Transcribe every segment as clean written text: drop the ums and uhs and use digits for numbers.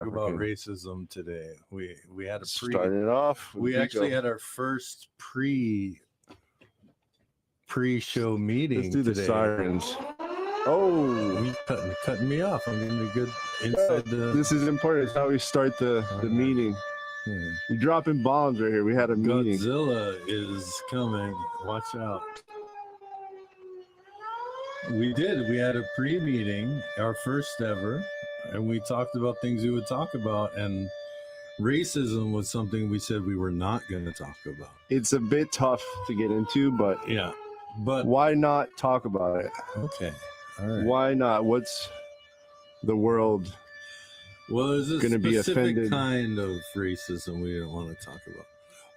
about racism today. We had a starting it off. We actually had our first pre-show meeting. Let's do the today. sirens. Oh, you cutting me off. I'm getting a good inside the. This is important. It's how we start the meeting. You're dropping bombs right here. We had a meeting. Godzilla is coming. Watch out. We did. We had a pre-meeting, our first ever, and we talked about things we would talk about, and racism was something we said we were not going to talk about. It's a bit tough to get into, but yeah. But why not talk about it? Okay. All right. Why not? What's the world? Well, there's a going to be offended kind of racism we don't want to talk about.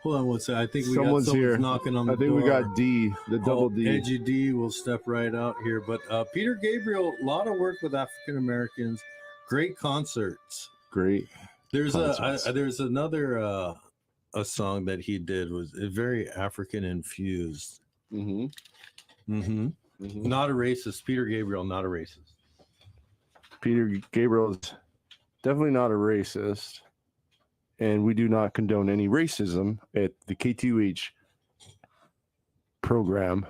Hold on one second. I think we someone's got someone here knocking on the door. I think we got D, the double D. Edgy D will step right out here. But Peter Gabriel, a lot of work with African Americans, great concerts. Great. There's another a song that he did was very African infused. Not a racist. Peter Gabriel, not a racist. Peter Gabriel is definitely not a racist. And we do not condone any racism at the KTUH program,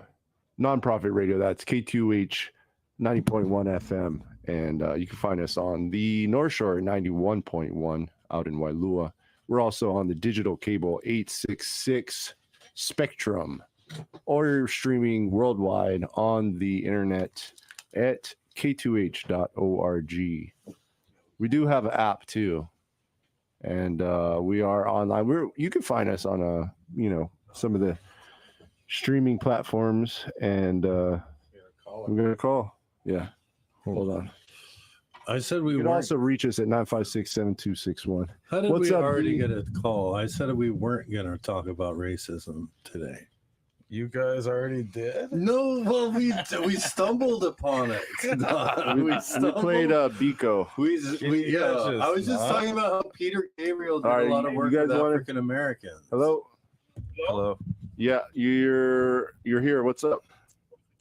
nonprofit radio. That's KTUH 90.1 FM. And you can find us on the North Shore 91.1 out in Wailua. We're also on the digital cable 866 Spectrum, or streaming worldwide on the internet at k2h.org. We do have an app too. And we are online. You can find us on some of the streaming platforms. And we're gonna call. Yeah, hold on. I said we can also reach us at 956-7261. How did we already get a call? I said we weren't gonna talk about racism today. You guys already did? No, well, we stumbled upon it. We played Biko. I was just talking about how Peter Gabriel did a lot of work with African Americans. Hello. Yeah, you're here. What's up?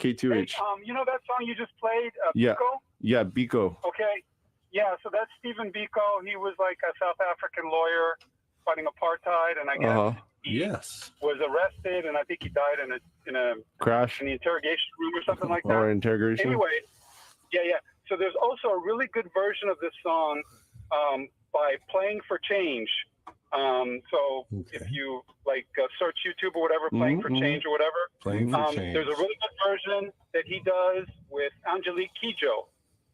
KTUH. Hey, you know that song you just played, yeah. Biko? Yeah, Biko. Okay. Yeah, so that's Stephen Biko. He was like a South African lawyer fighting apartheid, and I guess he was arrested, and I think he died in a crash in the interrogation room or something like that. Or interrogation. Anyway, yeah. So there's also a really good version of this song by Playing for Change. If you search YouTube or whatever, Playing for Change or whatever, Playing for Change. There's a really good version that he does with Angelique Kidjo.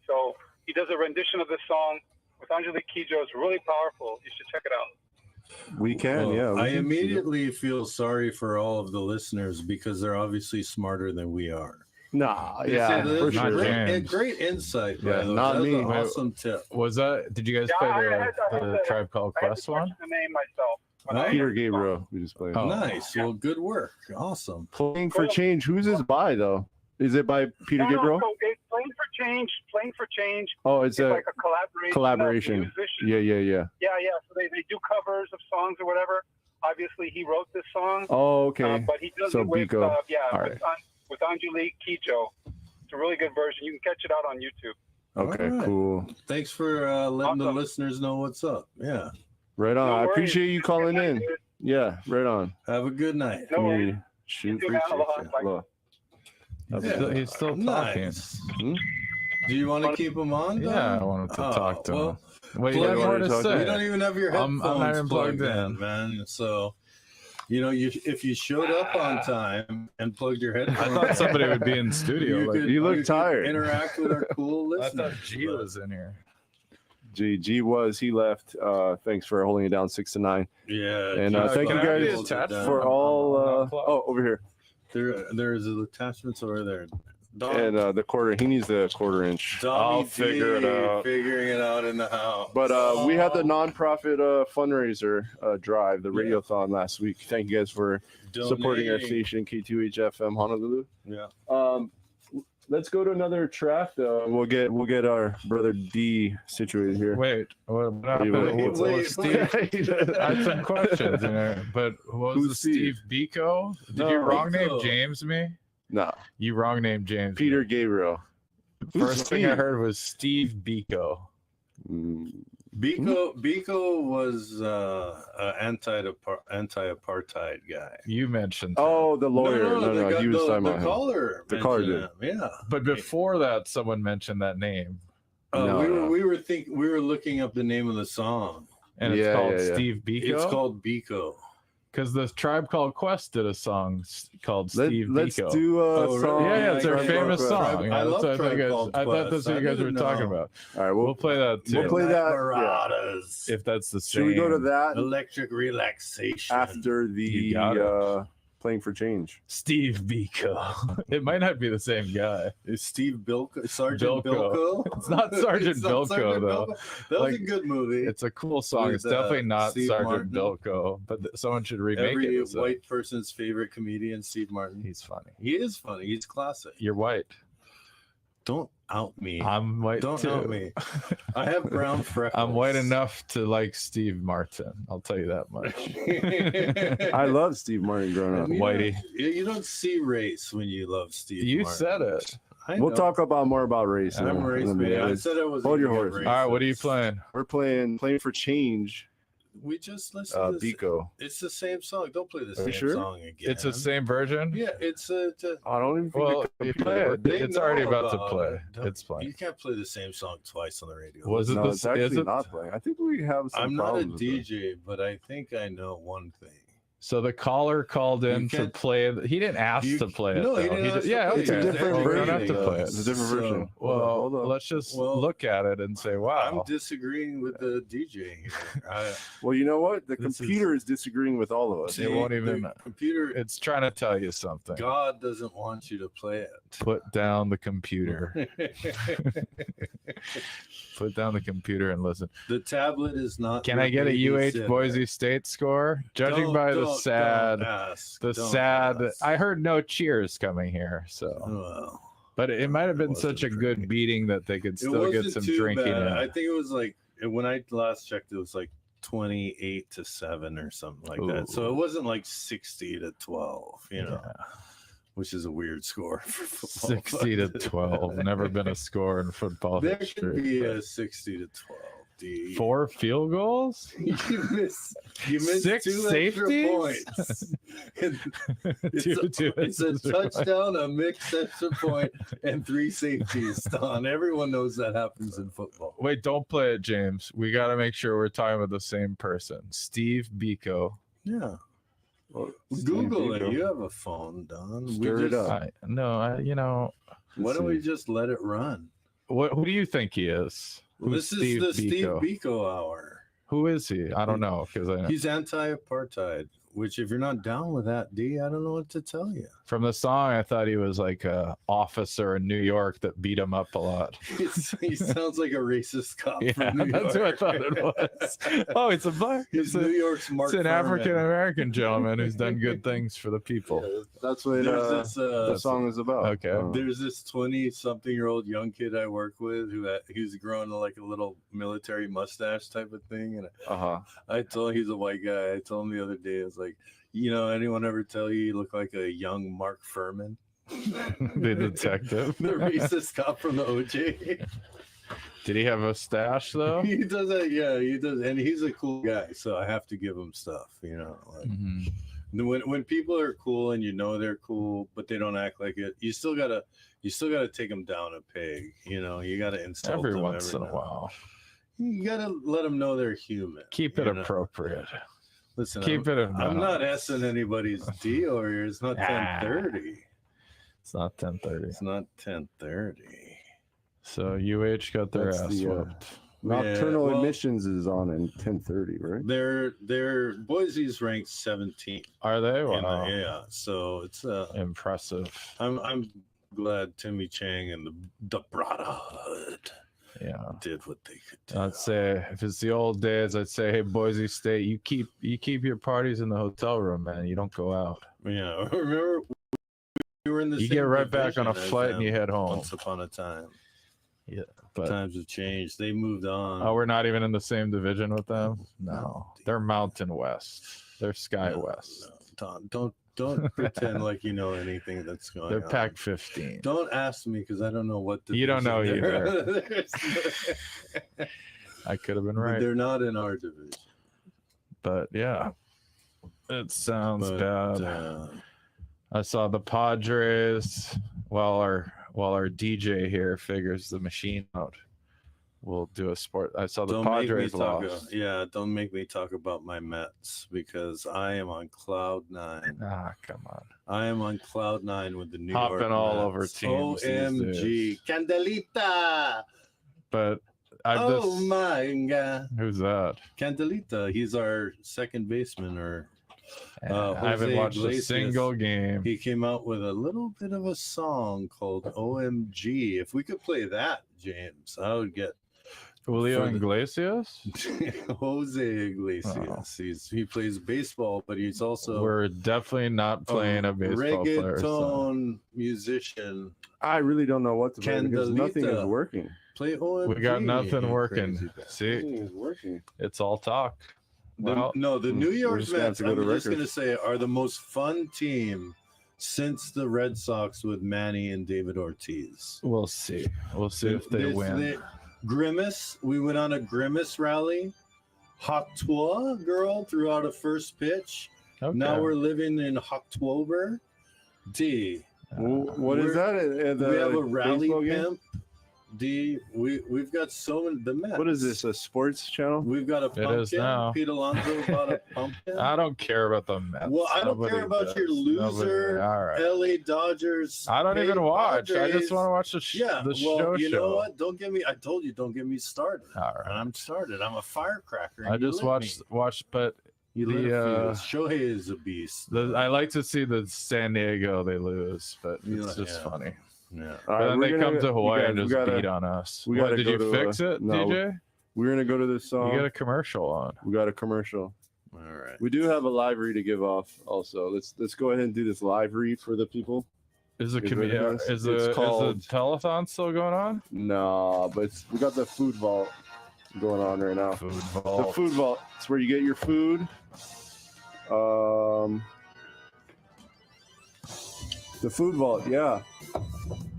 So he does a rendition of this song with Angelique Kidjo. It's really powerful. You should check it out. We can, I immediately feel sorry for all of the listeners because they're obviously smarter than we are. Nah, yeah, for sure. Great insight. Yeah, not me. Awesome tip. Was that? Did you guys play the Tribe Called Quest one? The name myself. Peter Gabriel. We just played. Oh, nice. Well, good work. Awesome. Playing for Change. Who's this by though? Is it by Peter Gabriel? No, it's Playing for Change. Oh, it's like a collaboration. Yeah. Yeah. So they do covers of songs or whatever. Obviously, he wrote this song. Oh, okay. But he does it with Biko. with Angelique Kidjo. It's a really good version. You can catch it out on YouTube. Okay, cool. Thanks for letting the listeners know what's up. Yeah. Right on. I appreciate you calling in. Yeah, right on. Have a good night. No worries. Shoot, He's still talking. Do you want to keep him on? Yeah, I wanted to talk to him. Wait, you have more to say. You don't even have your headphones I'm not even plugged in, man. So, if you showed up on time and plugged your headphones, I thought somebody would be in studio. You look tired. Interact with our cool listeners. I thought G was in here. G was. He left. Thanks for holding it down 6 to 9. Yeah. And thank you guys for all. Over here. There's attachments over there. And the quarter, he needs the quarter-inch. I'll figure it out. Figuring it out in the house. But we had the nonprofit fundraiser drive, the radiothon last week. Thank you guys for supporting our station, K2H FM Honolulu. Yeah. Let's go to another track though. We'll get our brother D situated here. Wait, what happened? Steve, I had some questions in there, but who's the Steve Biko? Did you wrong name James me? No. You wrong named James. Peter Gabriel. First thing I heard was Steve Biko. Biko was anti-apartheid guy. You mentioned. Oh, the lawyer. No, he was talking about him. Caller. The caller did. Him. Yeah. But before that, someone mentioned that name, We were looking up the name of the song, and it's called Steve Biko. It's called Biko. Because the Tribe Called Quest did a song called Steve Let's Biko. do a song. Yeah, it's their Tribe famous Called song. Quest. Yeah, I love that's what Tribe Called I thought that's what you guys were Quest. talking about. All right, We'll play that too. We'll play that. Marauders. If that's the same. Should we go to that Electric Relaxation. after You got the Playing for Change? Steve Biko. It might not be the same guy. Is Steve Bilko? Sergeant Bilko? It's not Sergeant Bilko, though. That was Like, a good movie. It's a cool song. With, It's definitely not Steve Sergeant Martin. Bilko, but someone should remake Every it. So white person's favorite comedian, Steve Martin. he's funny. He is funny. He's classic. You're white. Don't out me. I'm white Don't too. out me. I have brown freckles. I'm white enough to like Steve Martin. I'll tell you that much. I love Steve Martin growing up. Whitey. You don't see race when you love Steve You Martin. said it. I We'll know. talk more about race. I'm now. race Let me- bait. I said I was. Hold your gonna get horses. All right, what are you racist. playing? We're playing for Change. We just listened to this. Biko. It's the same song. Don't play the Are same you sure? song again. It's the same version? Yeah, it's a. I don't even think Well, the you computer play it. worked. They It's know already about to about play. it. Don't- It's playing. You can't play the same song twice on the radio. Was it No, the it's is actually it? not playing. I think we have some I'm not a problems with it. DJ, but I think I know one thing. So the caller called in You to can't- play it. He didn't ask You- to play it. no, he though. didn't ask to Yeah, play okay. it. It's a different Well, we don't have to version, play though. it. It's a different So- version. Well, Hold on. let's just Well, look at it and say, wow. I'm disagreeing with the DJ here. Well, you know what? The This computer is disagreeing with all of us. It won't even- The computer. It's trying to tell you something. God doesn't want you to play it. Put down the computer. Put down the computer and listen. The tablet is not. Can your I get a UH babysitter. Boise State score? Judging Don't- by don't the ask. the Don't sad. ask. I heard no cheers coming here, so. Well, But it might have been wasn't such a very- good beating that they could it still get wasn't some too drinking bad. in. I think it was like when I last checked, it was like 28-7 or something like that. So Ooh. it wasn't like 60-12, you know, Yeah. which is a weird score for football. 60-12. Never been a score in football There history. could be a 60-12. D. 4 field goals? You missed 6 two safeties? extra points. It's Two It's a extra points. touchdown, a mixed extra point, and 3 safeties. Don, everyone knows that happens in football. Wait, don't play it, James. We got to make sure we're talking about the same person. Steve Biko. Yeah. Well, Google Steve it. Biko. You have a phone, Don. Stir it up. Why don't we just let it run? Who do you think he is? Who's This is the Steve Biko? Biko hour. Who is he? I don't know because He's anti-apartheid, which if you're not down with that, D, I don't know what to tell you. from the song I thought he was like a officer in New York that beat him up a lot. He sounds like a racist cop Yeah, from New that's York. what I thought it was. Oh, it's a black. He's It's, New York's Mark it's an Furman. African American gentleman who's done good things for the people. Yeah, That's what There's the song is about. Okay. There's this 20-something-year-old young kid I work with who's growing like a little military mustache type of thing, and Uh-huh. I told him he's a white guy. I told him the other day, I was like, anyone ever tell you look like a young Mark Furman? The detective. The racist cop from the OJ. Did he have a stash though? He does that, yeah, he does, and he's a cool guy, so I have to give him stuff, like Mhm. when people are cool and they're cool, but they don't act like it, you still gotta take them down a peg, you gotta insult Every them once in a now. while. You gotta let them know they're human. Keep it you know? appropriate. Listen, Keep it in I'm not balance. essing anybody's deal here. It's not 10:30. It's not 10:30. It's not 10:30. So UH got their That's ass the, whooped. Nocturnal well- Admissions is on at 10:30, right? They're Boise's ranked 17th. Are they? in the- Wow. yeah, so it's Impressive. I'm glad Timmy Chang and the Brotherhood Yeah. did what they could do. I'd say if it's the old days, I'd say, hey, Boise State, you keep your parties in the hotel room, man. You don't go out. Yeah, remember we were in the You same get right back on a division as flight and you them head home. once upon a time. Yeah, but Times have changed. They moved on. oh, we're not even in the same division with them. No, they're Mountain West. They're Sky No, West. no, Don, don't pretend like you know anything that's going They're on. Pac 15. Don't ask me because I don't know what. You don't know division they're- I could have been But right. they're not in our division. But yeah, it sounds But, bad. I saw the Padres while our DJ here figures the machine out. We'll do a sport. I saw the Padres lost. Don't make me talk about my Mets because I am on cloud 9. Ah, come on. I am on cloud 9 with the New Hopping York all Mets. over teams these OMG, days. Candelita. But I Oh my God, who's that? Candelita. He's our second baseman, or I haven't Jose watched Iglesias. a single game. He came out with a little bit of a song called OMG. If we could play that, James, I would get Julio for the- Iglesias? Jose Iglesias. He plays baseball, but he's also We're definitely not playing a baseball player. So. reggaeton musician. I really don't know what to play because nothing is Candelita. working. Play OMG. We got nothing you working. crazy bastard. See, Nothing is working. it's all talk. Well, The New York just gonna have Mets, to go I'm to just records. going to say, are the most fun team since the Red Sox with Manny and David Ortiz. we'll see. We'll see if they win. Grimace, we went on a Grimace rally. Hot Tour girl threw out a first pitch. Okay. Now we're living in October. D. What is that? We have a rally baseball game? pimp. D. We've got so many. The Mets. What is this? A sports channel? We've got a pumpkin. is now. Pete Alonso bought a pumpkin. I don't care about the Mets. Well, I don't care Nobody about your does. loser All right. LA Dodgers. I don't even Hey, watch. I Padres. just want to watch the show. You know what? Don't get me. I told you, don't get me started. All right. I'm started. I'm a firecracker. and I you just lit watched, but me. You lit the, a fuse. Shohei is a beast. I like to see the San Diego they lose, but it's just Yeah. funny. Yeah. All But right, then we're they gonna- come to Hawaii you and guys, just we beat gotta- on us. we What, gotta did go you to fix it, no. DJ? We're gonna go to this song. You got a commercial on. We got a commercial. All right. We do have a live read to give off. Also, let's go ahead and do this live read for the people. Is the Get rid of this. is It's the called- telethon still going on? No, but we got the food vault going on right now. Food The vault. food vault. It's where you get your food. The food vault. Yeah.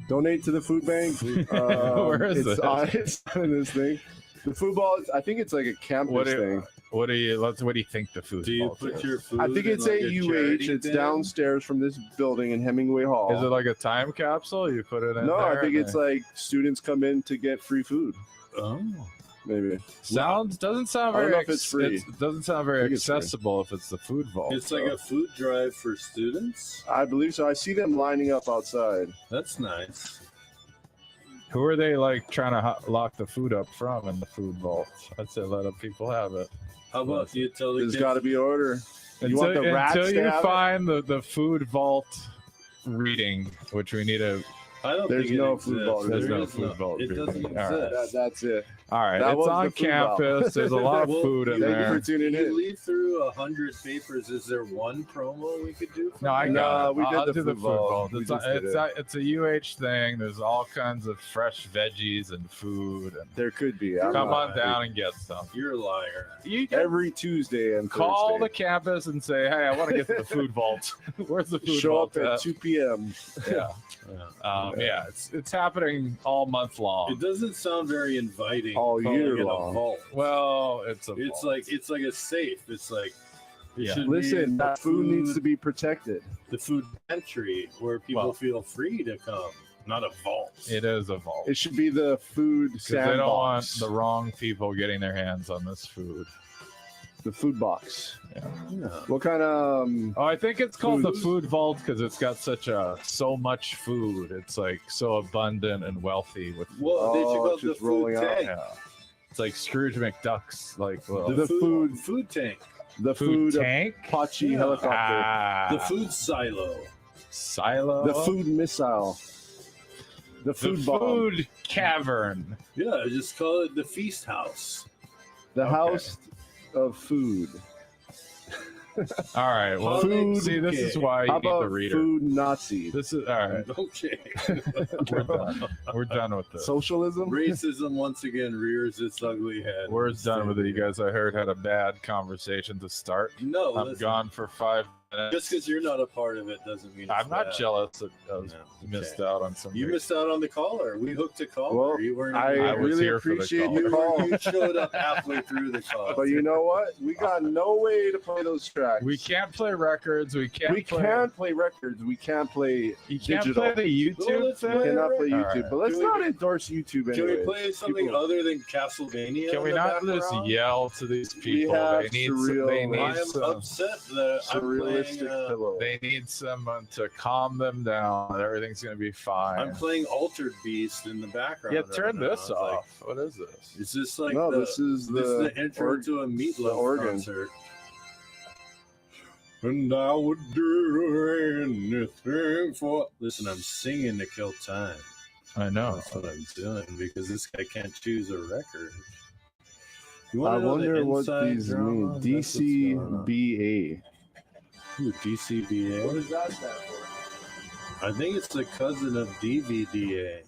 Donate to the food bank. Where is it's it? It's on this thing. The food vault. I think it's like a campus What do you- thing. What do you think the food Do you vault put is? your food? I think in it's like a a UH. charity It's bin? downstairs from this building in Hemingway Hall. Is it like a time capsule? You put it in No, there I think and it's like students come in to get free food. Oh. Maybe. doesn't sound I don't very know if it's free. it doesn't sound very think it's free. accessible if it's the food vault. It's like a food drive for students. I believe so. I see them lining up outside. That's nice. Who are they like trying to lock the food up from in the food vault? I'd say let people have it. How about you tell the There's kids? got to be order. You want the rats until to you have it? find the food vault reading, which we need to. I don't There's think it no exists. food vault. There's There no is food vault It reading. doesn't All right. exist. That's it. All right, That it's was on the food vault. campus. There's a lot of Well, food in you- Thank you there. for tuning You in. leave through 100 papers. Is there one promo we could do? No, I No, got it. we did I'll the do the food food vault. vault. We It's just a, did it's a UH thing. There's all kinds of fresh veggies and food. And There could be. I'm come not- on down and get some. You're a liar. You can Every Tuesday and call the Thursday. campus and say, "Hey, I want to get to the food vault. Where's the food Show vault?" up at 2 p.m. Yeah, yeah. It's happening all month long. It doesn't sound very inviting. All calling year it a long. vault. Well, it's a. It's vault. like a safe. It's like it Yeah. should be Listen, the that food needs to be protected. the food pantry where people Well- feel free to come, not a vault. It is a vault. It should be the food 'Cause they don't want sandbox. the wrong people getting their hands on this food. The food box. Yeah. What kind of Oh, I think it's called the Foods. food vault because it's got so much food. It's like so abundant and wealthy with. Well, they should Oh, call it's it the just rolling food out. tank. Yeah. It's like Scrooge McDuck's like well, The food- food tank. the food food tank. Apache Yeah. helicopter. Ah, The food silo. silo. The food missile. The The food bomb. food cavern. Yeah, just call it the feast house. The Okay. house of food. All right. Well, Food- see, this is why you How need the about reader. food Nazi? This is all right. Okay. We're done. We're done with this. Socialism? Racism once again rears its ugly head. We're done with it. You guys, I heard, had a bad conversation to start. No, I'm listen. gone for 5 Just because you're not a part of it doesn't mean I'm it's not bad. jealous that I No, missed okay. out on some. You missed out on the caller. We hooked a caller. Well, You weren't. I was really here for the appreciate call. the call. You showed up halfway through the call. But you know what? We got no way to play those tracks. We can't play records. We can't. We can play records. We can't play You can't digital. play the Well, YouTube let's thing. We cannot play All YouTube. right. But let's Can we- not endorse YouTube Can we anyway. play something People- other than Castlevania? Can we in the not just background? yell to these people? have They need surreal- they I need am some. upset that I'm Surrealistic playing. pillow. They need someone to calm them down. Everything's gonna be fine. I'm playing Altered Beast in the background. Yeah, right turn now. this It's like- off. What is this? It's just like No, the, this is this is the the intro to a Meatloaf organ. concert. And I would do anything for. Listen, I'm singing to kill time. I know. That's what I'm doing because this guy can't choose a record. You I wanna know the wonder what inside these drama? mean. That's what's going on. DCBA. Ooh, DCBA. does that stand for? I think it's the cousin of DVDA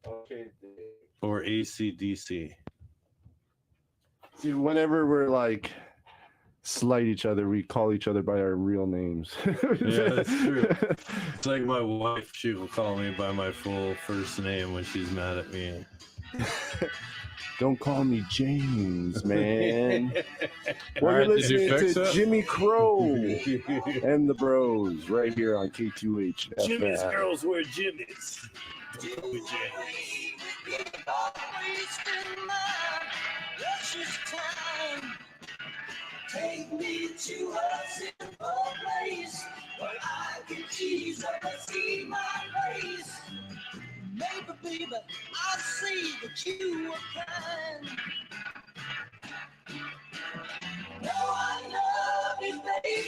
Okay. or ACDC. See, whenever we're like slight each other, we call each other by our real names. Yeah, that's true. It's like my wife; she will call me by my full first name when she's mad at me. Don't call me James, man. Well, Alright, you're did you listening fix to it? Jimmy Crow and the Bros right here on KTUH. Jimmy's FM. girls wear Jimmy's. Don't call me Take me to a simple place where I can ease up and see my face. Maybe, baby, I see that you are kind. No, I love you, baby,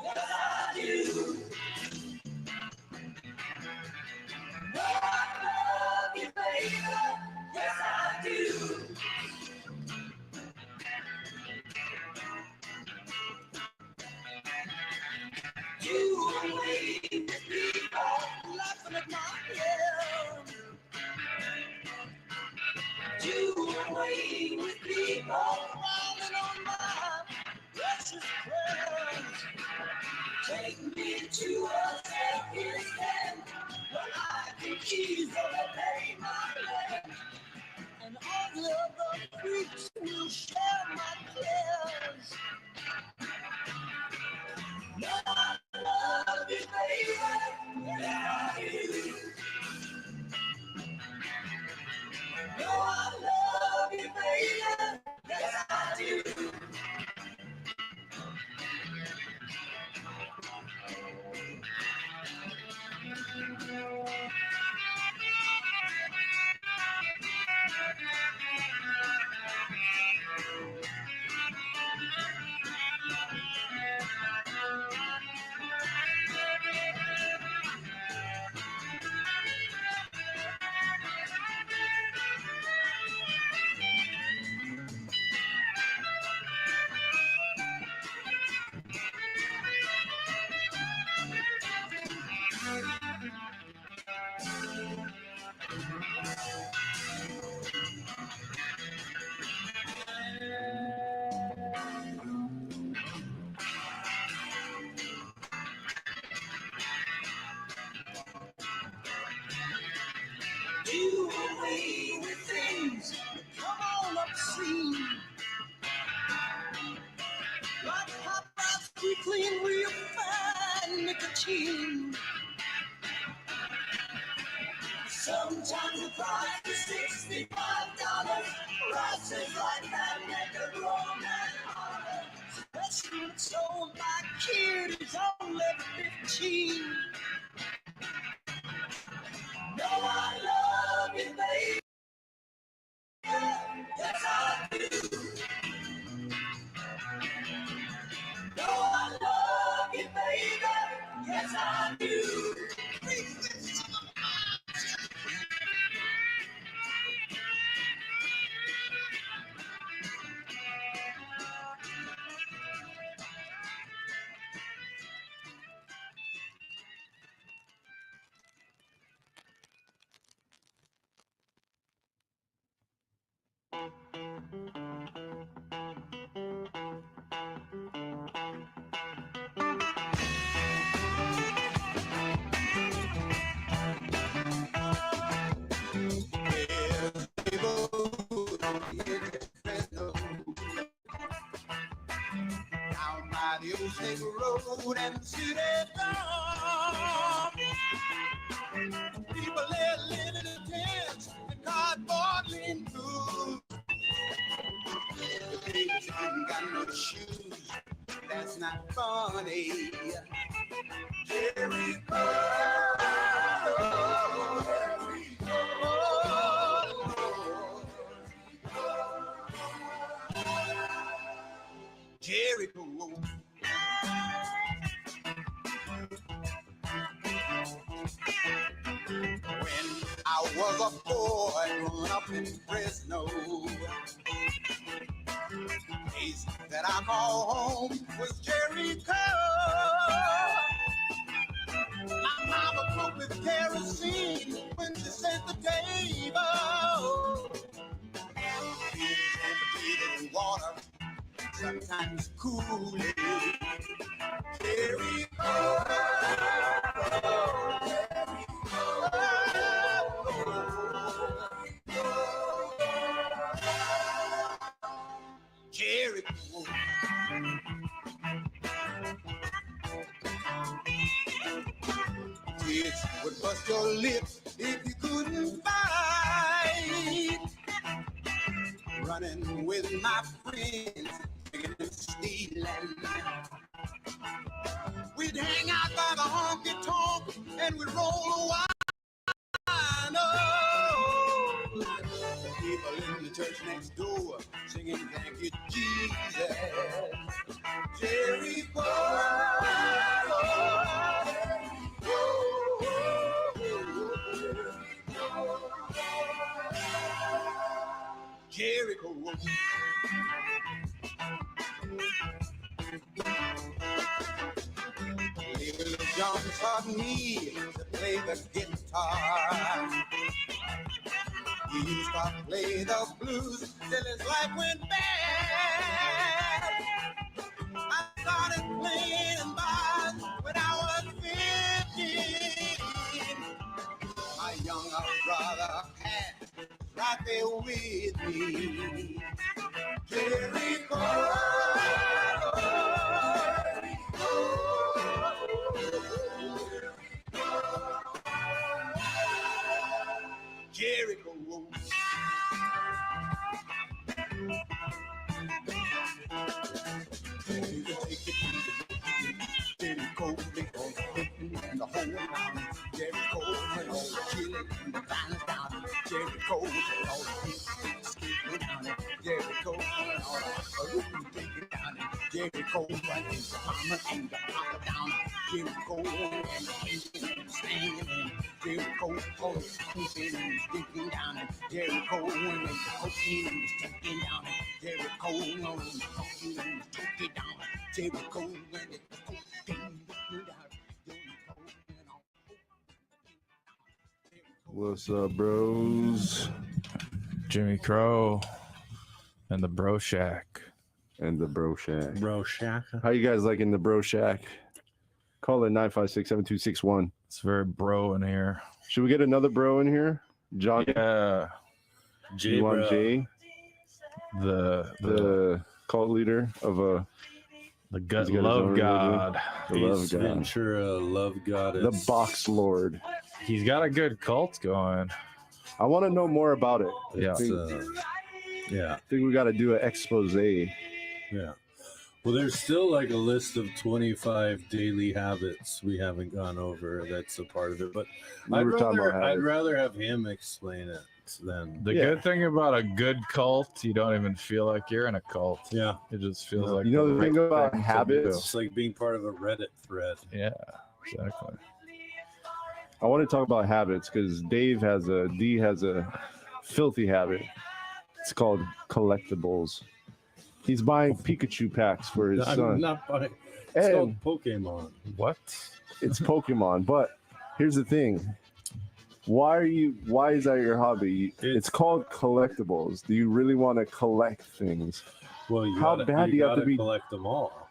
yes I do. No, I love you, baby, yes I do. You away with people laughing at my hair. You away with people frowning on my precious prayers. Take me to a second stand where I can easily pay my rent. And all the other freaks will share my cares. No, I love you, baby, yeah, I do. No, I love you, baby, yes, I do. Do away with things, come on up, see. Like Popeye's quickly and real fine nicotine. Sometimes the price is $65. Prices like that make a grown man holler. Especially when it's sold by a kid who's only 15. No, I love you, baby. Yes, I do. No, I love you, baby. Yes, I do. Down by the old Snake Road and the city dawn. People there living in tents and cardboard lean food. The babies ain't got no shoes. That's not funny. Jericho. Jericho. When I was a boy growing up in Fresno, place that I call home was Jericho. My mama cooked with kerosene when she set the table. Potatoes and water, sometimes Kool-Aid. Jericho. Jericho. Kids would bust your lips if you couldn't fight. Running with my friends, digging and stealing. We'd hang out by the honky tonk and we'd roll a wine. Oh, the people in the church next door singing "Thank You, Jesus." Jericho. Jericho. Little John taught me to play the guitar. He used to play the blues till his life went bad. I started playing bars when I was 15. My younger brother had right there with me. Jericho. Jericho. You can take it Jericho, because and the whole town. Jericho, and all the killing and the violence down. Jericho, and all the people escaping down it. Jericho, and all the looking taking down it. Jericho, and the mama and the papa down it. Jericho, and the people standing in. Jericho, all the smoking and stinking down it. Jericho, and the cocaine and stinking down it. Jericho, and the cocaine and stinking down it. Jericho, and the cocaine stinking down it. What's up, bros? Jimmy Crow and the Bro Shack. And the Bro Shack. Bro Shack. How you guys liking the Bro Shack? Call it 956-7261. It's very bro in here. Should we get another bro in here? John? Yeah. J You want bro. Jay? The cult leader of a gut he's got his love own God. the love Ace god. Ventura, love goddess. The box lord. He's got a good cult going. I want to know more about it. Yeah. Yeah. I think we got to do an expose. Yeah. Well, there's still like a list of 25 daily habits we haven't gone over. That's a part of it. But We were talking about I'd habits. rather have him explain it than. The good thing about a good cult, you don't even feel like you're in a cult. Yeah. It just feels like You know the right thing about thing to habits? It's like being part of a Reddit thread. do. Yeah, exactly. I want to talk about habits because D has a filthy habit. It's called collectibles. He's buying Pikachu packs for his I'm son. not buying. It's And called Pokemon. What? it's Pokemon. But here's the thing. Why is that your hobby? It's called collectibles. Do you really want to collect things? Well, How bad do you have to be- collect them all?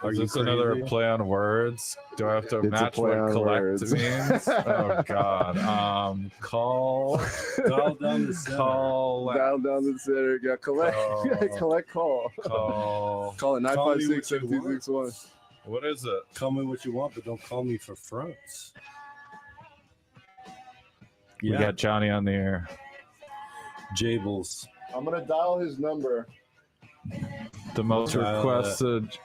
Are Is you this another crazy? play on words? Do I have to It's a match play what on collect words. means? Oh God. Call. Dial down the center. Call. Dial down the center. Yeah, collect. Collect call. Call. Call it Call me what 956-7261. What is it? Call me what you want, but don't call me for fronts. We got Johnny on the air. Jables. I'm gonna dial his number. The most Dial requested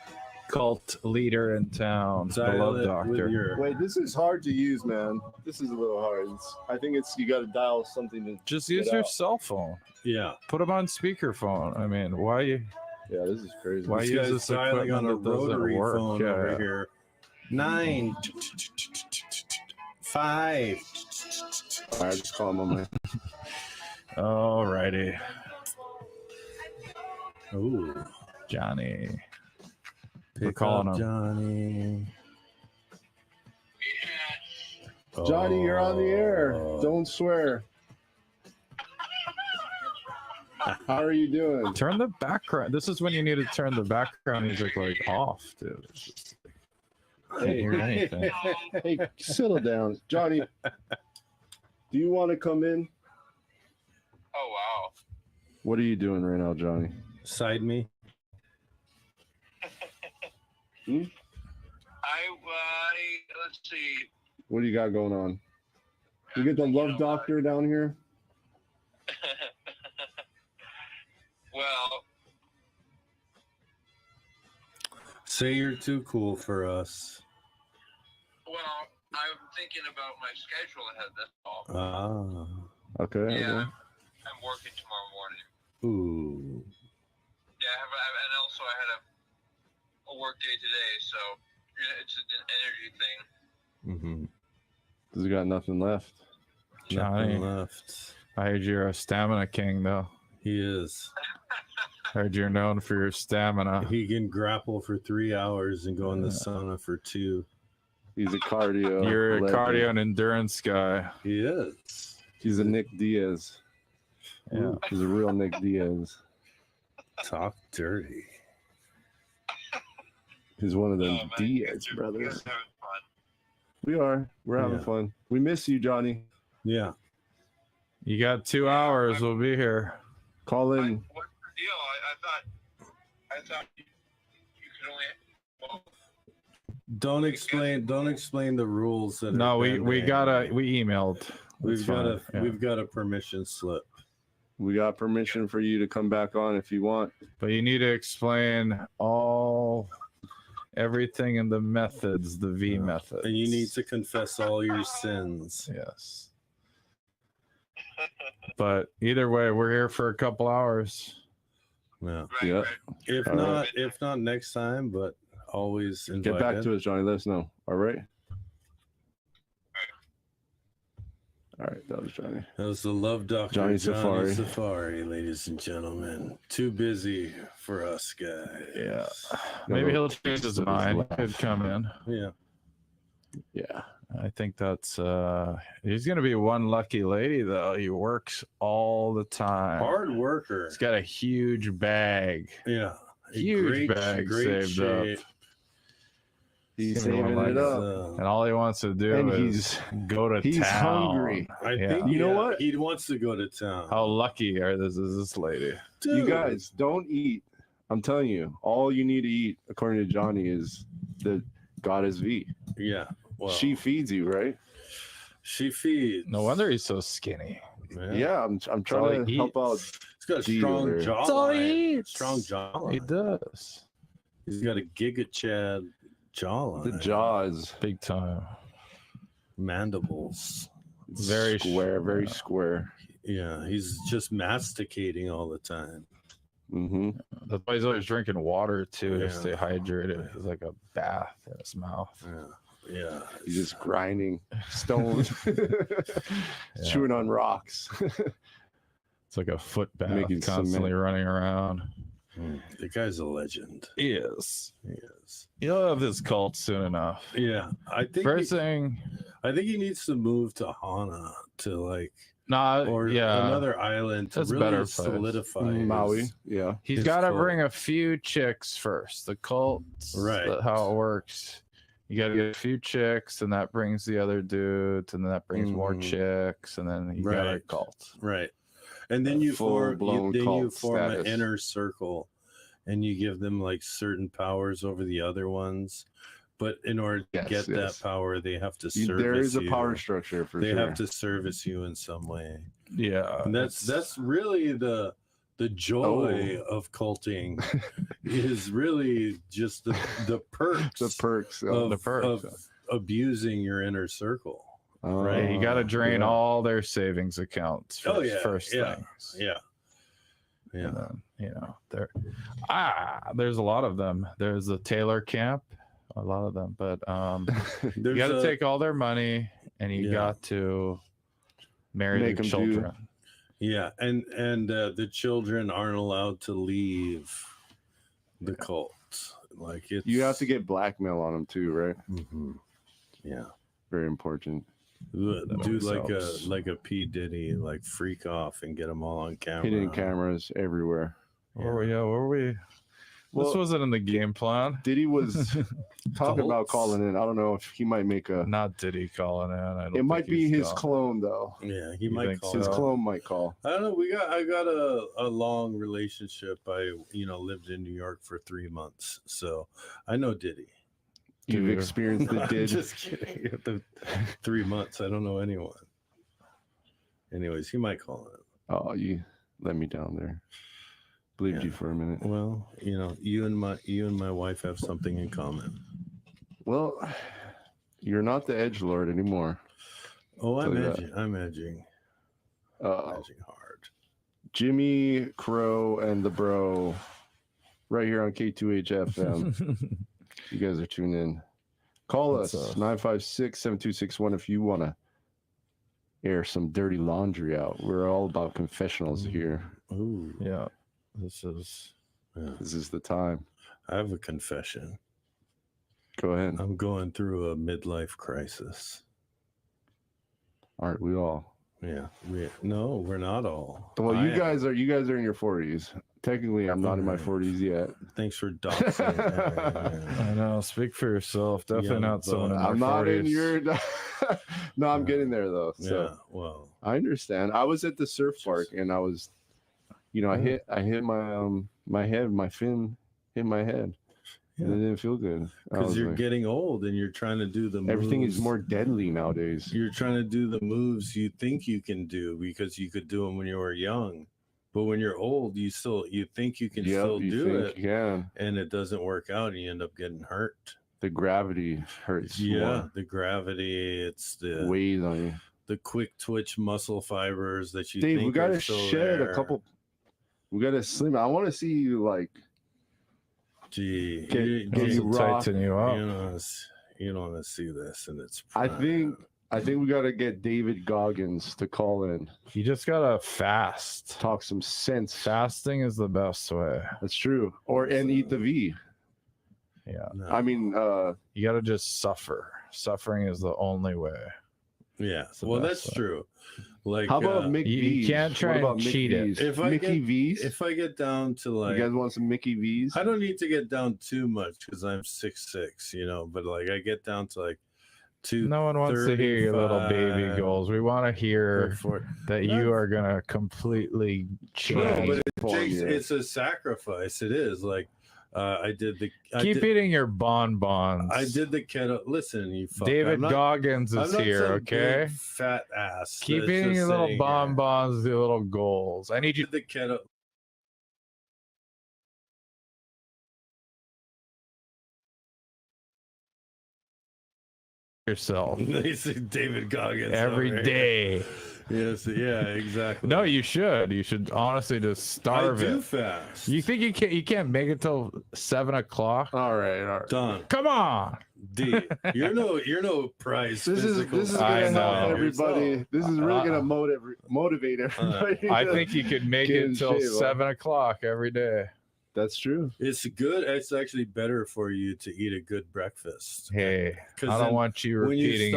cult leader in town. The Dial love it with doctor. your- Wait, this is hard to use, man. This is a little hard. I think it's you got to dial something to. Just use Get your out. cell phone. Yeah. Put them on speakerphone. I mean, why you? Yeah, this is crazy. Why This use guy's this dialing on a equipment that doesn't rotary work? phone Yeah, over yeah. here. 9 5. All right, just call him on my. Alrighty, Ooh. Johnny. Pick We're calling up him. Johnny. Johnny, you're on the air. Oh. Don't swear. How are you doing? Turn the background. This is when you need to turn the background music like off, dude. It's just, can't hear anything. Hey, settle down, Johnny. Do you want to come in? Oh wow. What are you doing right now, Johnny? Side me. Let's see. What do you got going on? You get the love doctor down here? Well, Say you're too cool for us. I'm thinking about my schedule ahead. That's all. Ah. Okay. Yeah, okay. I'm working tomorrow morning. Ooh. Yeah, and also I had a work day today, so it's an energy thing. Mm-hmm. He's got nothing left. Johnny. Nothing left. I heard you're a stamina king, though. He is. I heard you're known for your stamina. He can grapple for 3 hours and go in the sauna for 2. He's a cardio. You're a legend. cardio and endurance guy. He is. He's a Nick Diaz. Yeah. He's a real Nick Diaz. Talk dirty. He's one of them Oh, man, Diaz you guys brothers. are having fun. We are. We're having Yeah. fun. We miss you, Johnny. Yeah. You got 2 hours. We'll be here. Call in. What's the deal? I thought you could only. Well, Don't explain the rules that No, are we been emailed. We've It's got fine. Yeah. we've got a permission slip. We got permission for you to come back on if you want. But you need to explain everything in the methods, the V methods. And you need to confess all your sins. Yes. But either way, we're here for a couple hours. Yeah. right, Yeah. right. If All not, if not next time, but always invited. Get back to us, Johnny. Let us know. All right. All right. That was Johnny. That was the love doctor, Johnny Johnny Safari. Safari, ladies and gentlemen. Too busy for us guys. Yeah. Maybe he'll change his mind. Could come in. Yeah. Yeah. I think that's he's gonna be one lucky lady though. He works all the time. Hard worker. He's got a huge bag. Yeah. A Huge bag saved up. He's Gonna saving like it up. And all he wants to do And is go to he's town. hungry. I Yeah. think You know what? he wants to go to town. How lucky is this lady? Dude. You guys don't eat. I'm telling you, all you need to eat, according to Johnny, is the goddess V. Yeah. Well, She feeds you, right? she feeds. No wonder he's so skinny. Yeah, I'm all trying to he help out. He's got a Gee, strong there. jawline. That's all he eats. Strong He jawline. does. He's got a Giga Chad jawline. The jaws. Big time. Mandibles. Very square, very yeah. square. Yeah, he's just masticating all the time. Mm-hmm. That's why he's always drinking water too to Yeah. stay hydrated. It's like a bath in his mouth. Yeah. Yeah. He's just grinding stones, Yeah. chewing on rocks. It's like a foot bath, Making constantly cement. running around. The guy's a legend. He is. He is. You'll have this cult soon enough. Yeah. I think First thing, I think he needs to move to Hana to like or yeah, another island to That's really better place. solidify Maui. his- Yeah. He's his got to cult. bring a few chicks first. The cults, Right. how it works. You got to get a few chicks, and that brings the other dudes, and then that brings more chicks, and then you got a Right. cult. Right. And then you form Full-blown you cult form an status. inner circle, and you give them like certain powers over the other ones. But in order to Yes, get yes. that power, they have to service There is a you. power structure for They sure. have to service you in some way. Yeah, And that's really the joy of culting is really just the perks the perks. of abusing your inner circle. Right, you got to drain yeah. all their savings accounts first, first things. Yeah. And then, there's a lot of them. There's the Taylor camp, a lot of them, but you got to take all their money and you got to marry Make the 'em children. Yeah, and the children aren't allowed to leave the cult. Like it's You have to get blackmail on them too, right? Mhm. Yeah. Very important. Do like a P Diddy, like freak off and get them all on camera. Hidden cameras everywhere. Where were we? This Well, wasn't in the game plan. Diddy was talking about Cults? calling in. I don't know if he might make a. Not Diddy calling in. I don't It might think be he's his gone. clone though. Yeah, he You might think call. so? His clone might call. I don't know. I got a long relationship. I lived in New York for 3 months, so I know Diddy. You've Dude. experienced the I'm did. just kidding. At the 3 months, I don't know anyone. Anyways, he might call it. Oh, you let me down there. Believed Yeah. you for a minute. Well, you and my wife have something in common. Well, you're not the edgelord anymore. Oh, I'm Tell you edging. I'm edging. Edging hard. Jimmy Crow and the Bro, right here on K2H FM. You guys are tuned in. Call What's us up? 956-7261 if you want to air some dirty laundry out. We're all about confessionals here. Ooh, Yeah, this is. This is the time. I have a confession. Go ahead. I'm going through a midlife crisis. Aren't we all? Yeah, we're not all. Well, I you am. guys are in your 40s. Technically, I'm not in my 40s yet. Thanks for doxing. I know. Speak for yourself. Definitely Young not someone in buck. their I'm not 40s. in your. No, I'm getting there though. So Yeah, well, I understand. I was at the surf park and I was, I hit my fin hit my head. Yeah. And it didn't feel good. I because was you're like, getting old and you're trying to do the moves. everything is more deadly nowadays. You're trying to do the moves you think you can do because you could do them when you were young, but when you're old, you think you can still do it, Yeah, and it doesn't work out, and you end up getting hurt. the gravity hurts. Yeah, the gravity, it's more. the Weighs on you. the quick twitch muscle fibers that you Dave, think we gotta are still shed there. a couple. We gotta slim. I want to see you like Gee, Get- you, get Needs you to rock. tighten you up. you don't want to see this, and it's. I prime. think we gotta get David Goggins to call in, You just gotta fast. talk some sense. Fasting is the best way. That's true. And eat the V. Yeah, No. I mean, you gotta just suffer. Suffering is the only way. Yeah, the well, best that's way. true. Like, how about Mickey you V's? can't try What about and Mickey cheat it. V's? If I Mickey get- V's. if I get down to like, You guys want some Mickey V's? I don't need to get down too much because I'm 6'6", but like I get down to like 2. No one wants to hear your little baby 35, goals. We want to hear 34. that No. you are gonna completely No, change. but Transform, it's a sacrifice. It is like I did Keep eating your bonbons. I did the keto. Listen, you fuck. David I'm not- Goggins I'm is not here, some okay? big fat ass. Keep that's eating just your little sitting here. bonbons, your little goals. I need you Did the keto. yourself They say David Goggins every over here. day. Yes, yeah, exactly. No, you should. You should honestly just starve I do it. fast. You think you can't make it till 7 o'clock? All right. Done. Come on. D. You're no prize. This is physical I gonna know. help everybody. yourself. This is really gonna motivate everybody. I to think you could make get it in till shape, huh? 7 o'clock every day. That's true. It's good. It's actually better for you to eat a good breakfast. Hey, I don't then want you repeating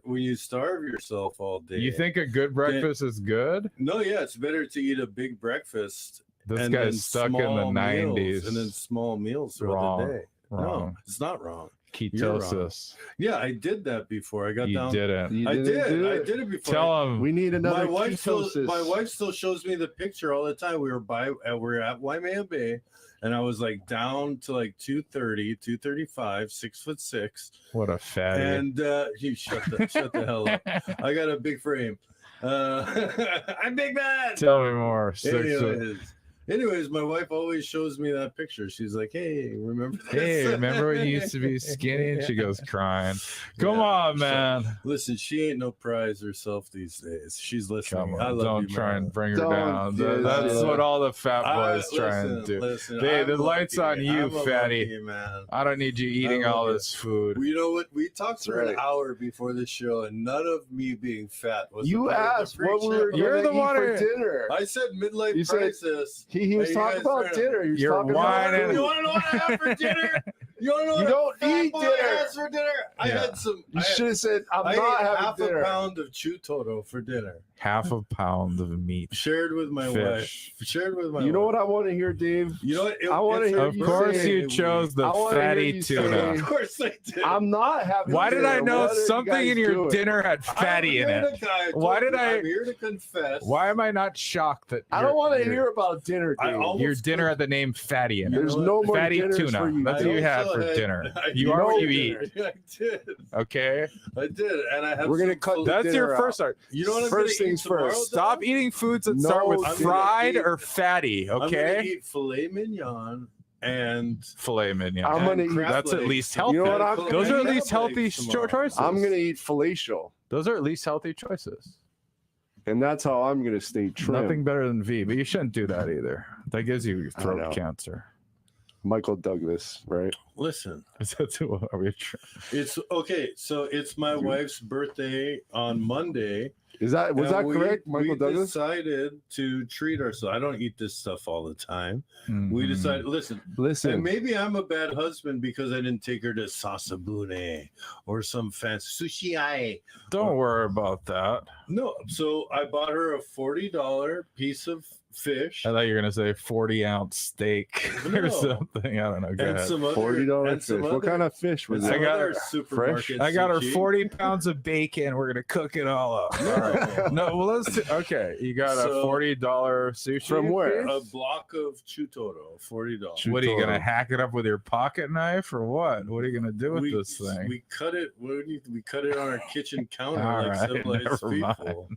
when you starve yourself all day. You think a good breakfast is good? No, yeah, it's better to eat a big breakfast. This and guy's stuck in the small meals, 90s. and then small meals throughout the day. Wrong. No, it's not wrong. Ketosis. Yeah, I did that before. I got You down. didn't. I did it before. Tell him. We need another my ketosis. wife still shows me the picture all the time. We were at Waimea Bay, and I was like down to like 230, 235, 6'6". What a fatty. And you shut the hell up. I got a big frame. I'm big man. Tell me more. Anyways, my wife always shows me that picture. She's like, "Hey, remember this? Hey, remember when you used to be skinny?" And she goes crying. Come on, man. Listen, she ain't no prize herself these days. She's listening. I love Don't you, try man. and bring her down. That's what all the fat boys try and do. Hey, the light's on you, fatty. Man. I don't need you eating all this food. You know what? We talked for an hour before the show, and none of me being fat was. You asked what we were going to eat for dinner. I said midlife crisis. He was talking about dinner. You're whining. You want to know what I had for dinner? You want to know you what don't eat dinner for dinner? I had some. You should have said, I'm I not ate having half dinner. a pound of Chutoro for dinner. Half a pound of meat. Shared with my wife. Shared with my wife. You know what I want to hear, Dave? You know what? I want to hear Of course say, you chose the fatty tuna. Of course I did. I'm not having Why did I dinner. know What are you something guys in your doing? dinner had fatty in it? I'm here to confess. Why am I not shocked that I don't want to hear about dinner, Dave. your dinner had the name fatty in it? There's no more fatty dinners tuna. for you. That's what you had for dinner. You are what you eat. I did. Okay. I did, and I have. We're gonna cut. That's your first start. You know what I'm First gonna things eat tomorrow, first. Stop eating foods that start with fried or fatty. I'm Okay. gonna eat filet mignon and Filet mignon. I'm gonna eat. That's at least healthy. You know what Those are at least crab healthy legs tomorrow. choices. I'm gonna eat fellatio, Those are at least healthy choices. and that's how I'm gonna stay trim. Nothing better than V, but you shouldn't do that either. That gives you know. throat cancer. Michael Douglas, right? listen. Is that what are we trying? It's okay. So it's my wife's birthday on Monday. Was that correct, Michael we Douglas? decided to treat ourselves. I don't eat this stuff all the time. We decided, listen, and maybe I'm a bad husband because I didn't take her to Sasabune or some fancy sushi. Don't worry about that. No, so I bought her a $40 piece of fish. I thought you were gonna say 40-ounce steak or No. something. I don't know. Go And ahead. some other $40 and some fish. What other- kind of fish was and it? some I got other her supermarket I got her sushi. 40 pounds of bacon. We're gonna cook it all up. All right. No, well, okay. You got a So- $40 sushi From where? A block of Chutoro, $40. What are you gonna hack it up with your pocket knife or what? What are you gonna do with this thing? We cut it. We cut it on our kitchen counter All like right, civilized never people.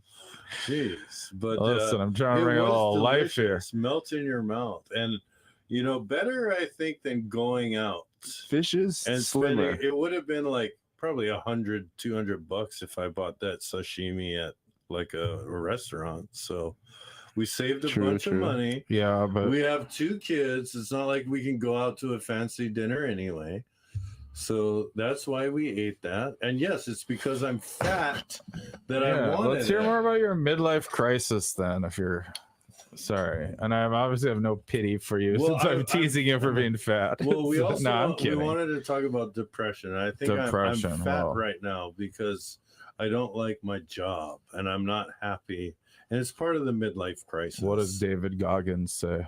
Jeez, but Listen, I'm trying to it bring a was little life here. delicious. Melt in your mouth, and better I think than going out Fish is and slimmer. spending. It would have been like probably $100-$200 if I bought that sashimi at like a restaurant. So we saved a bunch of money. Yeah, but We have 2 kids. It's not like we can go out to a fancy dinner anyway. So that's why we ate that. And yes, it's because I'm fat that I wanted let's hear it. more about your midlife crisis then, if you're sorry. And I obviously have no pity for you Well, since I'm teasing you for being fat. Well, we also no, I'm we kidding. wanted to talk about depression. I think I'm Depression, fat wow. right now because I don't like my job and I'm not happy. And it's part of the midlife crisis. What does David Goggins say?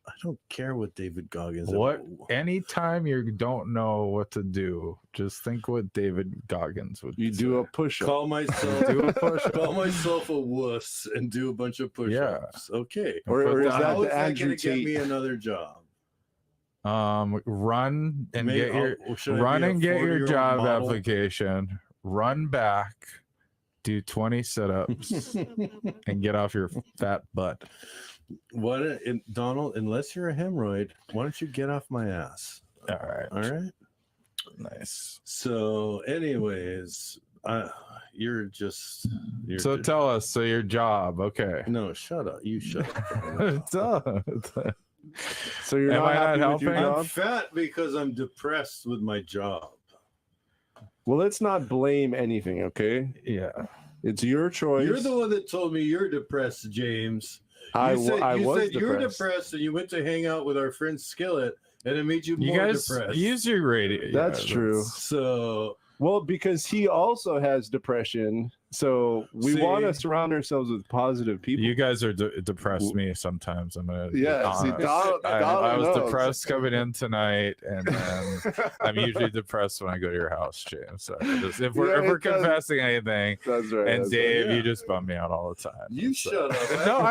I don't care what David Goggins. What? Anytime you don't know what to do, just think what David Goggins would. You do a push-up. Call myself Do a push-up. call myself a wuss and do a bunch of push-ups. Okay. Or is that How is the that Andrew going to get me Tate? another job? Run and Maybe get your should I be run a and get your 40-year-old job model? application. Run back, do 20 sit-ups, and get off your fat butt. Donald, unless you're a hemorrhoid, why don't you get off my ass? All right. All right. Nice. So, anyways, you're So tell us. So your job, okay. no, shut up. You shut up. So you're Am not I not happy with your helping? I'm job? fat because I'm depressed with my job. Well, let's not blame anything, okay? Yeah. It's your choice. You're the one that told me you're depressed, James. You was said you were depressed and you went to hang out with our friend Skillet and it made you more guys depressed. Use your radio. That's true. So, well, because he also has depression. So we want to surround ourselves with positive people. You guys are depressed me sometimes. I'm gonna. Yeah, see, I was depressed coming in tonight, and I'm usually depressed when I go to your house, James. So if we're confessing anything, that's right. And that's Dave, right. you just bum me out all the time. You shut up. No,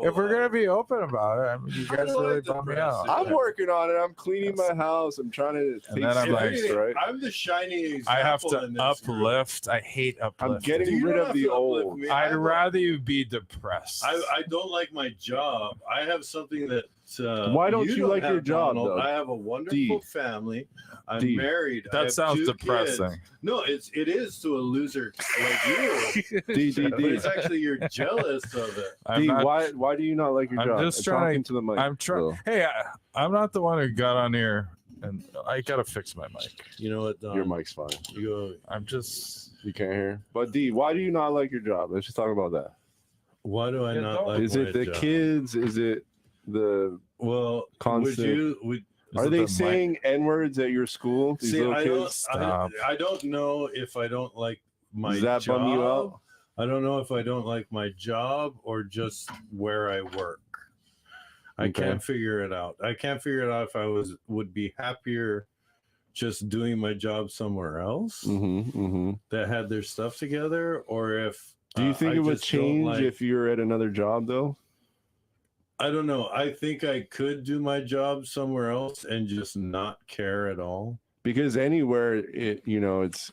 if we're gonna be open about it, I mean, you guys really bum me out. I'm working on it. I'm cleaning my house. I'm trying to. And then I'm like, right? I'm the shining example. I have to uplift. I hate uplifting. I'm getting rid of the old. I'd rather you be depressed. I don't like my job. I have something that. Why don't you like your job, Donald. though? I have a wonderful family. I'm married. That sounds depressing. Kids. No, it is to a loser like you. But it's actually you're jealous of it. Why do you not like your job? I'm just trying to the mic. I'm trying. Hey, I'm not the one who got on here, and I gotta fix my mic. You know what? Don? Your mic's fine. I'm just. You can't hear. But D, why do you not like your job? Let's just talk about that. Why do I not like? Is it the kids? Is it the constant? Are they saying N-words at your school? These little kids? I don't know if I don't like my Does that job. bum you out? I don't know if I don't like my job or just where I work. I can't figure it out. I can't figure it out if I would be happier just doing my job somewhere else that had their stuff together, or if do you think it would change if you're at another job though? I don't know. I think I could do my job somewhere else and just not care at all. Because anywhere, it's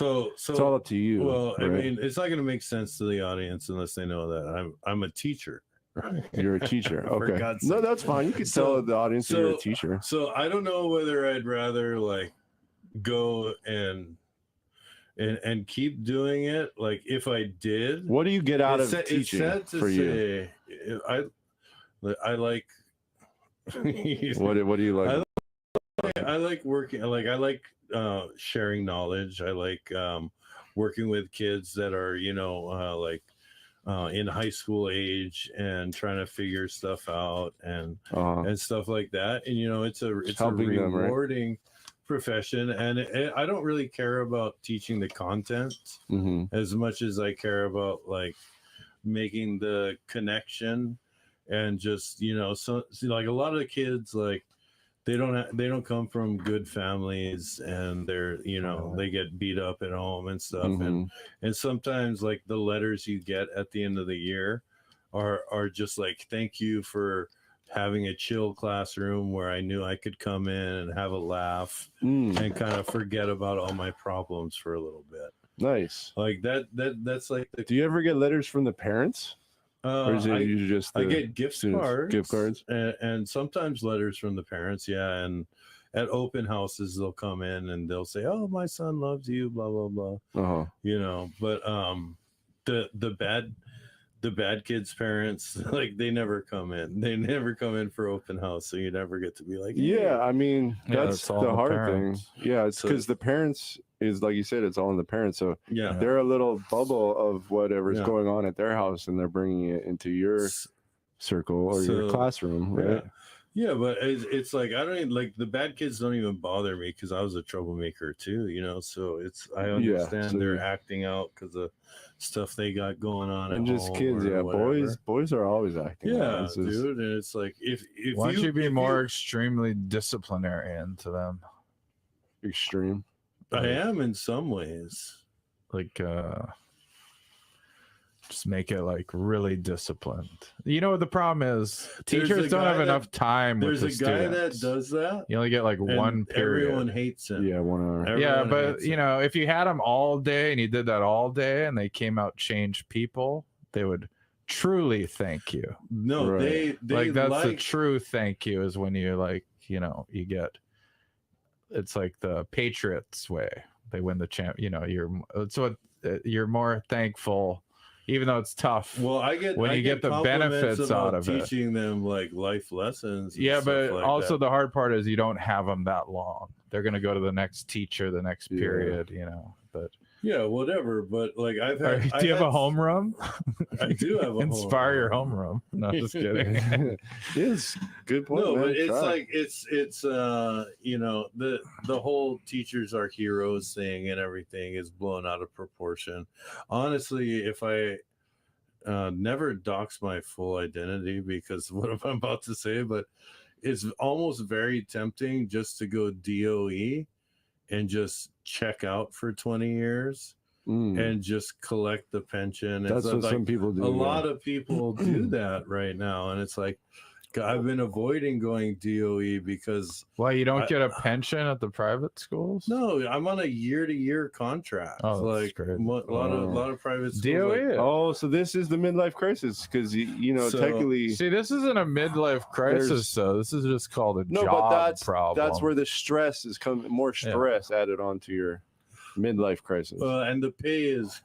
all up to you. Well, right? I mean, it's not going to make sense to the audience unless they know that I'm a teacher. You're a teacher. Okay. No, that's fine. You can tell the audience that you're a teacher. So I don't know whether I'd rather like go and keep doing it. Like if I did, what do you get out of teaching for you? I like. What do you like? I like working. I like sharing knowledge. I like working with kids that are in high school age and trying to figure stuff out and stuff like that. And it's a rewarding profession, and I don't really care about teaching the content as much as I care about like making the connection and just so like a lot of the kids like they don't come from good families, and they're they get beat up at home and stuff, and sometimes like the letters you get at the end of the year are just like, thank you for having a chill classroom where I knew I could come in and have a laugh and kind of forget about all my problems for a little bit. Nice. Like that's like do you ever get letters from the parents? Or is it you just I get gift cards and sometimes letters from the parents, and at open houses they'll come in and they'll say, oh, my son loves you, blah blah blah. But the bad kids' parents, like they never come in for open house, so you never get to be like, hey. I mean that's the hard thing. It's because the parents is like you said, it's all in the parents, so they're a little bubble of whatever's going on at their house, and they're bringing it into your circle or your classroom, right? But it's like I don't even like the bad kids don't even bother me because I was a troublemaker too, so it's I understand they're acting out because of stuff they got going on and just kids. Boys are always acting out. Dude, and it's like if why don't you be more extremely disciplinarian to them? Extreme. I am in some ways. Like just make it like really disciplined. The problem is teachers don't have enough time with the students. There's a guy that does that. You only get like one period. Everyone hates him. 1 hour. But if you had them all day and you did that all day and they came out changed people, they would truly thank you. No, they like that's the true thank you is when you you get. It's like the Patriots way. They win the champ. You're more thankful, even though it's tough. Well, I get the benefits out of it. Teaching them like life lessons. But like also the hard part is you don't have them that long. They're gonna go to the next teacher, the next period. But Yeah, whatever. But like I've Or had, do you have a homeroom? I do have a Inspire your homeroom. homeroom. No, just kidding. Yes, good point, No, man. but it's Try. like it's you know, the whole teachers are heroes thing and everything is blown out of proportion. Honestly, if I never dox my full identity because what I'm about to say, but it's almost very tempting just to go DOE and just check out for 20 years and just collect the pension. That's what like some people do. A lot of people do that right now. And it's like, I've been avoiding going DOE because Well, you don't get a pension at the private schools? no, I'm on a year-to-year contract. Oh, that's like great. a lot of private schools. DOE. Oh, so this is the midlife crisis because you know So- technically. See, this isn't a midlife crisis, though. This is just called a job but problem. that's where the stress is coming. More stress added onto your midlife crisis. And the pay is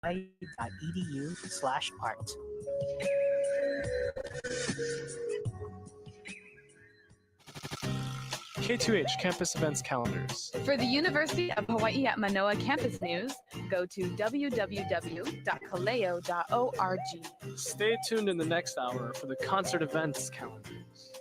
hawaii.edu/art. KTUH Campus Events Calendars. For the University of Hawaii at Manoa campus news, go to www.kaleo.org. Stay tuned in the next hour for the concert events calendars.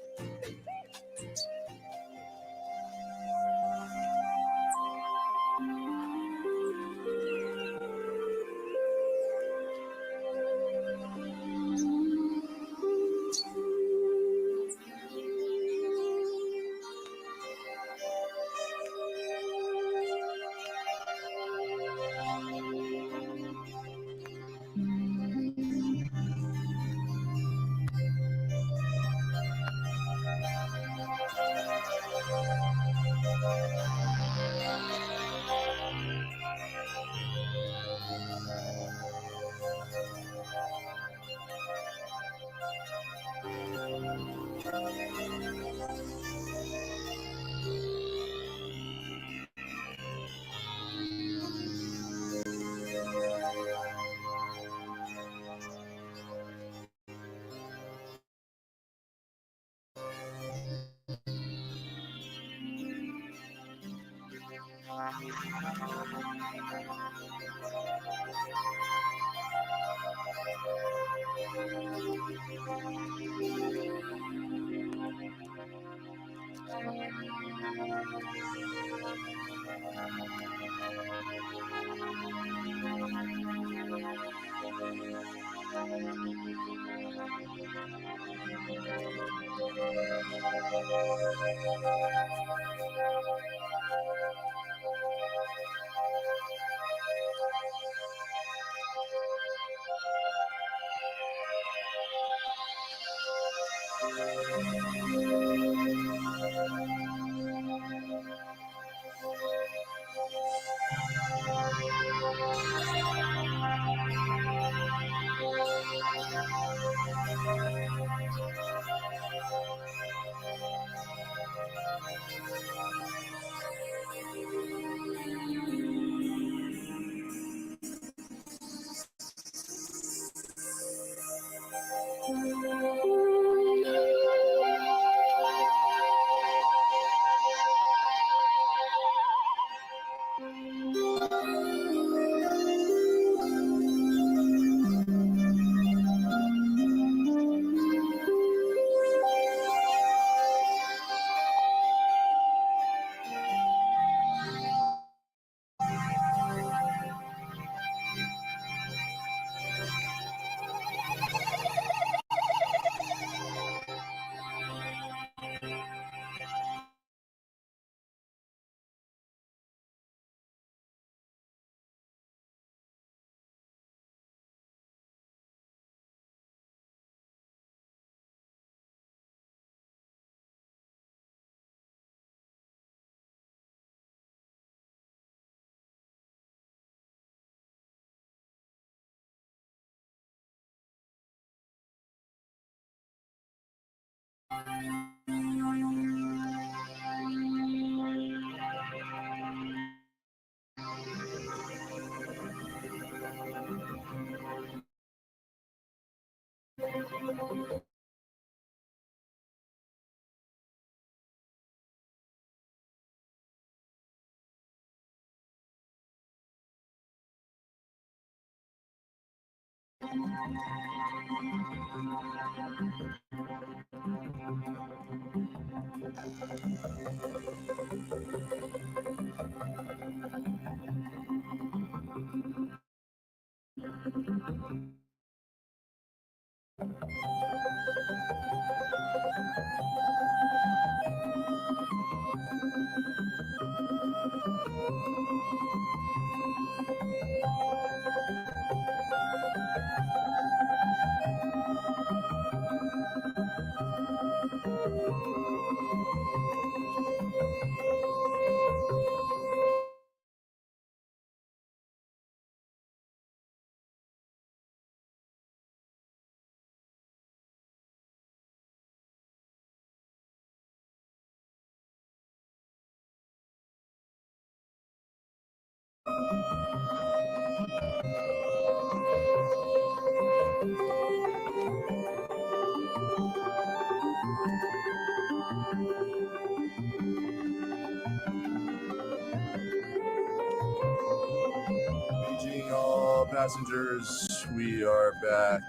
passengers. We are back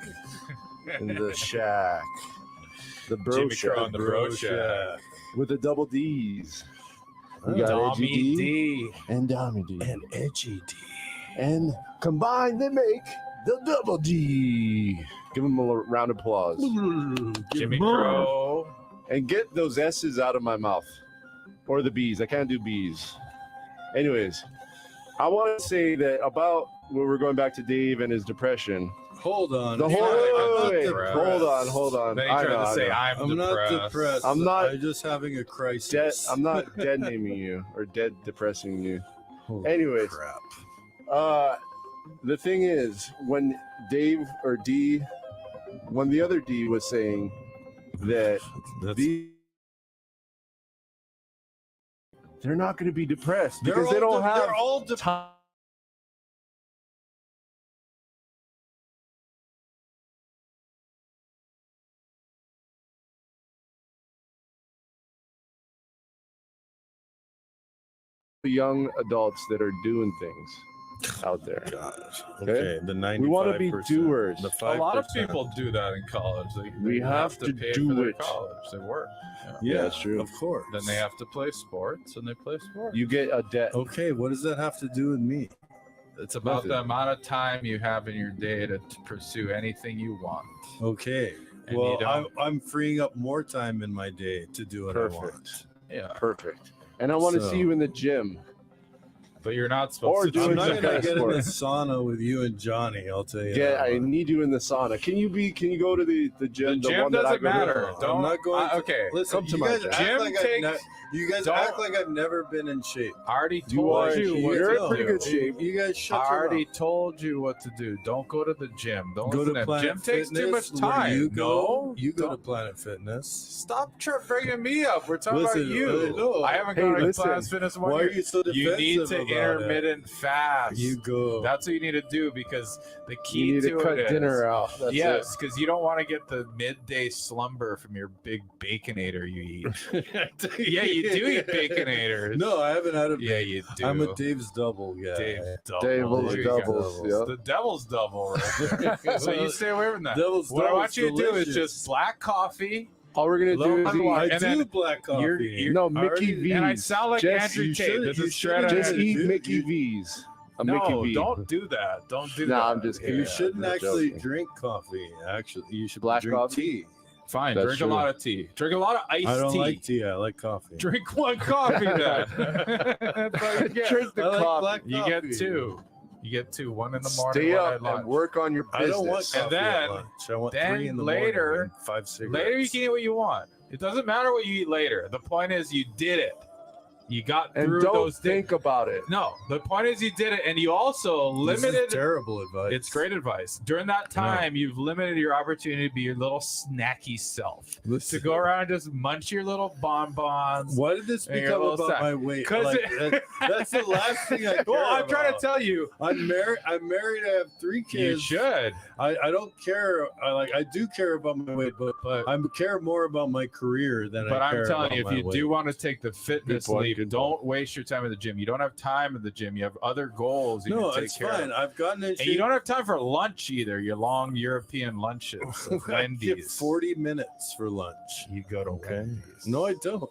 in the shack. The bro Jimmy shack. Crow on the bro shack. With the double D's. We got Dommy Edgy D. and Dommy D. And Edgy D. And combined, they make the double D. Give them a round of applause. Jimmy Crow. And get those S's out of my mouth. Or the B's. I can't do B's. Anyways, I want to say that about where we're going back to Dave and his depression. Hold on. Hold on. Then he tried to say, I'm not depressed. depressed. I'm just having a crisis. I'm not dead naming you or dead depressing you. Holy Anyways, crap. The thing is, when Dave or D, when the other D was saying that they're not going to be depressed because they don't have time. Young adults that are doing things out there. Okay, the 95%. We want to be doers. The 5%. A lot of people do that in college. We have to pay do for their it. college. They work. Yeah, that's true. Of course. Then they have to play sports, and they play sports. You get a debt. Okay, what does that have to do with me? It's about the amount of time you have in your day to pursue anything you want. Okay. And Well, I'm freeing up more time in my day to do what I want. Yeah. Perfect. And I want to see you in the gym. But you're not supposed to. I'm do not that. going to get in the sauna with you and Johnny, I'll tell you. Yeah, I need you in the sauna. Can you go to the gym? The gym doesn't matter. I'm not going to. Okay. Listen, come to you my guys gym. act like Gym you guys act like I've never been in shape. I already You told are. you what You're to in pretty do. good shape. You guys shut I your already mouth. told you what to do. Don't go to the gym. Don't Go listen to to Planet Gym takes too Fitness, much where time. You go. No, You go to don't. Planet Fitness. Stop bringing me up. We're talking Listen, about you. no. I haven't Hey, gone to listen. Planet Fitness. Why are you so defensive You need to about intermittent fast. You go. That's what you need to do because the key You need to to cut it dinner is, out. That's yes, because you don't want to get the midday slumber from your big baconator you eat. Yeah, you do eat baconators. No, I haven't had a. Yeah, you do. I'm a Dave's double guy. Devil's Devil's doubles. Yeah. The devil's double. Right? So you stay away from that. Devil's What I double's want you to do is delicious. just black coffee. All we're gonna do is Low eat. I and do then black coffee. you're- No, I Mickey already- V's. And I sound like Just- Andrew you Tate. should- This you is straight out should of Just you eat do- Mickey you- V's. A No, Mickey V. don't do that. Don't do that. Nah, I'm just kidding. You Yeah. shouldn't I'm actually joking. drink coffee. Actually, you should Black drink coffee? tea. Fine, That's drink true. a lot of tea. Drink a lot of iced I don't tea. like tea. I like coffee. Drink one coffee then. That's all you get. Drink the I like coffee. black You coffee. get two. You get two. One in the morning, Stay one up at lunch. and work on your business. I don't want coffee And then- at lunch. I want then 3 in the later- morning and 5 cigarettes. Later, you can eat what you want. It doesn't matter what you eat later. The point is, you did it. You got And through don't those things. think about it. No, the point is, you did it, and you also This is limited. terrible advice. It's great advice. During that time, you've limited your opportunity to be your little snacky self. Listen, To go around and just munch your little bonbons. Why did this And you're become a little about sad. my weight? 'Cause Like, it- that's the last thing I care Well, I'm trying to about. tell you, I'm married. I have 3 you kids. should. I don't care. I do care about my weight, but I care more about my career than But I care I'm telling about you, if my you weight. do want to take the fitness Good point, leap, good don't waste your time at the gym. You don't have time at the gym. You have other goals you No, can take it's care fine. of. I've gotten in And shape. you don't have time for lunch either. Your long European lunches. At I get Wendy's. 40 minutes for lunch. You go to Okay. Wendy's. No, I don't.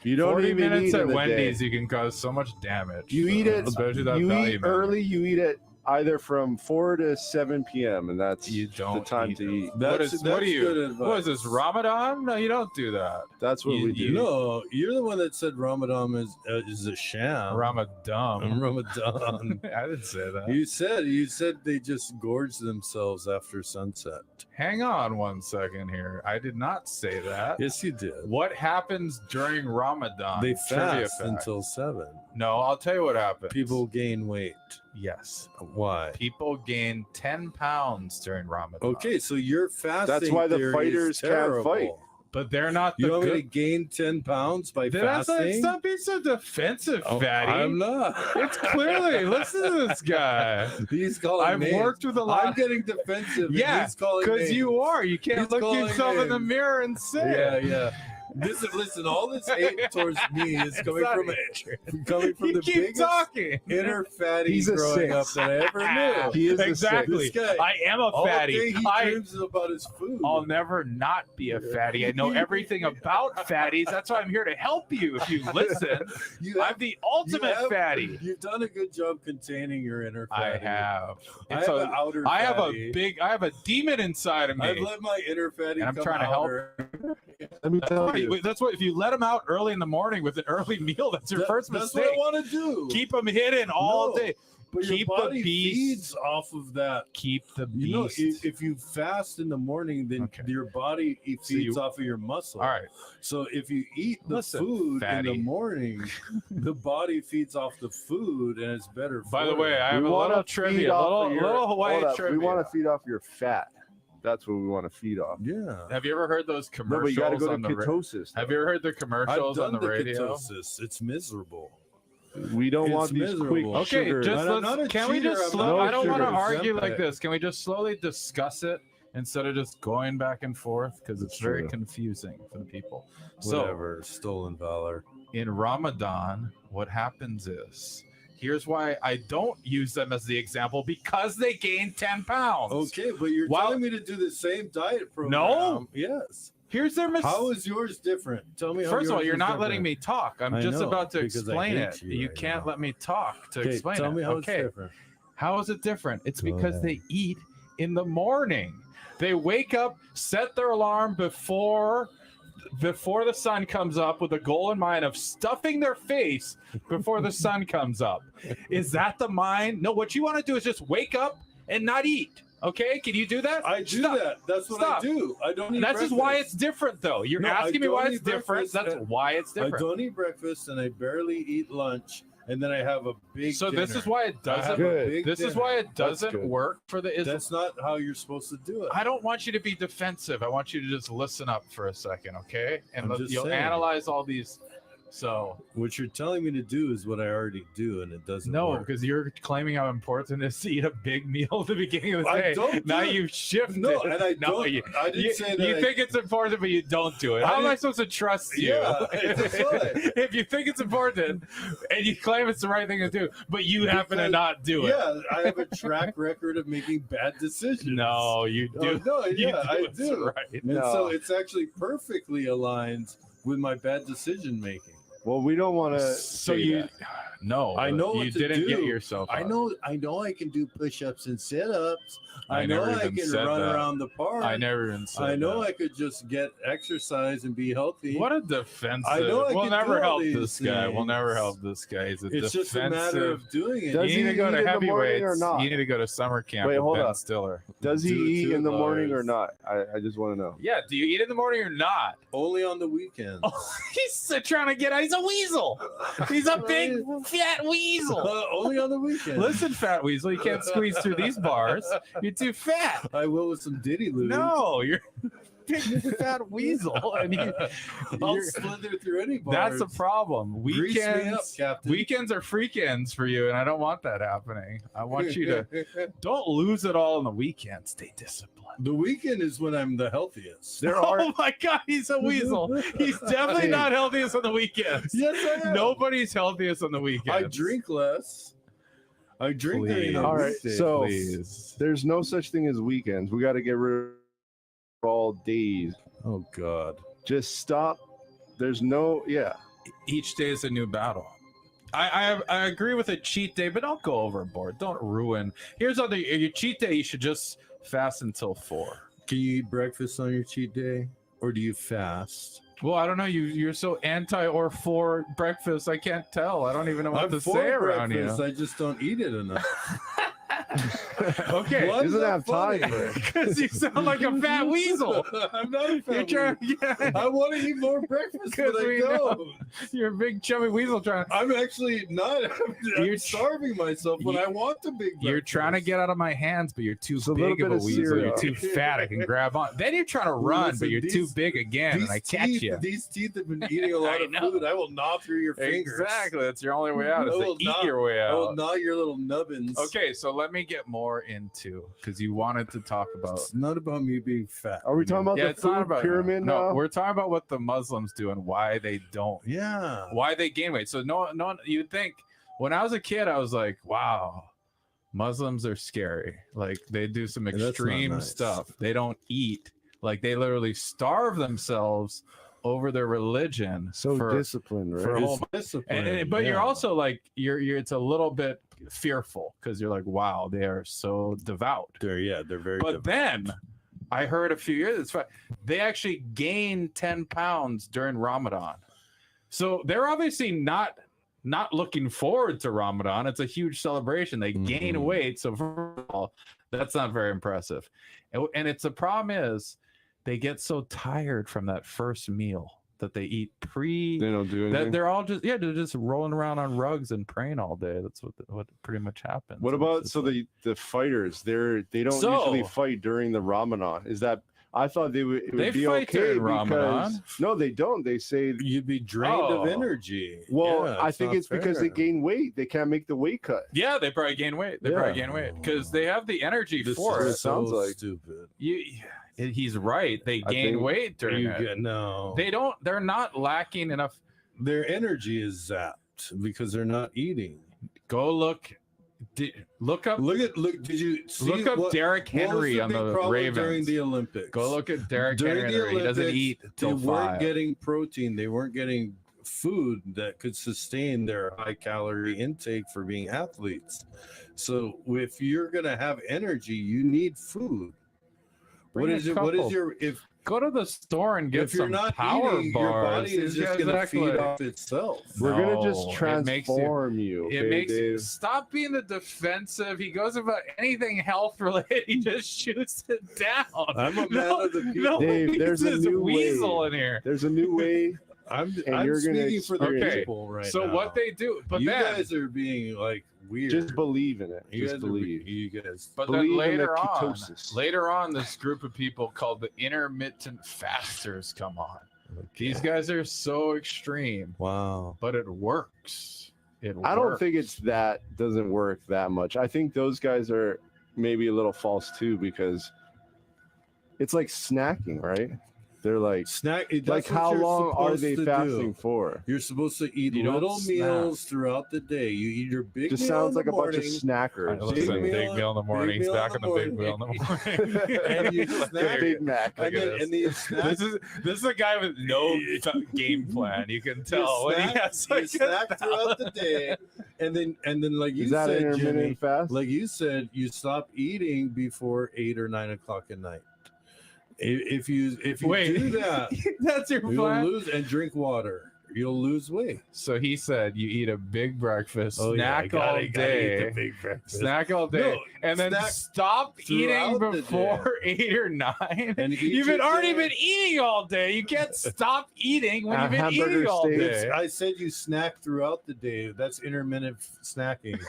You don't 40 even minutes eat in at the Wendy's, day. you can cause so much damage. You eat it. Especially that You value eat menu. early. You eat it either from 4 to 7 p.m. and that's You don't the time eat to it. eat. What That's is? What do good you? advice. What is this? Ramadan? No, you don't do that. That's what we do. No, you're the one that said Ramadan is a sham. Ramadan. Ramadan. I didn't say that. You said they just gorge themselves after sunset. Hang on one second here. I did not say that. Yes, you did. What happens during Ramadan? They Trivia fast fact. until 7. No, I'll tell you what happens. People gain weight. Yes. Why? People gain 10 pounds during Ramadan. Okay, so your fasting. That's why the theory fighters is can't terrible. fight. But they're not You the want me to good. gain 10 pounds by That's fasting? stop being so defensive, Oh, fatty. I'm not. It's clearly. Listen to this guy. He's calling I've names. worked with a lot. I'm getting defensive. and Yeah, he's calling because names. you are. You can't He's look calling yourself in the names. mirror and say Yeah, it. yeah. Listen, all this hate towards me is coming from the biggest inner fatty He's a growing up six. that I ever knew. He is Exactly. This guy, I am a all fatty. day he dreams is about his food. I'll never not be a fatty. I know everything about fatties. That's why I'm here to help you if you listen. I'm the ultimate fatty. You've done a good job containing your inner fatty. I have. I have an outer I have fatty. I have a demon inside of me. I've let my inner fatty And I'm come trying to help. outer. Let me tell you. That's what if you let them out early in the morning with an early meal, that's your first That's mistake. what I want to do. Keep them hidden all No, day. But Keep your body the beast. feeds off of that. Keep the beast. You know, if you fast in the morning, then your body feeds off of your muscle. All right. So if you eat the Listen, food fatty. in the morning, the body feeds off the food, and it's better. By the way, I have We a wanna little feed trivia, off of little Hawaii hold up. trivia. We want to feed off your fat. That's what we want to feed off. Yeah. Have you ever heard those No, commercials but you got to go to on the ketosis. Have you ever heard the I've commercials done on the radio? ketosis. It's miserable. We don't It's want these miserable. quick Okay, sugar. just I'm not a can we cheater, just I'm slow? not I don't want to sugar. argue like Exempt. this. Can we just slowly discuss it instead of just going back and forth because it's very True. confusing for the people. Whatever. Stolen valor. So in Ramadan, what happens is here's why I don't use them as the example because they gain 10 pounds. Okay, but you're Wow. telling me to do the same diet program. No. Yes. Here's their mistake. How is yours different? Tell me how First of all, yours you're is not different. letting me talk. I'm I just know, about to because I explain hate it. you You right can't now. let me talk to Okay, explain tell it. me how it's Okay. different. How is it different? It's Go because ahead. they eat in the morning. They wake up, set their alarm before the sun comes up with a goal in mind of stuffing their face before the sun comes up. Is that the mind? No, what you want to do is just wake up and not eat. Okay, can you do that? I do Stop. that. That's what Stop. I do. I don't eat That's just breakfast. why it's different, though. You're No, I asking me don't why eat it's different. breakfast, That's and why it's I different. don't eat breakfast and I barely eat lunch, and then I have a big So dinner. this is why it I have doesn't. a big This is dinner. why it That's doesn't good. work for the Islam. That's not how you're supposed to do it. I don't want you to be defensive. I want you to just listen up for a second, okay? And I'm just you'll saying. analyze all these. So What you're telling me to do is what I already do, and it doesn't no, work. because you're claiming how important it is to eat a big meal at the beginning of the I day. don't Now do it. you've shifted. No, and I No, don't. you- I didn't You, say that. you think it's important, but you don't do it. How am I supposed to trust you? Yeah, that's right. If you think it's important and you claim it's the right thing to do, but you happen to Because- not do it. Yeah, I have a track record of making bad decisions. No, you Oh, do. no, You yeah, I it do. Right. And No. so it's actually perfectly aligned with my bad decision making. Well, we don't want to. So you, no, I know you what to didn't get do. yourself. I up. know I can do push-ups and sit-ups. I I know never I even can said run that. around the park. I never even said I know that. I could just get exercise and be healthy. What a defensive. I know I we'll can never do all help these this guy. We'll never things. help this guy. He's a It's just a matter defensive. of doing it. Does You need he to go eat to in the morning or heavyweights. not? You need to go to summer camp Wait, with hold Ben up. Stiller. Does he Do it eat too, in the morning or Lars. not? I just want to know. Yeah, do you eat in the morning or not? Only on the weekends. Oh, he's trying to get. He's a weasel. He's a big fat weasel. Only on the weekends. Listen, fat weasel, you can't squeeze through these bars. You're too fat. I will with some Diddy Loo. No, you're big fat weasel. And I'll you're, slither through any bars. that's the problem. Grease me up, Weekends, Captain. weekends are freakends for you, and I don't want that happening. I want you to don't lose it all on the weekend. Stay disciplined. The weekend is when I'm the healthiest. There are. Oh my God, he's a weasel. He's definitely not healthiest on the weekends. Yes, I am. Nobody's healthiest on the weekends. I drink less. I drink during the All right, weekday. so- please. There's no such thing as weekends. We got to get rid of all days. Oh God. Just stop. There's no. Yeah. Each day is a new battle. I agree with a cheat day, but don't go overboard. Don't ruin. Here's other your cheat day. You should just fast until 4. Can you eat breakfast on your cheat day, or do you fast? Well, I don't know. You're so anti or for breakfast. I can't tell. I don't even know what I'm to for say around breakfast. you. I just don't eat it enough. Okay, Why is Doesn't that have funny? time. because you sound like a fat weasel. I'm not a You're fat trying. weasel. Yeah, I want to eat more breakfast, but Because I we don't. you're a big chubby weasel trying. I'm actually not. I'm You're- starving myself when I want the big. You're trying to breakfast. get out of my hands, but you're too It's a little big of bit a of weasel. cereal. You're too fat. I can grab on. Then you're trying to run, Listen, but you're too these- big again, and I catch teeth, you. These teeth have been eating a lot I of know. food. I will gnaw through your fingers. Exactly. That's your only way out. Is I to will eat not- your way I will out. gnaw your little nubbins. Okay, so let me get more more into because you wanted to talk about. It's not about me being fat. Are we talking about the food pyramid now? No, we're talking about what the Muslims do and why they don't. Yeah. Why they gain weight. So no, you'd think when I was a kid, I was like, wow, Muslims are scary. Like they do some extreme stuff. They don't eat. Like they literally starve themselves over their religion. So disciplined, right? But you're also like you're it's a little bit fearful because you're like, wow, they are so devout. They're very But then I heard a few years they actually gained 10 pounds during Ramadan. So they're obviously not looking forward to Ramadan. It's a huge celebration. They gain weight. So first of all, that's not very impressive. And it's the problem is they get so tired from that first meal that they eat they don't do anything. They're all they're just rolling around on rugs and praying all day. That's what pretty much happens. What about the fighters? They don't usually fight during the Ramadan. Is that I thought it would be okay because no, they don't. They say you'd be drained of energy. Well, I think it's because they gain weight. They can't make the weight cut. Yeah, they probably gain weight. Because they have the energy for it. It sounds like stupid. He's right. They gain weight during it. No, they don't. They're not lacking enough. Their energy is zapped because they're not eating. Go look. Look up. Did you look up Derrick Henry on the Ravens during the Olympics? Go look at Derrick Henry. He doesn't eat. They weren't getting protein. They weren't getting food that could sustain their high calorie intake for being athletes. So if you're gonna have energy, you need food. What is your go to the store and get some power bars. Your body is just going to feed off itself. We're going to just transform you. Stop being the defensive. He goes about anything health related. He just shoots it down. I'm a man of the people. Dave, there's a new weasel in here. There's a new way. I'm speaking for the people right now. So what they do, but you guys are being like weird. Just believe in it. Just believe. You guys. But then later on, this group of people called the intermittent fasters come on. Okay. These guys are so extreme. Wow. But it works. I don't think doesn't work that much. I think those guys are maybe a little false too because it's like snacking, right? They're like like how long are they fasting for? You're supposed to eat little meals throughout the day. You eat your big just sounds like a bunch of snackers. Big meal in the morning. He's back in the big meal in the morning. And you snack Big Mac. This is a guy with no game plan. You can tell when he has you snack throughout the day, and then like you said, Jimmy, fast? like you said, you stop eating before 8 or 9 o'clock at night. If you do that, that's your plan. You'll lose and drink water. You'll lose weight. So he said you eat a big breakfast, snack all day, snack all day, and then stop eating before 8 or 9. And you've already been eating all day. You can't stop eating when you've been eating all day. I said you snack throughout the day. That's intermittent snacking.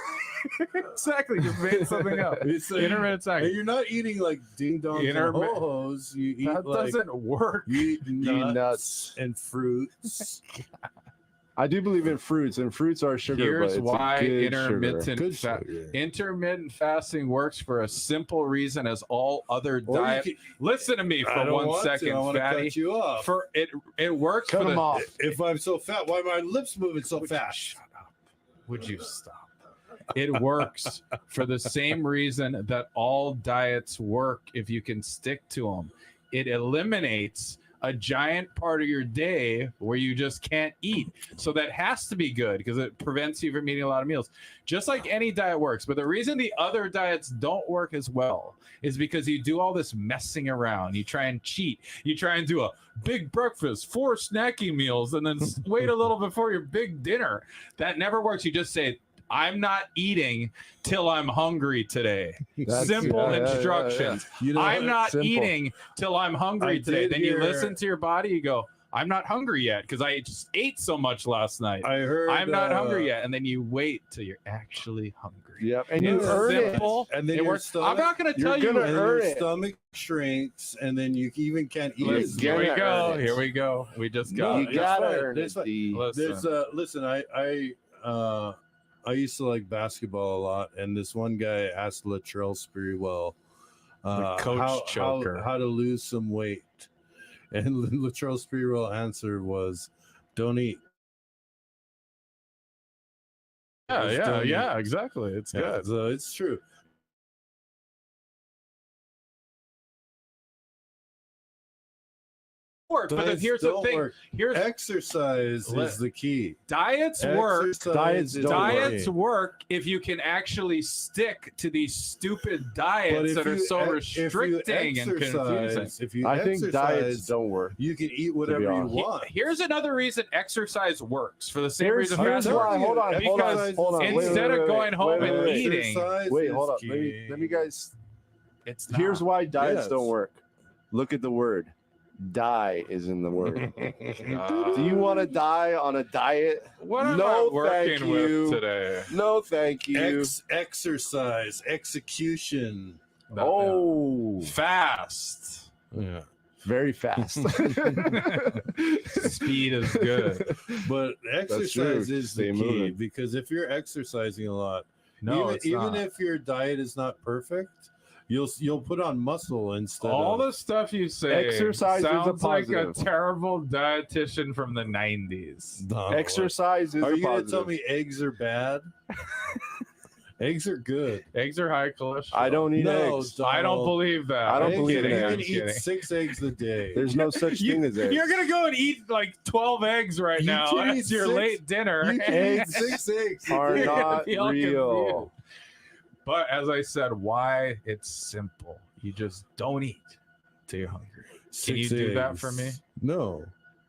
Exactly. You made something up. It's intermittent snacking. And you're not eating like ding dongs and ho-hos. You eat that doesn't work. You eat nuts and fruits. I do believe in fruits, and fruits are sugar. Here's but why intermittent fasting works for a simple reason as all other diets. Listen to me for 1 second, fatty. Cut you off. It works. Cut them off. If I'm so fat, why are my lips moving so fast? Shut up. Would you stop? It works for the same reason that all diets work if you can stick to them. It eliminates a giant part of your day where you just can't eat. So that has to be good because it prevents you from eating a lot of meals. Just like any diet works. But the reason the other diets don't work as well is because you do all this messing around. You try and cheat. You try and do a big breakfast, 4 snacking meals, and then wait a little before your big dinner. That never works. You just say, I'm not eating till I'm hungry today. Simple instructions. Yeah. You know, I'm not eating till I'm hungry today. Then you listen to your body. You go, I'm not hungry yet because I just ate so much last night. I heard I'm not hungry yet. And then you wait till you're actually hungry. Yep. And you earn it. And then I'm not going to tell you. Your stomach shrinks, and then you even can't eat. Here we go. Here we go. We just got you gotta earn it. Listen, I used to like basketball a lot, and this one guy asked Latrell Sprewell how to lose some weight, and Latrell Sprewell answer was, "Don't eat." Yeah, exactly. It's good. So it's true. But here's the thing. Here's exercise is the key. Diets work. Diets work if you can actually stick to these stupid diets that are so restricting and confusing. I think diets don't work. You can eat whatever you want. Here's another reason exercise works for the same reason. Hold on. Instead of going home and eating, hold up. Let me guys. Here's why diets don't work. Look at the word. Die is in the word. Do you want to die on a diet? What am I working with today? No, thank you. Exercise, execution. Fast. Yeah. Very fast. Speed is good. But exercise is the key, because if you're exercising a lot, even if your diet is not perfect, you'll put on muscle instead. All the stuff you say exercise sounds like a terrible dietitian from the 90s. No, exercise is. Are you going to tell me eggs are bad? Eggs are good. Eggs are high cholesterol. I don't eat eggs. Donald. I don't believe that. I don't believe in eggs. You can eat 6 eggs a day. There's no such thing as eggs. You're gonna go and eat like 12 eggs right now. That's your late dinner. Eggs 6 eggs are not real. But as I said, why? It's simple. You just don't eat till you're hungry. Can you do that for me? No.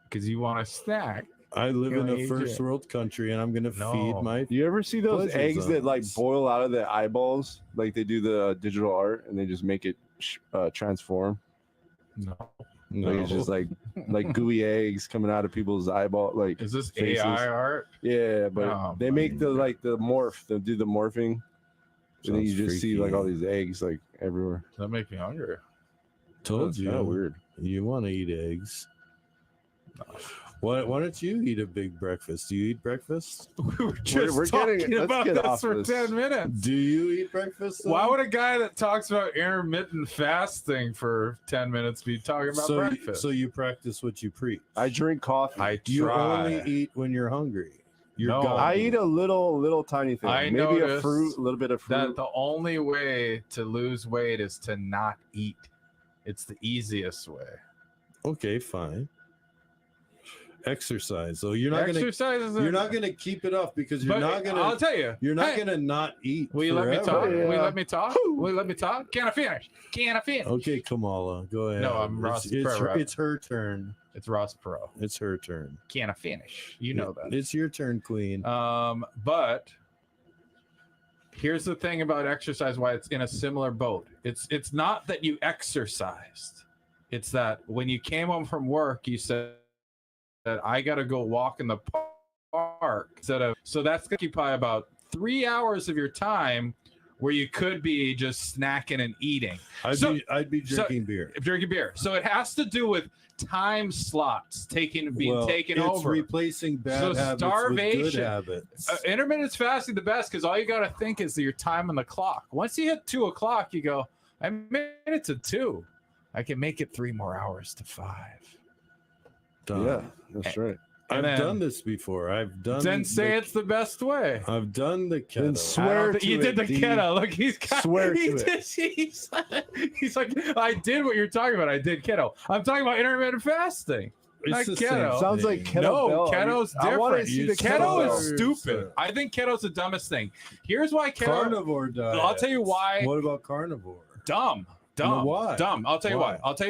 Because you want a snack. I live in a first world country, and I'm going to feed my... You ever see those eggs that like boil out of the eyeballs? Like they do the digital art, and they just make it transform? No. Like it's just like gooey eggs coming out of people's eyeball. Like, is this faces. AI art? Yeah, but they make the morph. They do the morphing. And then you just see like all these eggs like everywhere. That make me hungry. Told you. Kind of weird. You want to eat eggs? Why don't you eat a big breakfast? Do you eat breakfast? We were just talking about this for 10 minutes. Do you eat breakfast? Why would a guy that talks about intermittent fasting for 10 minutes be talking about breakfast? So you practice what you preach. I drink coffee. You only eat when you're hungry. I eat a little tiny thing. Maybe a fruit, a little bit of fruit. That the only way to lose weight is to not eat. It's the easiest way. Okay, fine. Exercise. So you're not gonna keep it off because you're not gonna. I'll tell you, you're not gonna not eat. Will you let me talk? Yeah. Will you let me talk? Will you let me talk? Can I finish? Okay, Kamala, go ahead. No, I'm Ross. It's her turn. It's Ross Perot. It's her turn. Can I finish? You know that. It's your turn, Queen. But here's the thing about exercise, why it's in a similar boat. It's not that you exercised. It's that when you came home from work, you said that I got to go walk in the park. So that's going to occupy about 3 hours of your time where you could be just snacking and eating. I'd be drinking beer. Drinking beer. So it has to do with time slots taken over. It's replacing bad habits with good habits. Intermittent fasting the best because all you got to think is your time on the clock. Once you hit 2 o'clock, you go, I made it to 2. I can make it 3 more hours to 5. Done. Yeah, that's right. I've done this before. Then say it's the best way. I've done the keto. Then swear to you did the keto. Look, swear to it. He's like, I did what you're talking about. I did keto. I'm talking about intermittent fasting. It's not keto. Sounds like keto. No, keto's different. I want to see the keto keto. is stupid. I think keto's the dumbest thing. Here's why keto. Carnivore diet. I'll tell you why. What about carnivore? Dumb. No, why? Dumb. I'll tell you why. I'll tell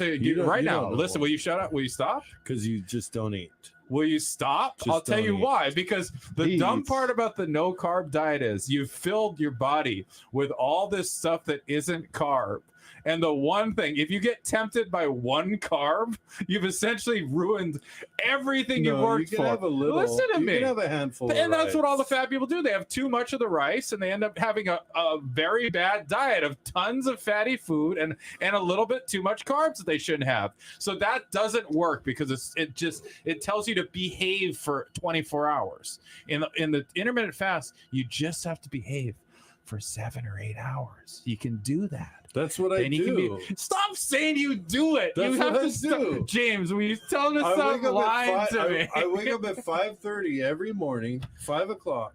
you right now. Listen, will you shut up? Will you stop? Because you just don't eat. Will you stop? I'll tell you why. Because the dumb part about the no carb diet is you've filled your body with all this stuff that isn't carb. And the one thing, if you get tempted by one carb, you've essentially ruined everything you've worked for. Have a little, listen to me. You can have a handful and of that's what all the rice. fat people do. They have too much of the rice, and they end up having a very bad diet of tons of fatty food and a little bit too much carbs that they shouldn't have. So that doesn't work because it tells you to behave for 24 hours. In the intermittent fast, you just have to behave for 7 or 8 hours. You can do that. That's what I do. Stop saying you do it. That's you have what to I do. James, when you tell us stop lying to me. I wake up at 5:30 every morning, 5 o'clock.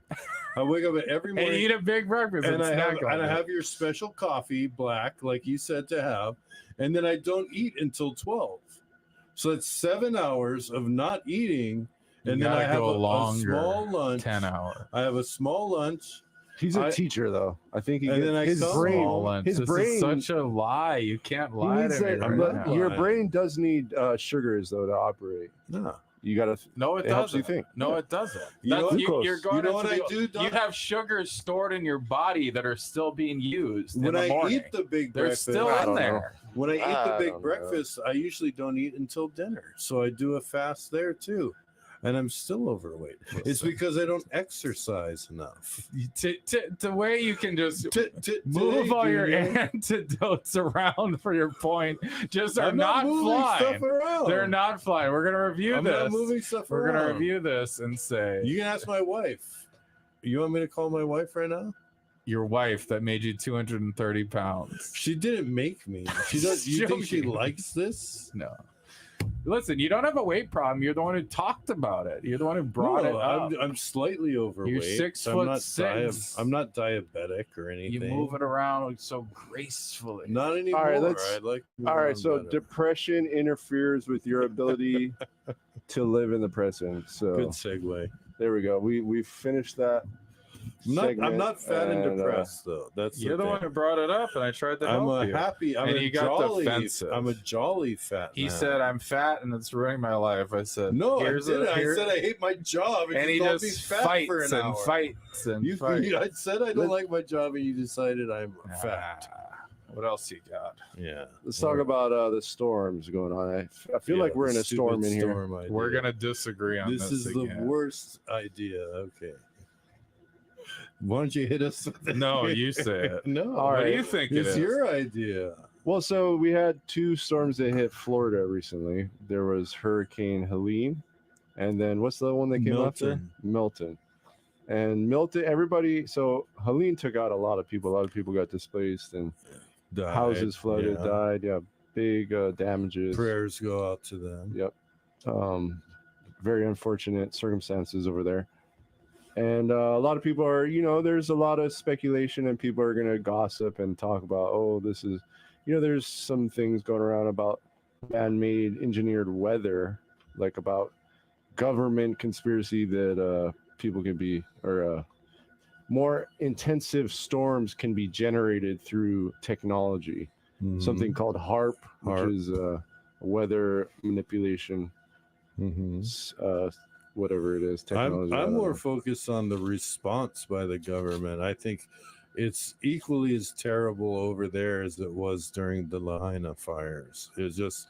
I wake up at every morning. And eat a big breakfast. And I have your special coffee, black, like you said to have. And then I don't eat until 12. So it's 7 hours of not eating. And then I have a small lunch. 10 hours. I have a small lunch. He's a teacher, though. I think his brain. This is such a lie. You can't lie to me right now. Your brain does need sugars, though, to operate. No. You gotta. No, it helps doesn't. you think. No, it doesn't. You're going what I do, Doc? You have sugars stored in your body that are still being used. When in the I morning. eat the big they're breakfast, still in there. When I eat the big breakfast, I usually don't eat until dinner. So I do a fast there too. And I'm still overweight. It's because I don't exercise enough. The way you can just move all your antidotes around for your point just are not flying. They're not flying. We're going to review this. I'm not moving stuff We're around. going to review this and say. You can ask my wife. You want me to call my wife right now? Your wife that made you 230 pounds. She didn't make me. She does. You think she likes this? No. Listen, you don't have a weight problem. You're the one who talked about it. You're the one who brought it up. I'm slightly overweight. You're 6'6". I'm not diabetic or anything. You move it around so gracefully. Not anymore. All right, so depression interferes with your ability to live in the present. So good segue. There we go. We've finished that. I'm not fat and depressed though. You're the one who brought it up, and I tried to help you. I'm a jolly fat. He said I'm fat and it's ruining my life. I said no. I said I hate my job, and he just fights and fights. I said I don't like my job, and you decided I'm fat. What else you got? Yeah. Let's talk about the storms going on. I feel like we're in a storm in here. We're gonna disagree on this. This is the worst idea. Okay. Why don't you hit us with it? No, you say it. No. All right. What do you think it's your idea? Well, so we had 2 storms that hit Florida recently. There was Hurricane Helene, and then what's the one that came after? Milton. And Milton, everybody. So Helene took out a lot of people. A lot of people got displaced and houses flooded, died. Yeah, big damages. Prayers go out to them. Yep. Very unfortunate circumstances over there. And a lot of people are, there's a lot of speculation and people are going to gossip and talk about, oh, this is, there's some things going around about man-made engineered weather, like about government conspiracy that people can be, or more intensive storms can be generated through technology. Mm-hmm. Something called HARP, which is weather manipulation. Mm-hmm. Whatever it is, technology. I'm more focused on the response by the government. I think it's equally as terrible over there as it was during the Lahaina fires. It's just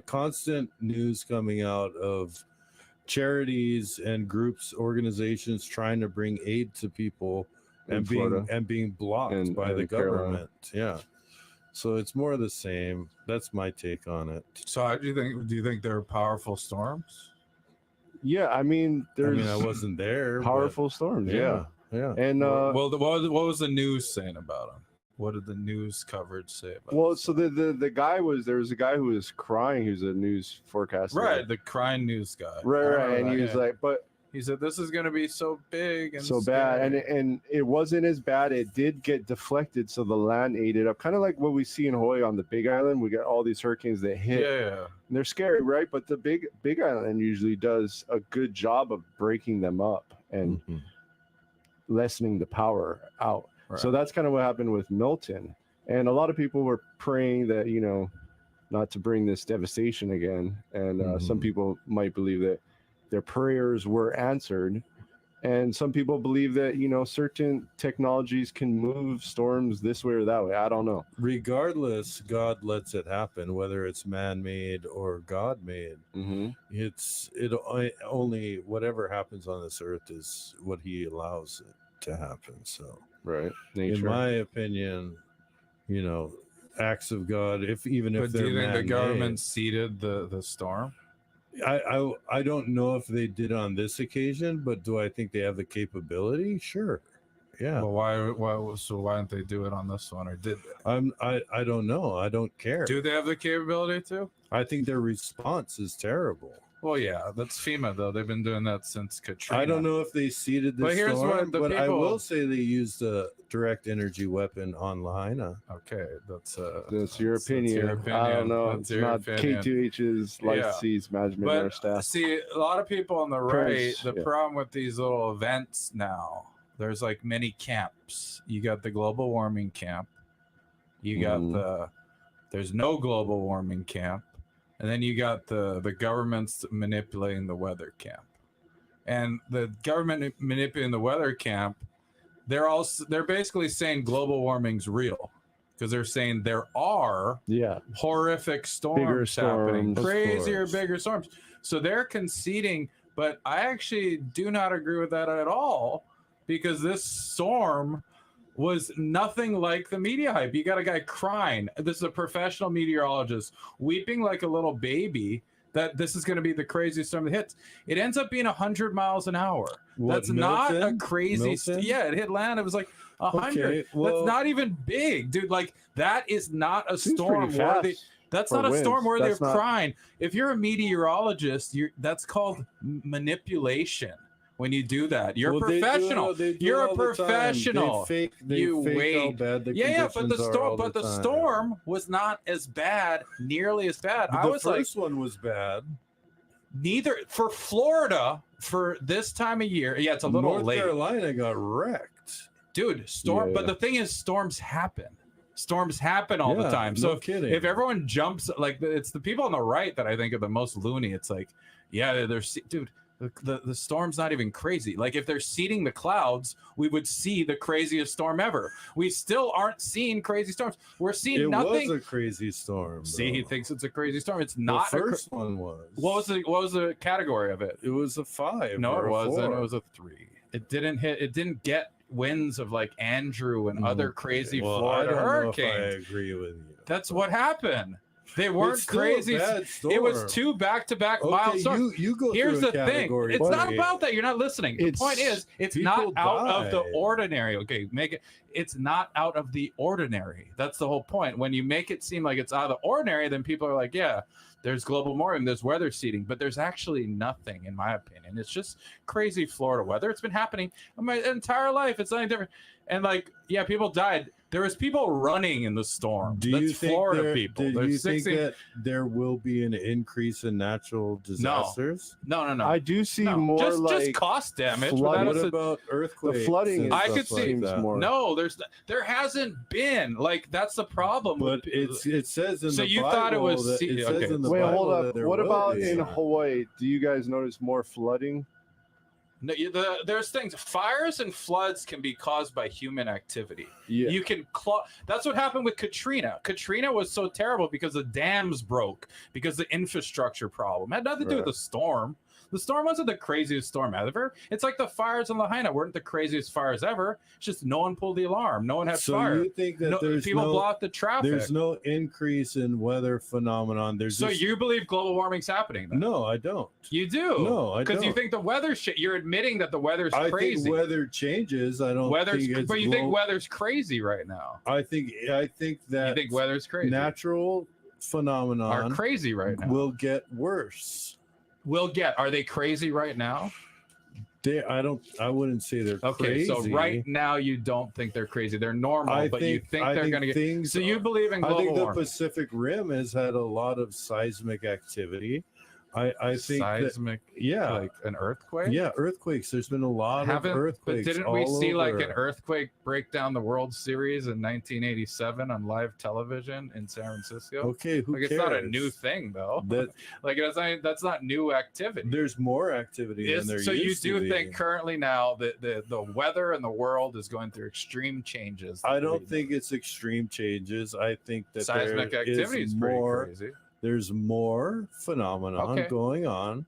constant news coming out of charities and groups, organizations trying to bring aid to people and being blocked by the government. Yeah. So it's more of the same. That's my take on it. So how do you think there are powerful storms? Yeah, I mean, I wasn't there. Powerful storms, yeah. And what was the news saying about them? What did the news coverage say about? Well, so the guy there was a guy who was crying. He was a news forecaster, right? The crying news guy, right? And he was like, but he said this is going to be so big and so bad, and it wasn't as bad. It did get deflected, so the land ate it up. Kind of like what we see in Hawaii on the Big Island. We got all these hurricanes that hit. Yeah. And they're scary, right? But the Big Island usually does a good job of breaking them up and lessening the power out. Right. So that's kind of what happened with Milton. And a lot of people were praying that, not to bring this devastation again. And some people might believe that their prayers were answered. And some people believe that, certain technologies can move storms this way or that way. I don't know. Regardless, God lets it happen, whether it's man-made or God-made. Mm-hmm. Only whatever happens on this earth is what he allows it to happen. So, right. Nature. In my opinion, acts of God, even if they're do you think man-made, the government seeded the storm? I don't know if they did on this occasion, but do I think they have the capability? Sure. Yeah. Well, why didn't they do it on this one, or did they? I don't know. I don't care. Do they have the capability to? I think their response is terrible. Well, yeah, that's FEMA though. They've been doing that since Katrina. I don't know if they seeded the storm, but I will say they used a direct energy weapon on Lahaina. Okay, that's your opinion. I don't know. It's not KTUH's licensees management or staff. See, a lot of people on the right, problem with these little events now, there's like many camps. You got the global warming camp. You got there's no global warming camp. And then you got the government's manipulating the weather camp. And the government manipulating the weather camp, they're basically saying global warming's real, because they're saying there are horrific storms happening, crazier, bigger storms. So they're conceding, but I actually do not agree with that at all, because this storm was nothing like the media hype. You got a guy crying. This is a professional meteorologist weeping like a little baby that this is going to be the craziest storm that hits. It ends up being 100 miles an hour. That's not a crazy. It hit land. It was like 100. Okay, well, that's not even big, dude. Like, that is not a storm worthy. That's not a storm worthy of crying. If you're a meteorologist, that's called manipulation. When you do that, you're a professional. You're a professional. They fake how bad the conditions are but the storm was not as bad, nearly as bad. The first one was bad. Neither for Florida for this time of year. Yeah, it's a little late. North Carolina got wrecked, dude. But the thing is, storms happen. Storms happen all the time. So if everyone jumps, like, it's the people on the right that I think are the most loony. It's like, dude. The storm's not even crazy. Like, if they're seeding the clouds, we would see the craziest storm ever. We still aren't seeing crazy storms. We're seeing nothing. It was a crazy storm. See, he thinks it's a crazy storm. It's not. The first one was. What was the category of it? It was a 5. No, it wasn't. It was a 3. It didn't hit. It didn't get winds of like Andrew and other crazy Florida hurricanes. I agree with you. That's what happened. They weren't crazy. It was 2 back-to-back mild storms. You go. Here's the thing. It's not about that. You're not listening. The point is, it's not out of the ordinary. Okay, it's not out of the ordinary. That's the whole point. When you make it seem like it's out of the ordinary, then people are like, yeah, there's global warming, there's weather seeding, but there's actually nothing, in my opinion. It's just crazy Florida weather. It's been happening my entire life. It's nothing different. And like, yeah, people died. There was people running in the storm. Do you think Florida people? Do you think that there will be an increase in natural disasters? No. I do see more just cost damage. What about earthquakes? The flooding. I could see more. No, there hasn't been. Like, that's the problem. But it says in the Bible. So you thought it was? Wait, hold up. What about in Hawaii? Do you guys notice more flooding? No, there's things. Fires and floods can be caused by human activity. Yeah. You can that's what happened with Katrina. Katrina was so terrible because the dams broke, because the infrastructure problem. It had nothing to do with the storm. The storm wasn't the craziest storm ever. It's like the fires in Lahaina weren't the craziest fires ever. It's just no one pulled the alarm. No one had fire. So you think that people blocked the traffic? There's no increase in weather phenomenon. So you believe global warming's happening then? No, I don't. You do? No, I don't. Because you think the weather's shit. You're admitting that the weather's crazy. I think weather changes. I don't think it's But you think weather's crazy right now? I think that you think weather's crazy. Natural phenomenon are crazy right now. Will get worse. Are they crazy right now? I wouldn't say they're crazy. Okay, so right now you don't think they're crazy. They're normal, you think they're going to get. So you believe in global warming? I think the Pacific Rim has had a lot of seismic activity. I think seismic, like an earthquake. Yeah, earthquakes. There's been a lot of earthquakes. But didn't we see like an earthquake break down the World Series in 1987 on live television in San Francisco? Okay, who cares? It's not a new thing though. Like that's not new activity. There's more activity than there used to be. So you do think currently now that the weather in the world is going through extreme changes? I don't think it's extreme changes. I think that seismic activity is more crazy. There's more phenomenon going on,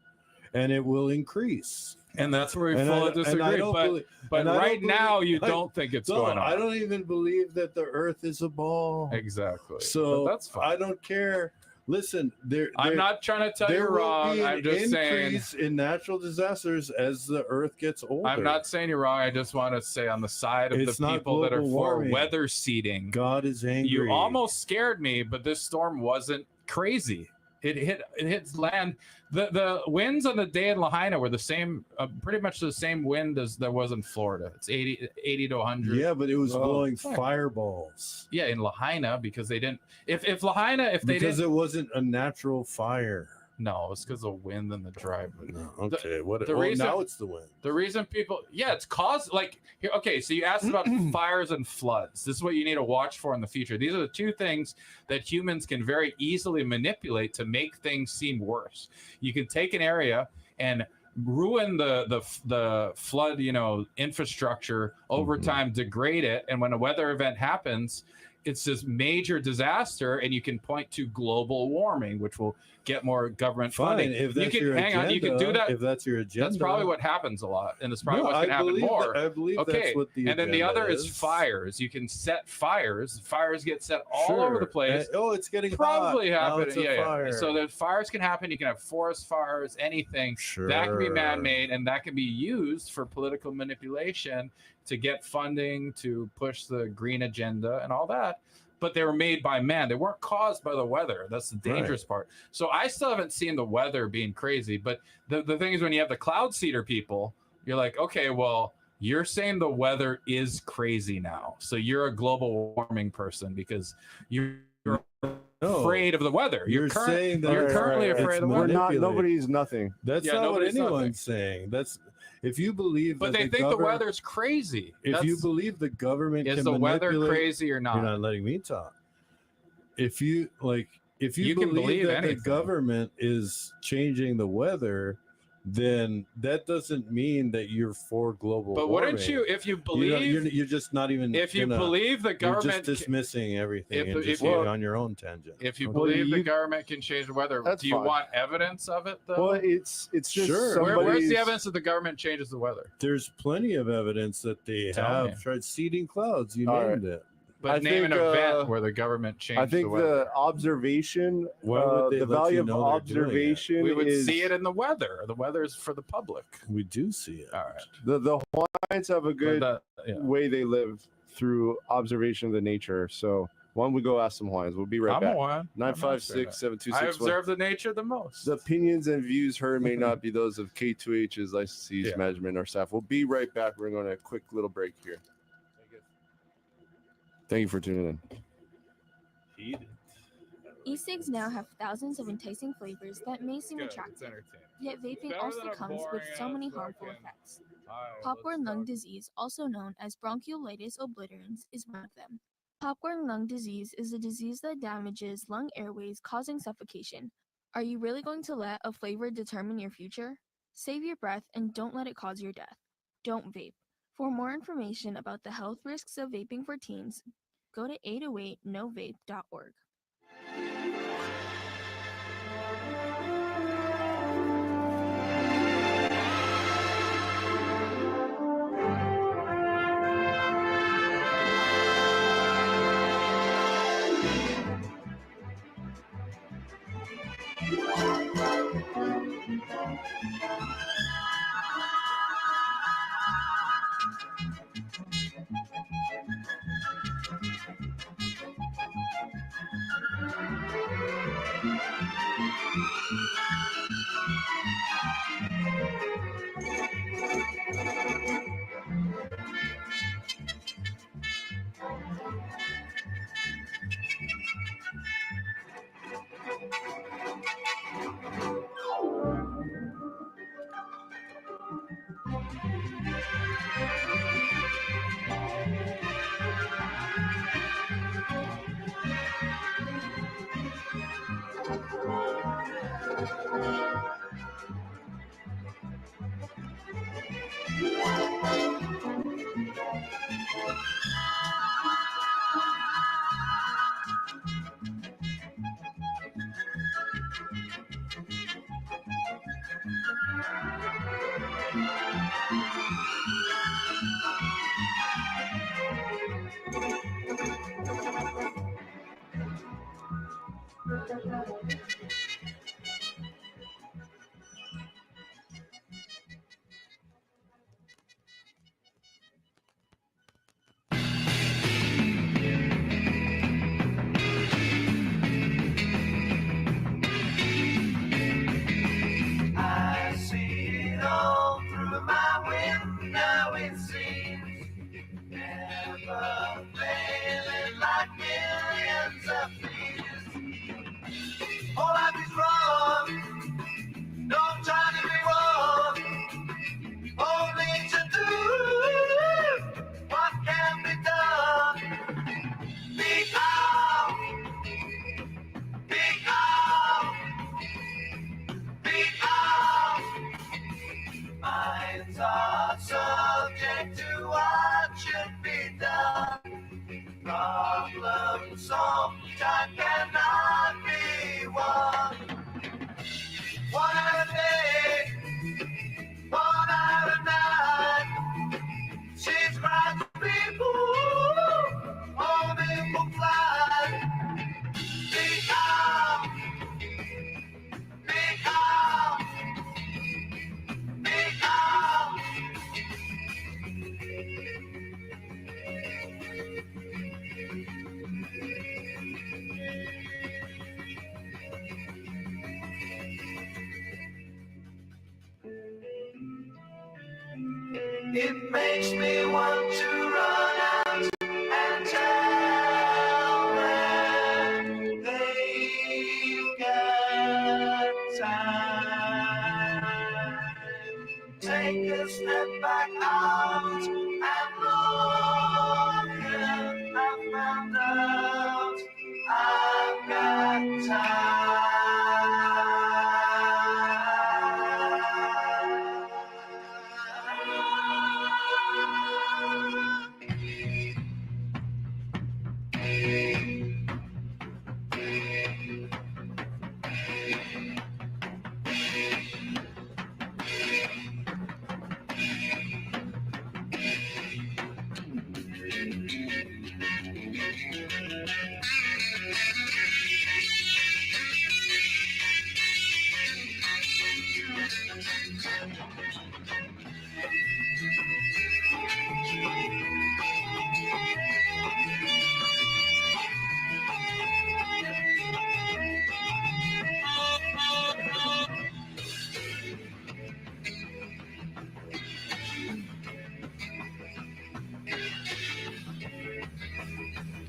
and it will increase. And that's where we fully disagree. But right now, you don't think it's going on. I don't even believe that the Earth is a ball. Exactly. So but that's fine. I don't care. Listen, I'm not trying to tell you wrong. I'm just saying increase in natural disasters as the Earth gets older. I'm not saying you're wrong. I just want to say on the side of the people that are for weather seeding, God is angry. You almost scared me, but this storm wasn't crazy. It hits land. The winds on the day in Lahaina were the same, pretty much the same wind as there was in Florida. It's 80 to 100. Yeah, but it was blowing fireballs. Yeah, in Lahaina because they didn't. Because it wasn't a natural fire. No, it's because of wind and the drive. No, okay, now it's the wind. The reason people, it's caused so you asked about fires and floods. This is what you need to watch for in the future. These are the two things that humans can very easily manipulate to make things seem worse. You can take an area and ruin the flood, infrastructure over time, degrade it, and when a weather event happens, it's this major disaster, and you can point to global warming, which will get more government funding. If that's you can do that. If that's your agenda, that's probably what happens a lot, and it's probably what's going to happen more. I believe that's what the and then the other is fires. You can set fires. Fires get set all over the place. It's getting probably hot. happening. Yeah. So the fires can happen. You can have forest fires, anything that can be man-made, and that can be used for political manipulation to get funding to push the green agenda and all that. But they were made by man. They weren't caused by the weather. That's the dangerous part. So I still haven't seen the weather being crazy. But the thing is, when you have the cloud seeder people, you're like, okay, well, you're saying the weather is crazy now. So you're a global warming person because you're afraid of the weather. You're saying that you're currently afraid of the weather. Nobody's nothing. That's not what anyone's saying. That's if you believe. But they think the weather's crazy. If you believe the government is the weather crazy or not? You're not letting me talk. If you believe that the government is changing the weather, then that doesn't mean that you're for global warming. But wouldn't you, if you believe, you're just not even. If you believe the government, you're just dismissing everything and just going on your own tangent. If you believe the government can change the weather, do you want evidence of it though? Well, it's just where's the evidence that the government changes the weather? There's plenty of evidence that they have tried seeding clouds. You named it. But name an event where the government changed. I think the observation, the value of observation, we would see it in the weather. The weather is for the public. We do see it. All right. The Hawaiians have a good way they live through observation of the nature. So why don't we go ask some Hawaiians? We'll be right back. 956-7261. I observe the nature the most. The opinions and views heard may not be those of KTUH's licensees, management, or staff. We'll be right back. We're going to a quick little break here. Thank you for tuning in. E-cigs now have thousands of enticing flavors that may seem attractive, yet vaping also comes with so many harmful effects. Popcorn lung disease, also known as bronchiolitis obliterans, is one of them. Popcorn lung disease is a disease that damages lung airways, causing suffocation. Are you really going to let a flavor determine your future? Save your breath and don't let it cause your death. Don't vape. For more information about the health risks of vaping for teens, go to 808novape.org. It makes me want to run out and tell them they've got time. Take a step back out and look, and I found out I've got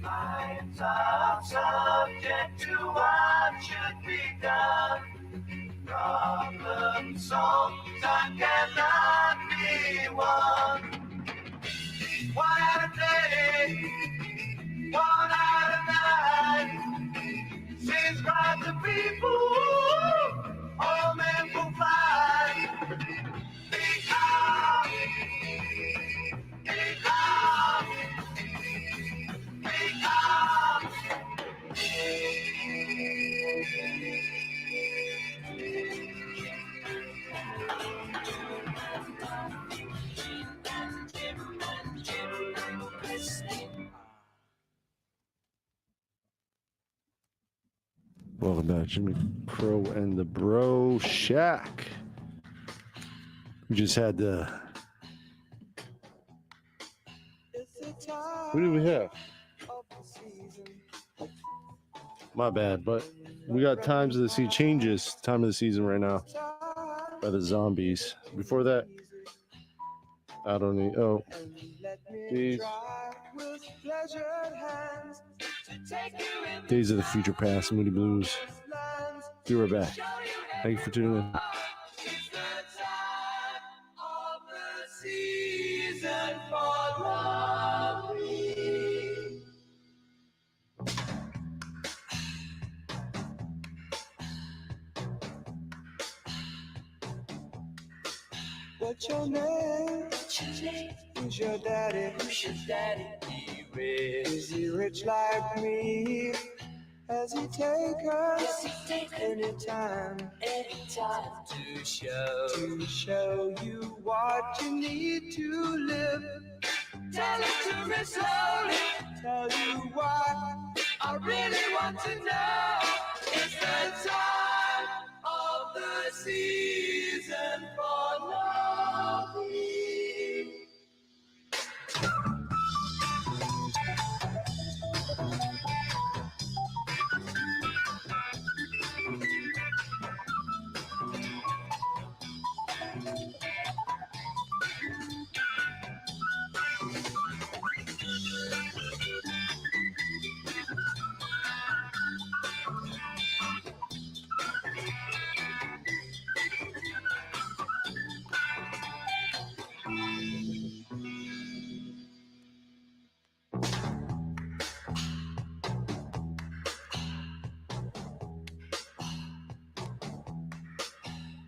minds are subject to what should be done. Problem solved, time cannot be won. One out of day, 1 out of 9. Seems right to people, all men will fly. Be calm, be calm, be calm. Welcome back, Jimmy Crow and the Bro Shack. We just had the. What did we have? My bad, but we got Times of the Sea Changes, time of the season right now by the Zombies. Before that, I don't need. Oh, these. Days of the Future Past, Moody Blues. Be right back. Thank you for tuning in. It's the time of the season for loving. What's your name? Who's your daddy? Who's your daddy? Is he rich like me? Has he taken anytime to show you what you need to live? Tell it to me slowly. Tell you what I really want to know. It's the time of the season for loving.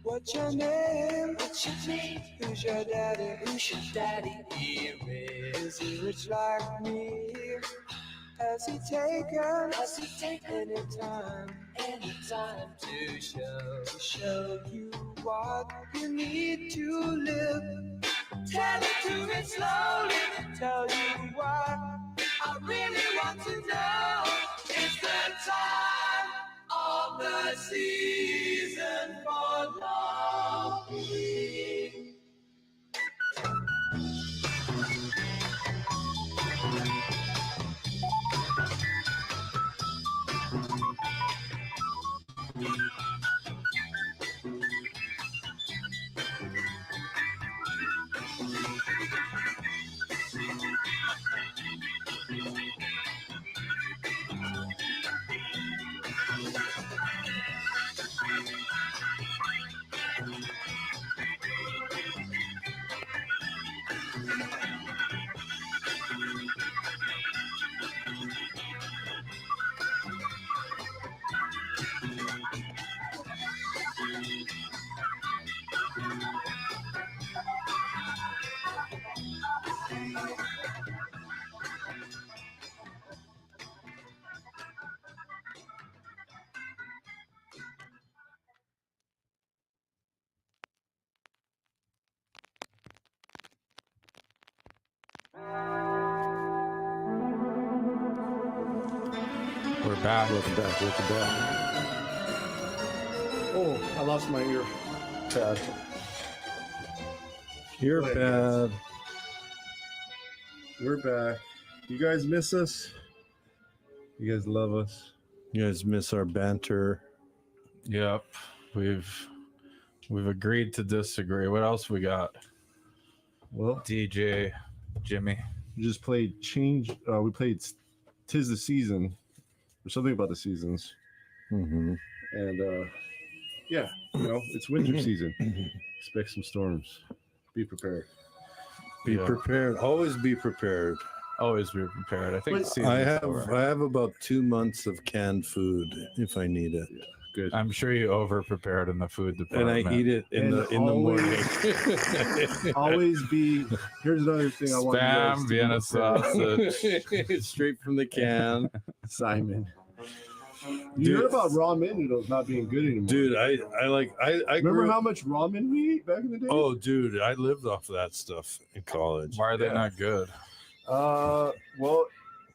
What's your name? What's your name? Who's your daddy? Who's your daddy? Is he rich like me? Has he taken any time to show you what you need to live? Tell it to me slowly. Tell you what I really want to know. It's the time of the season for loving. We're back. Welcome back. Oh, I lost my ear pad. You're bad. We're back. You guys miss us? You guys love us? You guys miss our banter? Yep. We've agreed to disagree. What else we got? Well, DJ Jimmy. We just played we played "Tis the Season" or something about the seasons. Mm-hmm. And yeah, it's winter season. Expect some storms. Be prepared. Be prepared. Always be prepared. Always be prepared. I think I have about 2 months of canned food if I need it. Yeah, good. I'm sure you over prepared in the food department. And I eat it in the morning. Always be. Here's another thing I want you guys Spam, to Vienna sausage, straight from the can. Simon. You heard about ramen noodles not being good anymore. Dude, I remember how much ramen we ate back in the day? Oh, dude, I lived off of that stuff in college. Why are they not good? Well,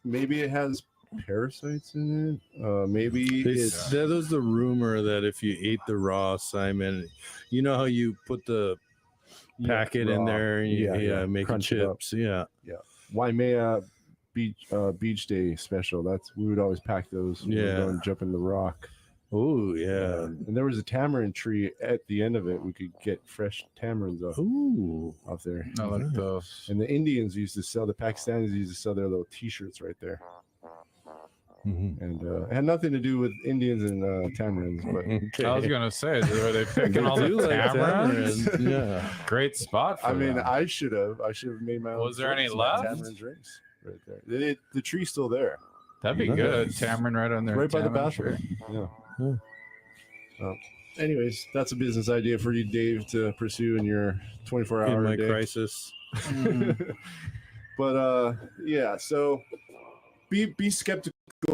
maybe it has parasites in it. Maybe There was the rumor that if you ate the raw Simon, you know how you put the packet in there and you make chips. Yeah. Waimea beach day special. We would always pack those. Yeah. And jump in the rock. Oh yeah. And there was a tamarind tree at the end of it. We could get fresh tamarinds off there. I like those. And the Indians used to sell, the Pakistanis used to sell their little T-shirts right there. Mm-hmm. And it had nothing to do with Indians and tamarinds. But I was gonna say, were they picking all the tamarinds? Yeah. Great spot. For them. I should have made my own. Was there any left? Tamarind drinks right there. The tree's still there. That'd be good. Tamarind right on there. Right by the bathroom. Yeah. Anyways, that's a business idea for you, Dave, to pursue in your 24-hour in my day. crisis. But yeah, so be skeptical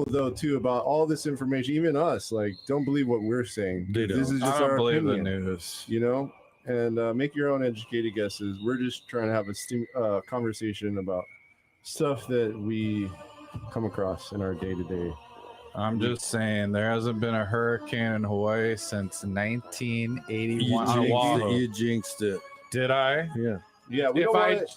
though too about all this information. Even us, like, don't believe what we're saying. This is just our opinion, the news. And make your own educated guesses. We're just trying to have a conversation about stuff that we come across in our day-to-day. I'm just saying, there hasn't been a hurricane in Hawaii since 1981. You jinxed it. Did I? Yeah. Yeah,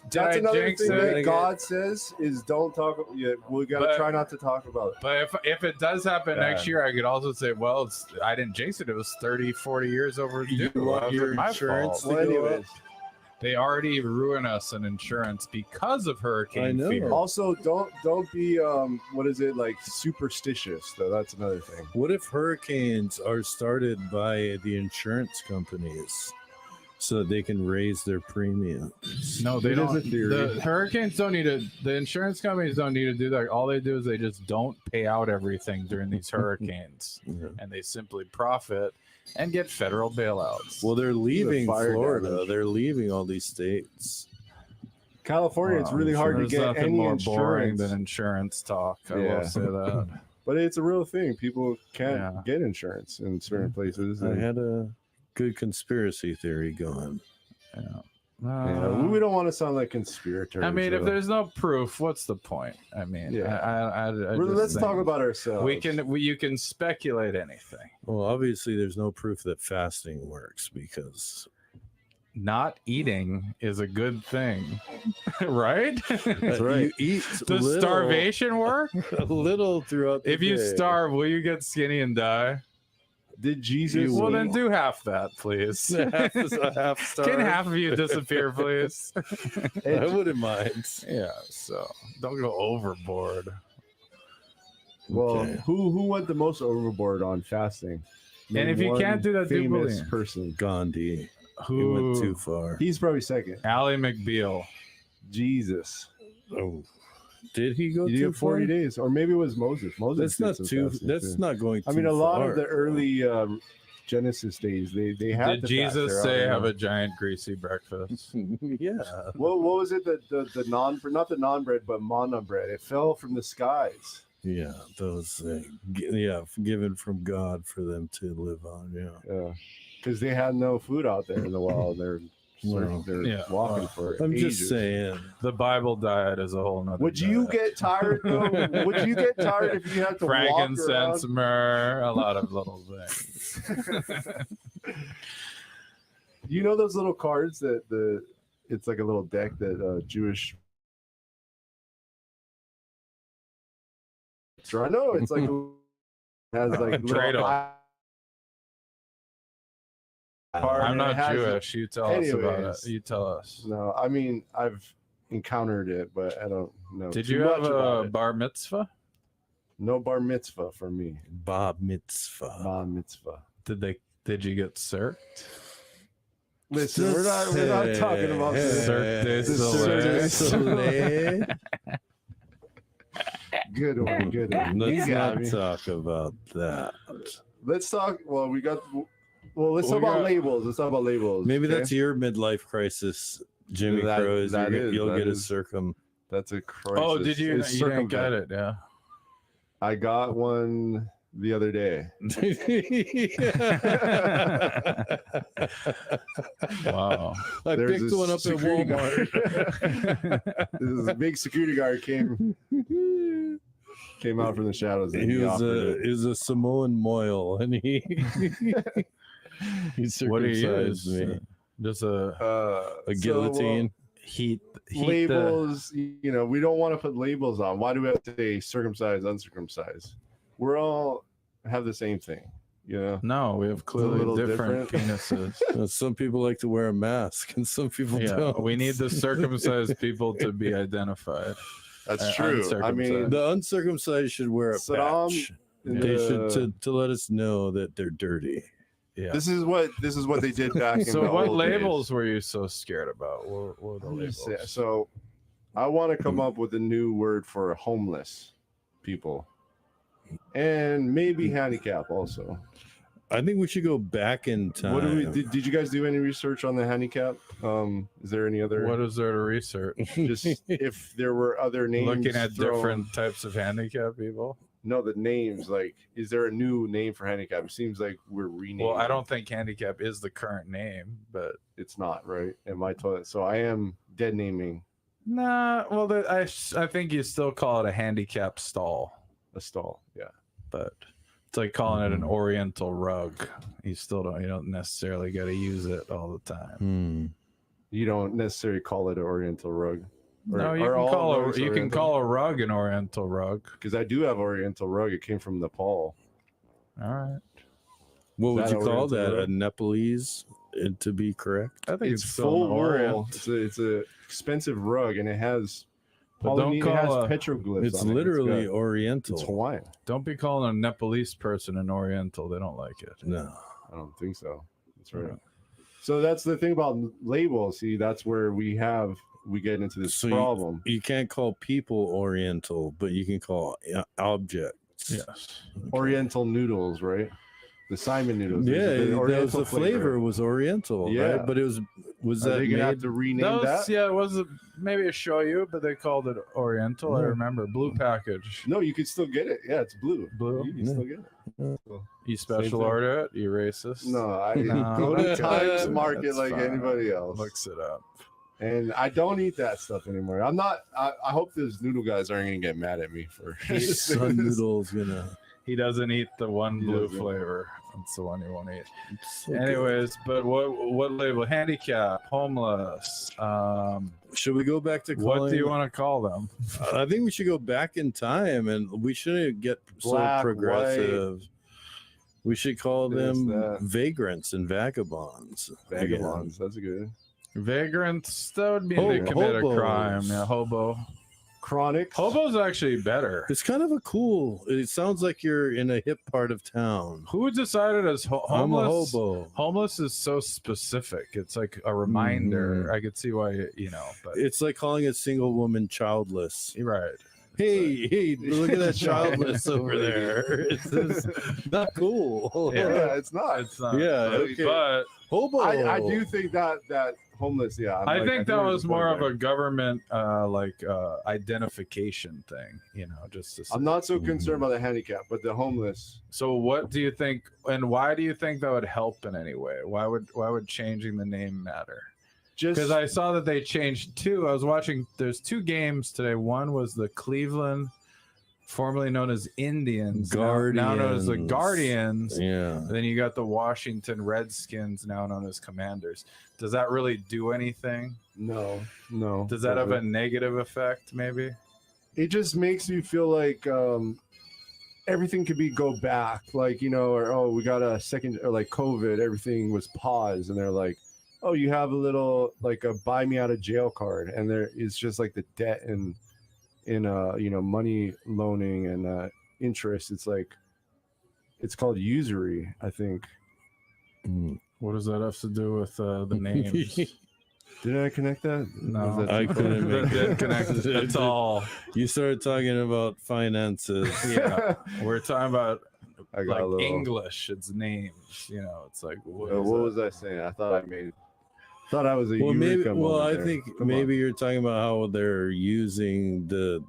that's another thing that God says is don't talk. Yeah, we gotta try not to talk about it. But if it does happen next year, I could also say, well, I didn't jinx it. It was 30, 40 years overdue. You want your insurance to go up? They already ruin us in insurance because of hurricane fear. Also, don't be superstitious though. That's another thing. What if hurricanes are started by the insurance companies so they can raise their premiums? No, they don't. The hurricanes don't need to. The insurance companies don't need to do that. All they do is they just don't pay out everything during these hurricanes, and they simply profit and get federal bailouts. Well, they're leaving Florida. They're leaving all these states. California, it's really hard to get any more insurance. Boring than insurance talk. I will say that. But it's a real thing. People can't get insurance in certain places. I had a good conspiracy theory going. We don't want to sound like conspirators. I mean, if there's no proof, what's the point? I mean, let's talk about ourselves. You can speculate anything. Well, obviously, there's no proof that fasting works because not eating is a good thing, right? That's right. You eat. Does starvation work? A little throughout the day. If you starve, will you get skinny and die? Did Jesus? Well, then do half that, please. half star. Can half of you disappear, please? I wouldn't mind. Yeah, so don't go overboard. Well, Okay. who went the most overboard on fasting? And if you One can't do that, do famous bullying. person. Gandhi. He Who went too far. He's probably second. Ally McBeal. Jesus. Oh, did he go You too did 40 far? days, or maybe it was Moses. That's did not some too. fasting, That's too. not going. Too I mean, a lot far. of the early Genesis days, they had. Did Jesus say have a giant greasy breakfast? Yeah. What was it that the non, not the non bread, but manna bread? It fell from the skies. Yeah, those given from God for them to live on. Yeah, because they had no food out there in the wild. They're walking for I'm ages. just saying, the Bible diet is a whole nother. Would you get tired though? Would you get tired if you had to frankincense, walk myrrh, a lot of little things. You know those little cards that it's like a little deck that Jewish. I know it's like has like Dreidel. I'm not Jewish. You tell us about it. You tell us. No, I mean I've encountered it, but I don't know. Did you have a bar mitzvah? No bar mitzvah for me. Bar mitzvah. Bar mitzvah. Did you get circed? Listen, we're not talking about Cirque Good one, good one. Let's not talk about that. Let's talk. Well, let's talk about labels. Let's talk about labels. Maybe that's your midlife crisis, Jimmy Crow. You'll get a circum. That's a crisis. Oh, did you? You didn't get it, yeah. I got one the other day. Wow. I picked one up at Walmart. This is a big security guard came out from the shadows. And he was a Samoan Moyle, and he circumcised me. Just a guillotine. Heat labels. You know, we don't want to put labels on. Why do we have to say circumcised, uncircumcised? We're all have the same thing, you know. No, we have clearly different penises. Some people like to wear a mask, and some people don't. We need the circumcised people to be identified. That's true. I mean, the uncircumcised should wear a patch. They should to let us know that they're dirty. Yeah. This is what they did back in the old days. So what labels were you so scared about? What were the labels? So I want to come up with a new word for homeless people. And maybe handicap also. I think we should go back in time. What did you guys do any research on the handicap? Is there any other? What is there to research? Just if there were other names. Looking at different types of handicap people. No, the names. Like, is there a new name for handicap? It seems like we're renaming. Well, I don't think handicap is the current name, but it's not, right? Am I told? So I am dead naming. Nah. Well, I think you still call it a handicap stall. A stall, yeah. But it's like calling it an Oriental rug. You don't necessarily got to use it all the time. You don't necessarily call it an Oriental rug. No, you can call a rug an Oriental rug. Because I do have Oriental rug. It came from Nepal. All right. What would you call that? A Nepalese, to be correct? I think it's full wool. It's a expensive rug, and it has. But don't call it has petroglyphs. It's literally Oriental. It's Hawaiian. Don't be calling a Nepalese person an Oriental. They don't like it. No, I don't think so. That's right. So that's the thing about labels. See, that's where we get into this problem. You can't call people Oriental, but you can call objects. Yes. Oriental noodles, right? The Simon noodles. The flavor was Oriental, right? But was that they gonna have to rename that? Yeah, it was maybe a shoyu, but they called it Oriental. I remember blue package. No, you could still get it. Yeah, it's blue. Blue. You can still get it. You special order it? You racist? No, I go to Times Market like anybody else. Looks it up. And I don't eat that stuff anymore. I'm not. I hope those noodle guys aren't gonna get mad at me for. Sun Noodle's gonna. He doesn't eat the one blue flavor. That's the one he won't eat. Anyways, but what label? Handicap, homeless. Should we go back to what do you want to call them? I think we should go back in time, and we shouldn't get Black, so progressive. We should call them vagrants and vagabonds. Vagabonds. That's good. Vagrants, that would mean they commit a crime. Yeah, hobo. Chronics. Hobo's actually better. It's kind of it sounds like you're in a hip part of town. Who decided as homeless? I'm a hobo. Homeless is so specific. It's like a reminder. I could see why, but it's like calling a single woman childless. Right. Hey, look at that childless over there. It's not cool. Yeah, it's not. It's not. Yeah, okay. But hobo. I do think that homeless. Yeah, I think that was more of a government identification thing. Just to say. I'm not so concerned about the handicap, but the homeless. So what do you think, and why do you think that would help in any way? Why would changing the name matter? Just because I saw that they changed two. I was watching. There's two games today. One was the Cleveland, formerly known as Indians, now known as the Guardians. Yeah. And then you got the Washington Redskins, now known as Commanders. Does that really do anything? No. Does that have a negative effect? Maybe. It just makes you feel like everything could go back, or we got a second, or like COVID, everything was paused, and they're like, oh, you have a little a buy me out of jail card, and there is just like the debt and money loaning and interest. It's called usury, I think. What does that have to do with the names? Did I connect that? No, I couldn't make it connect at all. You started talking about finances. Yeah, we're talking about English. It's names. It's like what was I saying? I thought I was a eureka well, I there. think maybe you're talking about how they're using the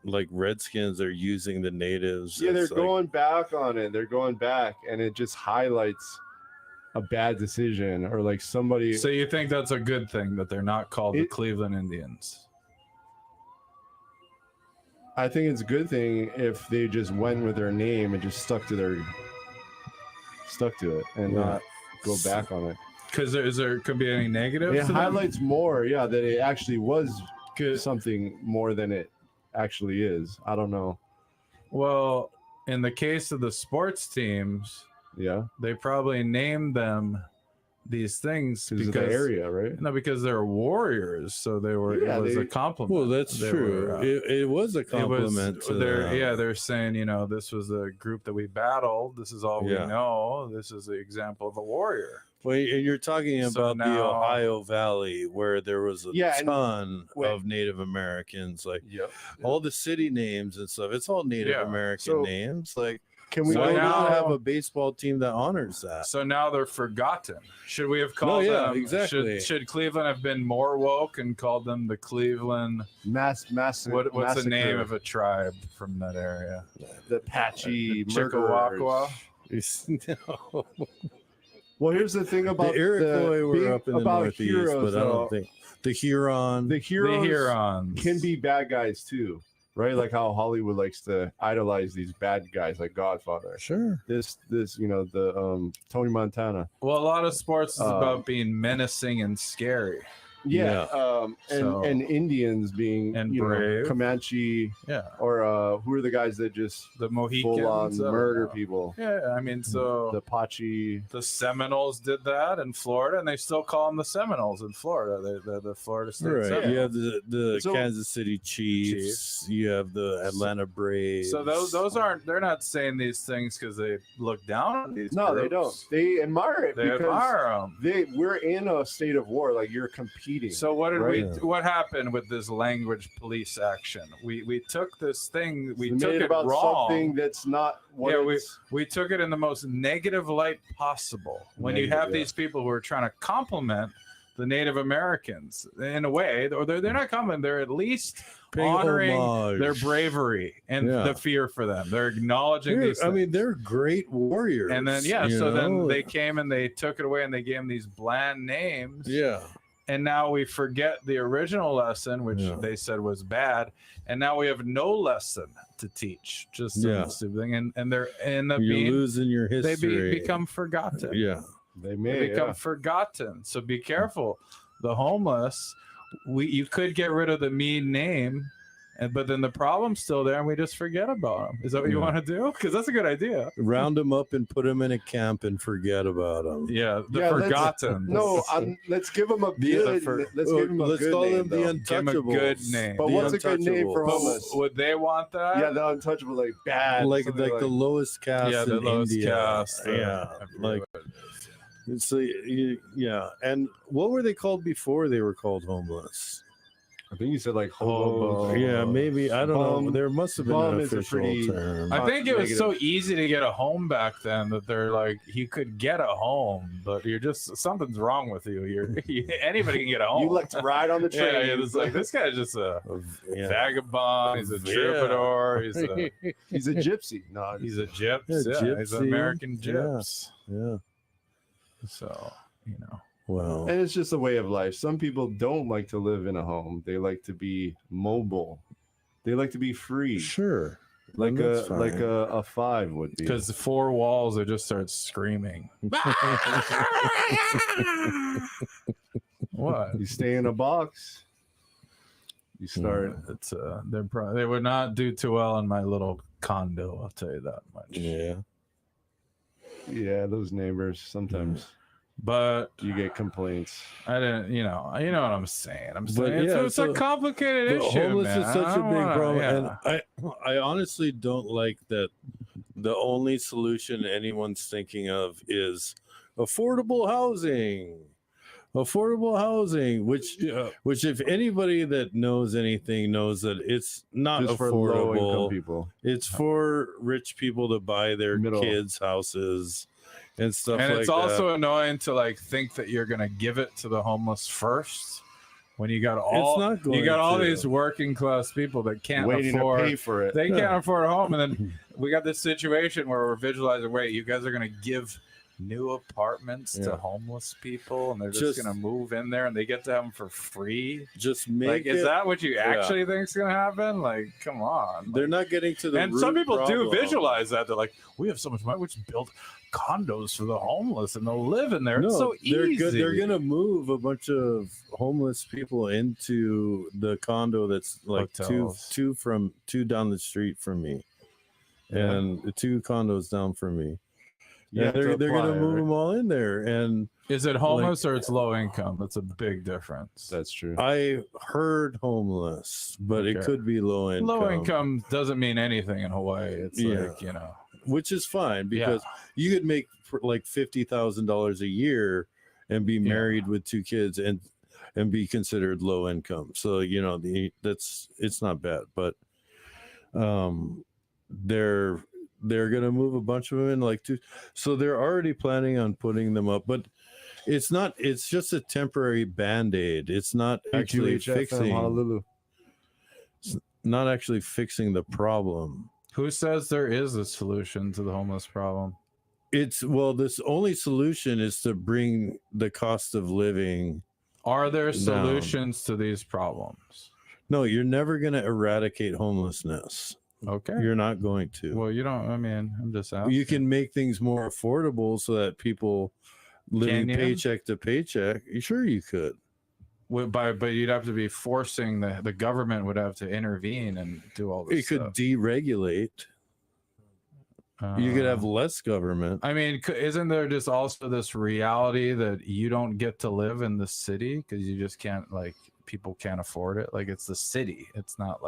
Redskins are using the natives. Yeah, they're going back on it. They're going back, and it just highlights a bad decision or somebody. So you think that's a good thing that they're not called the Cleveland Indians? I think it's a good thing if they just went with their name and just stuck to it and not go back on it. Because there could be any negatives. It highlights more, that it actually was something more than it actually is. I don't know. Well, in the case of the sports teams, they probably named them these things because of the area, right? No, because they're warriors, so they were. It was a compliment. Well, that's true. It was a compliment. They're saying, this was a group that we battled. This is all we know. This is an example of a warrior. Well, and you're talking about the Ohio Valley, where there was a ton of Native Americans, all the city names and stuff. It's all Native American names. Can we now have a baseball team that honors that? So now they're forgotten. Should we have called them? Exactly. Should Cleveland have been more woke and called them the Cleveland What's the name of a tribe from that area? The Apache Chickawawa. No. Well, here's the thing about the Iroquois were up in the Northeast, heroes, but I don't think the Hurons can be bad guys too, right? Like how Hollywood likes to idolize these bad guys, like Godfather. Sure. This the Tony Montana. Well, a lot of sports is about being menacing and scary. And Indians being brave. Comanche, or who are the guys that just the Mohicans full on murder people? Yeah, I mean, so the Apache, the Seminoles did that in Florida, and they still call them the Seminoles in Florida. The Florida State. Right. Seminoles. You have the Kansas City Chiefs. You have the Atlanta Braves. So those aren't. They're not saying these things because they look down on these. No, groups. they don't. They admire it. They admire them. We're in a state of war. Like you're competing. So what did what happened with this language police action? We took this thing, we took it about wrong. Something that's not what we took it in the most negative light possible. When you have these people who are trying to compliment the Native Americans in a way, or they're not complimenting, they're at least honoring their bravery and the fear for them. They're acknowledging these things. I mean, they're great warriors. And then then they came and they took it away and they gave them these bland names. Yeah. And now we forget the original lesson, which they said was bad. And now we have no lesson to teach. Just some stupid thing. And they're losing your history. They become forgotten. Yeah. They become forgotten. So be careful. The homeless, you could get rid of the mean name but then the problem's still there, and we just forget about them. Is that what you want to do? Because that's a good idea. Round them up and put them in a camp and forget about them. Yeah, forgotten. Let's give them a good. Let's call name, them the Untouchables. Give them a good name. But what's a good name for homeless? Would they want that? Yeah, the Untouchable, like bad, like the lowest caste. Yeah, the lowest India. caste. Like. So yeah, and what were they called before they were called homeless? I think you said like hobo. Yeah, maybe I don't know. There must have been an official term. I think it was so easy to get a home back then that they're like you could get a home, but you're just something's wrong with you. Anybody can get a home. You like to ride on the train. Yeah, it's like this guy's just a vagabond. He's a troubadour. He's a gypsy. No, he's a gypsy. Yeah, he's an American gypsy. Yeah. So Well, and it's just a way of life. Some people don't like to live in a home. They like to be mobile. They like to be free. Sure. Like a 5 would be. Because the 4 walls, they just start screaming. What? You stay in a box. You start. It's they would not do too well in my little condo. I'll tell you that much. Yeah, those neighbors sometimes. But you get complaints. I didn't, you know what I'm saying. It's a complicated issue. Homeless is such a big problem, and I honestly don't like that. The only solution anyone's thinking of is affordable housing. Which if anybody that knows anything knows that it's not just affordable for low-income people. It's for rich people to buy their kids' houses and stuff like that. And it's also annoying to think that you're gonna give it to the homeless first when you got all these working class people that can't afford to pay for it. They can't afford a home, and then we got this situation where we're visualizing, wait, you guys are gonna give new apartments to homeless people, and they're just gonna move in there, and they get to have them for free. Just make is that what you actually think is gonna happen? Come on, they're not getting to the. And some people do visualize that. They're like, we have so much money, we just build condos for the homeless, and they'll live in there. It's so easy. They're gonna move a bunch of homeless people into the condo that's like two down the street from me, and 2 condos down from me. Yeah, they're gonna move them all in there. And is it homeless or it's low income? That's a big difference. That's true. I heard homeless, but it could be low income. Low income doesn't mean anything in Hawaii. It's which is fine because you could make like $50,000 a year and be married with 2 kids and be considered low income. So it's not bad, but they're gonna move a bunch of them in so they're already planning on putting them up, but it's just a temporary band-aid. It's not actually fixing the problem. Who says there is a solution to the homeless problem? This only solution is to bring the cost of living. Are there solutions to these problems? No, you're never going to eradicate homelessness. Okay. You're not going to. Well, I'm just asking. You can make things more affordable so that people living paycheck to paycheck. Sure, you could. But you'd have to be forcing the government would have to intervene and do all this. It could deregulate. You could have less government. I mean, isn't there just also this reality that you don't get to live in the city because you just can't, people can't afford it? It's the city. It's not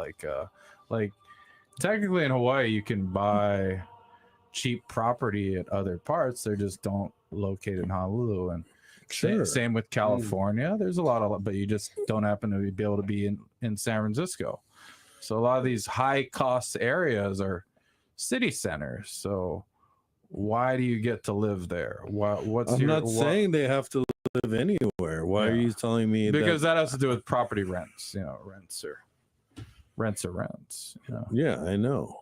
technically in Hawaii you can buy cheap property at other parts. They just don't locate in Honolulu. And same with California. There's a lot of, but you just don't happen to be able to be in San Francisco. So a lot of these high cost areas are city centers. So why do you get to live there? I'm not saying they have to live anywhere. Why are you telling me because that has to do with property rents. Rents are rents. Yeah, I know.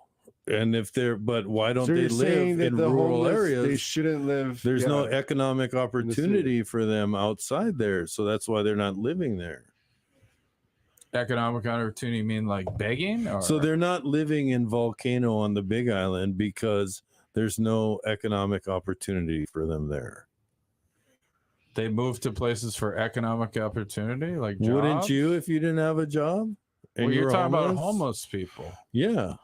And but why don't they live in rural areas? They shouldn't live. There's no economic opportunity for them outside there, so that's why they're not living there. Economic opportunity mean begging? So they're not living in Volcano on the Big Island because there's no economic opportunity for them there. They move to places for economic opportunity, jobs? Wouldn't you if you didn't have a job? and you're talking about homeless people. Yeah.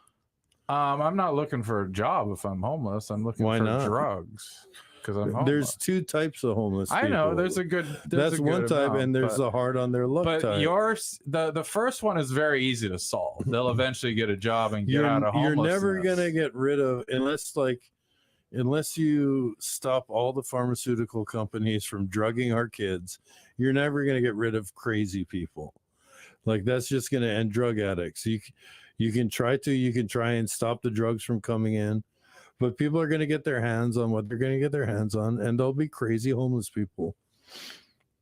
I'm not looking for a job if I'm homeless. I'm looking for drugs because I'm homeless. There's two types of homeless people. I know there's a good. That's one type, and there's a hard on their luck type. But yours, the first one is very easy to solve. They'll eventually get a job and get out of homelessness. You're never gonna get rid of unless you stop all the pharmaceutical companies from drugging our kids. You're never gonna get rid of crazy people. Like that's just gonna end drug addicts. You can try and stop the drugs from coming in, but people are going to get their hands on what they're going to get their hands on, and they'll be crazy homeless people.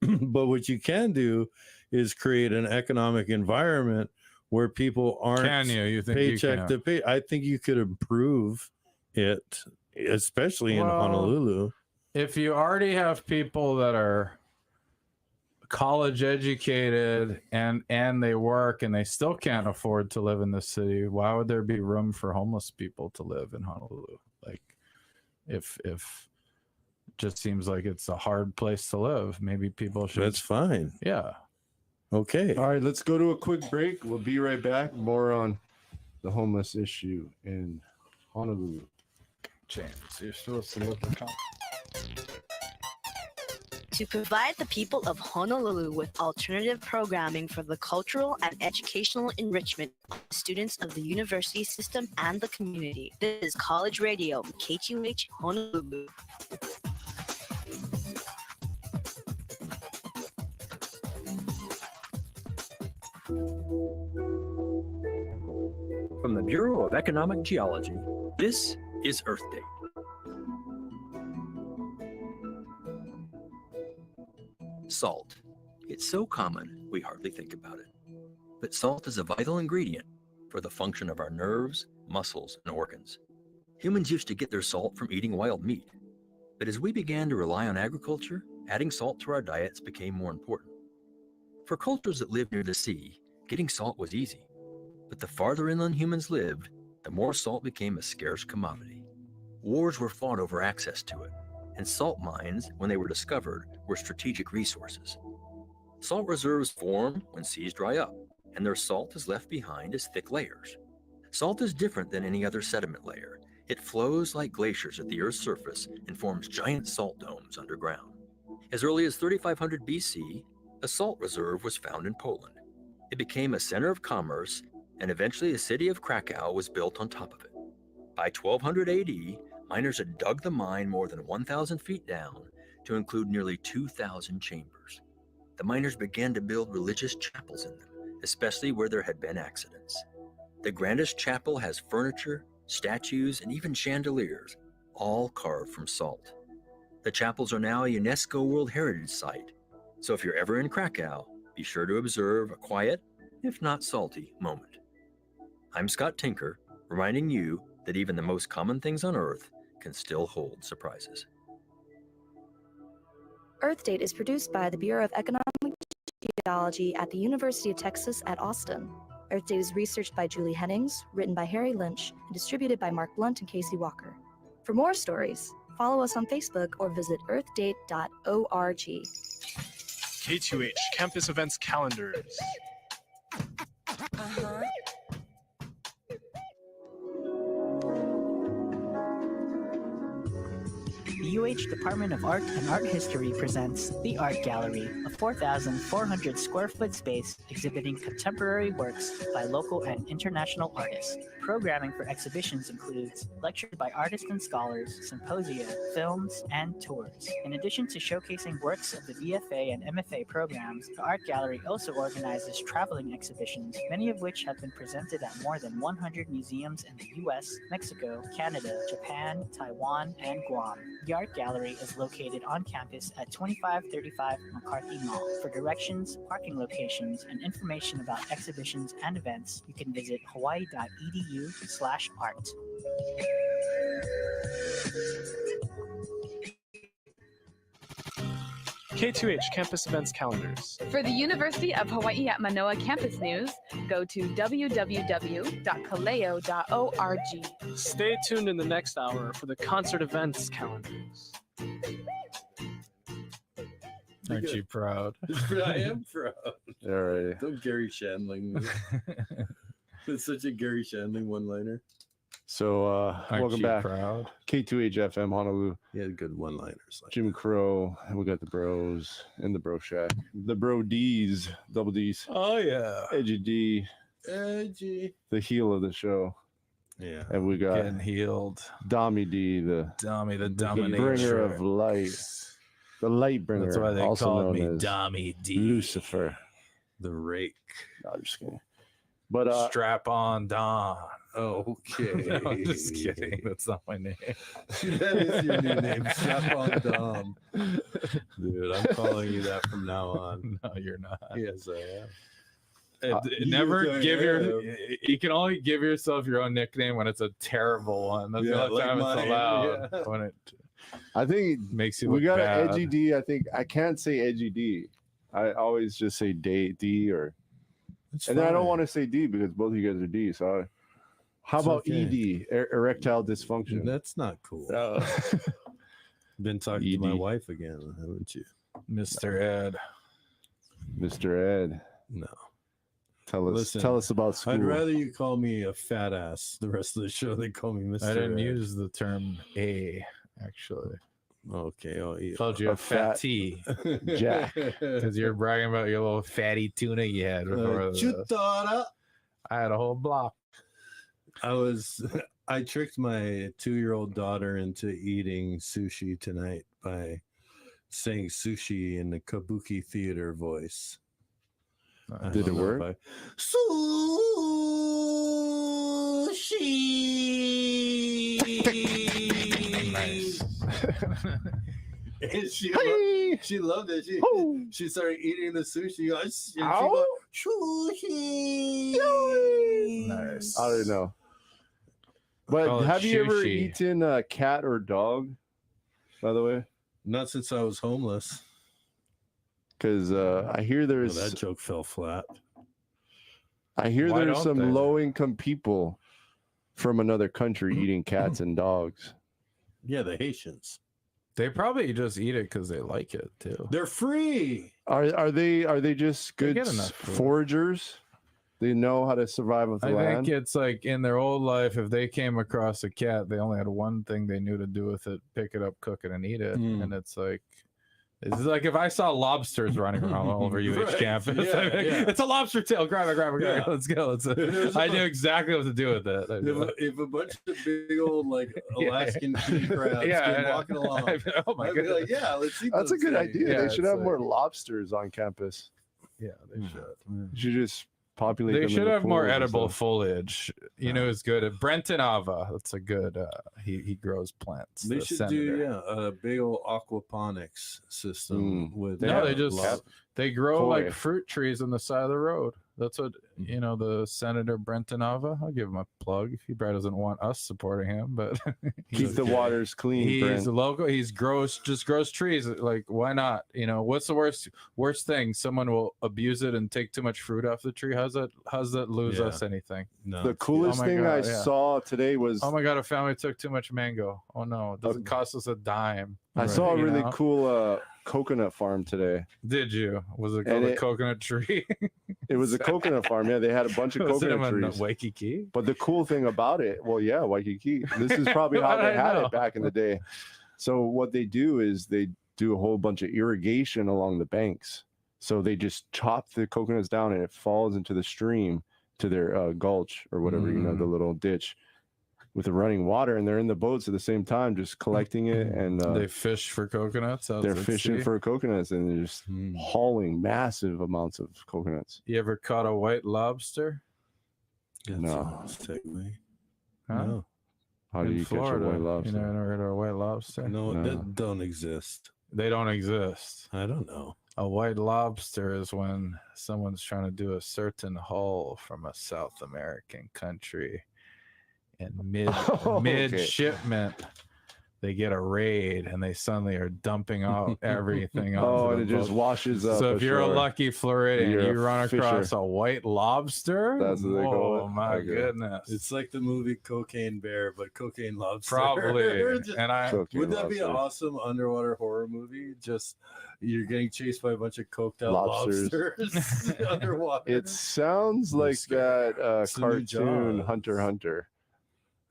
But what you can do is create an economic environment where people aren't paycheck to pay. I think you could improve it, especially in Honolulu. If you already have people that are college educated and they work and they still can't afford to live in the city, why would there be room for homeless people to live in Honolulu? Like if it just seems like it's a hard place to live, maybe people should. That's fine. Yeah. Okay. All right, let's go to a quick break. We'll be right back. More on the homeless issue in Honolulu. James, you're supposed to look at to provide the people of Honolulu with alternative programming for the cultural and educational enrichment of students of the university system and the community. This is College Radio, KTUH Honolulu. From the Bureau of Economic Geology, this is Earth Day. Salt. It's so common, we hardly think about it. But salt is a vital ingredient for the function of our nerves, muscles, and organs. Humans used to get their salt from eating wild meat. But as we began to rely on agriculture, adding salt to our diets became more important. For cultures that lived near the sea, getting salt was easy. But the farther inland humans lived, the more salt became a scarce commodity. Wars were fought over access to it. And salt mines, when they were discovered, were strategic resources. Salt reserves form when seas dry up, and their salt is left behind as thick layers. Salt is different than any other sediment layer. It flows like glaciers at the Earth's surface and forms giant salt domes underground. As early as 3500 BC, a salt reserve was found in Poland. It became a center of commerce, and eventually the city of Krakow was built on top of it. By 1200 AD, miners had dug the mine more than 1,000 feet down to include nearly 2,000 chambers. The miners began to build religious chapels in them, especially where there had been accidents. The grandest chapel has furniture, statues, and even chandeliers, all carved from salt. The chapels are now a UNESCO World Heritage Site, so if you're ever in Krakow, be sure to observe a quiet, if not salty, moment. I'm Scott Tinker, reminding you that even the most common things on Earth can still hold surprises. Earth Date is produced by the Bureau of Economic Geology at the University of Texas at Austin. Earth Date is researched by Julie Hennings, written by Harry Lynch, and distributed by Mark Blunt and Casey Walker. For more stories, follow us on Facebook or visit earthdate.org. KTUH Campus Events Calendars. The UH Department of Art and Art History presents The Art Gallery, a 4,400 square foot space exhibiting contemporary works by local and international artists. Programming for exhibitions includes lectures by artists and scholars, symposia, films, and tours. In addition to showcasing works of the BFA and MFA programs, the Art Gallery also organizes traveling exhibitions, many of which have been presented at more than 100 museums in the US, Mexico, Canada, Japan, Taiwan, and Guam. The Art Gallery is located on campus at 2535 McCarthy Mall. For directions, parking locations, and information about exhibitions and events, you can visit hawaii.edu/art. KTUH Campus Events Calendars. For the University of Hawaii at Manoa campus news, go to www.kaleo.org. Stay tuned in the next hour for the concert events calendars. Aren't you proud? I am proud. All right. Don't Gary Shandling me. It's such a Gary Shandling one-liner. So welcome back. Proud? K2H FM Honolulu. He had good one-liners. Like Jim Crow, and we got the bros in the bro shack. The bro D's, double D's. Oh yeah. Edgy D. Edgy. The heel of the show. Yeah. And we got Getting healed. Dommy D, the dominator. bringer of light. The light bringer. That's why they also called known me as Dommy D. Lucifer. The rake. No, I'm just kidding. But Strap on Don. Oh, okay. No, I'm just kidding. That's not my name. That is your new name, Strap on Dom. Dude, I'm calling you that from now on. No, you're not. Yes, I am. Never give you can only give yourself your own nickname when it's a terrible one. That's the only time it's allowed. Yeah. When it I think makes you we look got bad. an edgy D. I think I can't say edgy D. I always just say D or then I don't want to say D because both of you guys are D. So how It's about okay. ED, erectile dysfunction? That's not cool. Been talking to my wife again, haven't you? Mr. Ed. Mr. Ed. No. Tell us about school. I'd rather you call me a fat ass the rest of the show than call me Mr. I didn't Ed. use the term A, actually. Okay. Oh, yeah. Told you a fat T. Jack. Because you're bragging about your little fatty tuna you had before. Chutara. I had a whole block. I tricked my 2-year-old daughter into eating sushi tonight by saying sushi in the kabuki theater voice. Did it work? Sushi. Nice. And she loved it. She started eating the sushi. Sushi. Nice. I don't know. But Call it have you ever sushi. eaten a cat or dog, by the way? Not since I was homeless. Because I hear there's That joke fell flat. I hear Why there's don't some they? low-income people from another country eating cats and dogs. Yeah, the Haitians. They probably just eat it because they like it too. They're free. Are they just They good get enough food. foragers? They know how to survive with the I land. think it's like in their old life, if they came across a cat, they only had one thing they knew to do with it: pick it up, cook it, and eat it. And it's like if I saw lobsters running around all over UH Right. campus, Yeah, I'd be like, yeah. it's a lobster tail. Grab it. Yeah. Let's go. I knew exactly what to do with it. If a bunch of big old Alaskan king crabs came walking along, Oh my I'd be god. like, yeah, let's eat That's a those good things. idea. Yeah, They should it's have like- more lobsters on campus. Yeah, they should. You should just populate. They them in should the have more pools and edible stuff. foliage. You know, it's good. Brenton Ava. That's a good. He grows plants. They the should senator. do a big old aquaponics system with. No, they just they grow Koi. like fruit trees on the side of the road. That's what the Senator Brenton Ava. I'll give him a plug. He probably doesn't want us supporting him, but Keep the waters clean. he's Brent. a local. He's grows trees. Like why not? What's the worst thing? Someone will abuse it and take too much fruit off the tree. How's that lose Yeah. us anything? No, The coolest Oh my thing God, I yeah. saw today was Oh my god, a family took too much mango. Oh no, it doesn't cost us a dime. I saw a You really know? cool coconut farm today. Did you? Was it And called a it- coconut tree? It was a coconut farm. Yeah, they had a bunch of Was it coconut in trees. Waikiki? But the cool thing about it, well, yeah, Waikiki. This is probably how they I had know. it back in the day. So what they do is they do a whole bunch of irrigation along the banks. So they just chop the coconuts down and it falls into the stream to their gulch or whatever, the little ditch with the running water. And they're in the boats at the same time, just collecting it. And They fish for coconuts. out they're at fishing sea? for coconuts and they're just hauling massive amounts of coconuts. You ever caught a white lobster? No. Huh? No. How do In you Florida, catch a white lobster? You never heard of a white lobster? No, No. that don't exist. They don't exist. I don't know. A white lobster is when someone's trying to do a certain haul from a South American country, and Okay. mid shipment, they get a raid and they suddenly are dumping out everything. And it just washes up. So if you're a lucky Floridian, you run fisher. across a white lobster. That's what they call it. Oh my goodness! It's like the movie Cocaine Bear, but cocaine lobster. Probably. Would that be an awesome underwater horror movie? Just you're getting chased by a bunch of coked out lobsters underwater. It sounds like that cartoon Hunter x Hunter.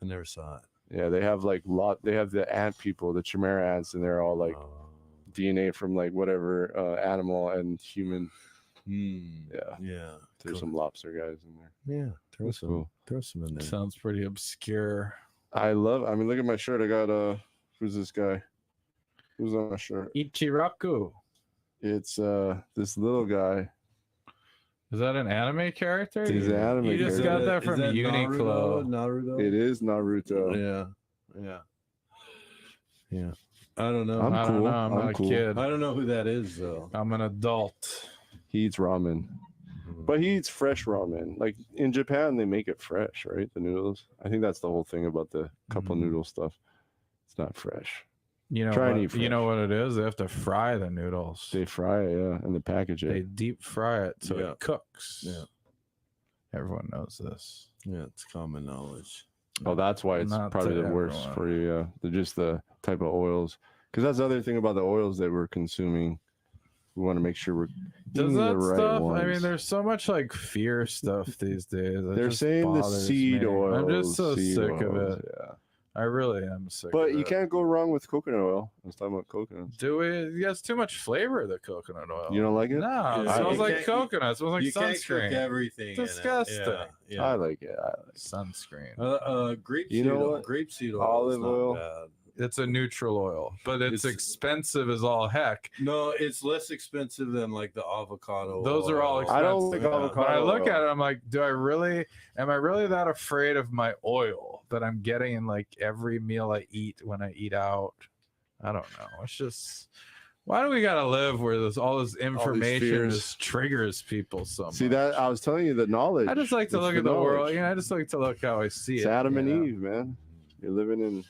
I never saw it. Yeah, they have they have the ant people, the chimera ants, and they're all like DNA from like whatever animal and human. Yeah. There's some lobster guys in there. Yeah, throw some in there. Sounds pretty obscure. I mean, look at my shirt. I got who's this guy? Who's on my shirt? Ichiraku. It's this little guy. Is that an anime character? He's an anime You just character. got that from Uniqlo. Naruto. It is Naruto. Yeah. I don't know. I'm cool. I'm not a kid. I don't know who that is though. I'm an adult. He eats ramen, but he eats fresh ramen. Like in Japan, they make it fresh, right? The noodles. I think that's the whole thing about the cup of noodle stuff. It's not fresh. You know what it is? They have to fry the noodles. They fry it, yeah, and they package it. They deep fry it so it cooks. Yeah. Everyone knows this. Yeah, it's common knowledge. Oh, that's why it's Not probably to the worst everyone. for you. Yeah, they're just the type of oils. Because that's the other thing about the oils that we're consuming. We want to make sure we're Does eating that the right stuff? ones. I mean, there's so much like fear stuff these days. It They're just saying the bothers seed me. oils. I'm just so seed sick of oils, it. Yeah. I really am sick. But of you it. can't go wrong with coconut oil. Let's talk about coconuts. Do we? It has too much flavor. The coconut oil. You don't like it? No, it Yeah. smells You like can't- coconut. It smells like you can't sunscreen. cook everything. It's disgusting. In it. Yeah. I like it. Sunscreen. Grapeseed You know oil. what? Grapeseed oil. Olive is not oil. bad. It's a neutral oil, but it's expensive as all heck. No, it's less expensive than like the avocado. Those are all oil. expensive. I don't like avocado But I look oil. at it, I'm like, am I really that afraid of my oil that I'm getting in like every meal I eat when I eat out? I don't know. It's just, why do we gotta live where there's all this information fears. just triggers people so much? See that? I was telling you the knowledge. I just like to It's look at the world. knowledge. I just like to look how I see It's it. Adam and you know? Eve, man. You're living in.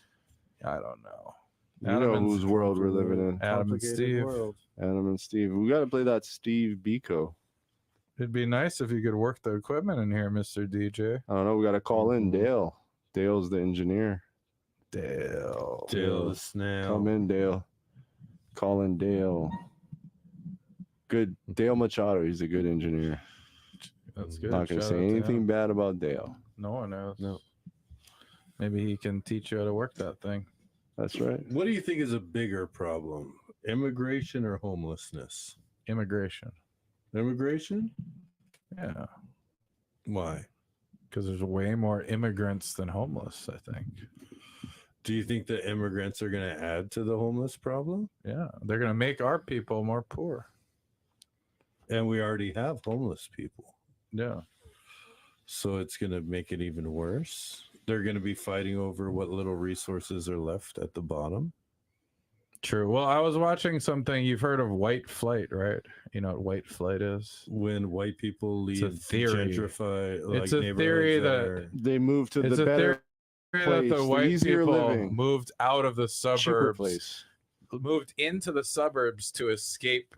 I don't know. You know whose world we're living in. Adam and Complicated Steve. world. Adam and Steve. We got to play that Steve Biko. It'd be nice if you could work the equipment in here, Mr. DJ. I don't know. We got to call in Dale. Dale's the engineer. Dale the snail. Come in, Dale. Call in Dale. Good. Dale Machado. He's a good engineer. That's good. Not going to Shout say out to anything him. bad about Dale. No one knows. No. Maybe he can teach you how to work that thing. That's right. What do you think is a bigger problem, immigration or homelessness? Immigration. Immigration? Yeah. Why? Because there's way more immigrants than homeless, I think. Do you think that immigrants are going to add to the homeless problem? Yeah. They're going to make our people more poor. And we already have homeless people. Yeah. So it's going to make it even worse. They're going to be fighting over what little resources are left at the bottom. True. Well, I was watching something. You've heard of white flight, right? You know what white flight is? When white people leave, It's a theory. gentrify, It's a theory that They move to it's the a better theory place, that the white easier people living, moved out of the cheaper suburbs, place. moved into the suburbs to escape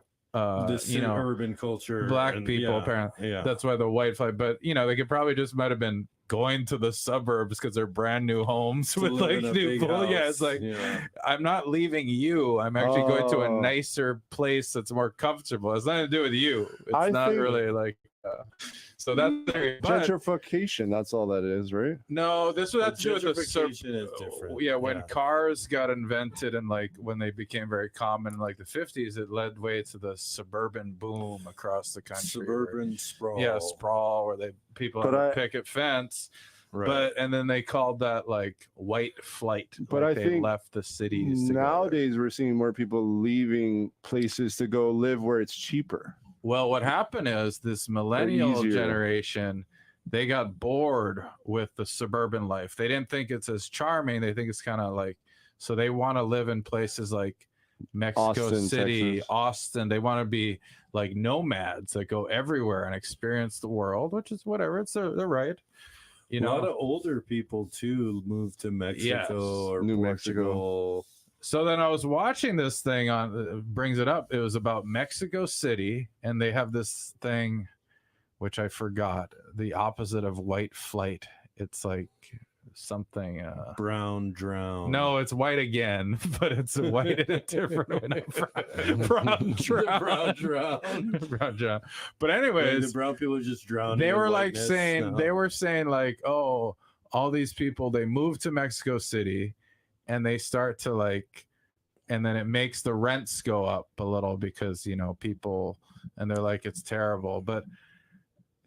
this urban culture. black and- people. yeah, Apparently, yeah. that's why the white flight. But they could probably just might have been going to the suburbs because they're brand new homes To with live like in a new big people. Yeah, house. it's like Yeah. I'm not leaving you. I'm actually going to a Oh. nicer place that's more comfortable. It's nothing to do with you. It's I not think- really like. So that's but Gentrification. That's all that is, right? no, this would have to do with the Gentrification is different. Yeah, when cars got invented and like when they became very common in like the 50s, it led way to the suburban boom across the country. Suburban sprawl. Yeah, sprawl where people But have a I- picket fence. Right. But and then they called that like white flight. But like I they think left the cities together. Nowadays, we're seeing more people leaving places to go live where it's cheaper. Well, what happened is this millennial easier. generation, they got bored with the suburban life. They didn't think it's as charming. They think it's kind of like, so they want to live in places like Mexico Austin, City, Texas. Austin. They want to be like nomads that go everywhere and experience the world, which is whatever. It's they're right. You know, a lot of older people too moved to Mexico or New Portugal. So then I was watching this thing on brings it up. It was about Mexico City, and they have this thing, which I forgot, the opposite of white flight. It's like something brown drown. No, it's white again, but it's white in a different way. Brown drown. Brown drown. Brown drown. But anyways, the brown people are just drowning. They were like saying, they were saying like, oh, all these people, they move to Mexico City and they start to like, and then it makes the rents go up a little because, you know, people, and they're like, it's terrible. But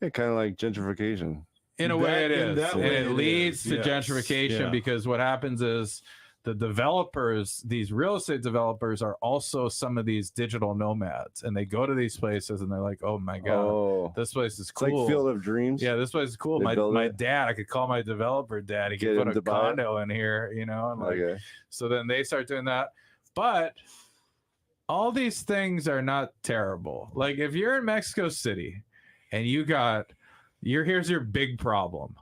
yeah, kind of like gentrification. In a way it is. And it leads to yes. gentrification because what happens is the developers, these real estate developers are also some of these digital nomads, and they go to these places and they're like, oh my God, this place is cool. It's like Field of Dreams. Yeah, this place is cool. My dad, I could call my developer dad. He could put a condo in here, you know? And like, so then they start doing that. But all these things are not terrible. Like if you're in Mexico City and you got, here's your big problem.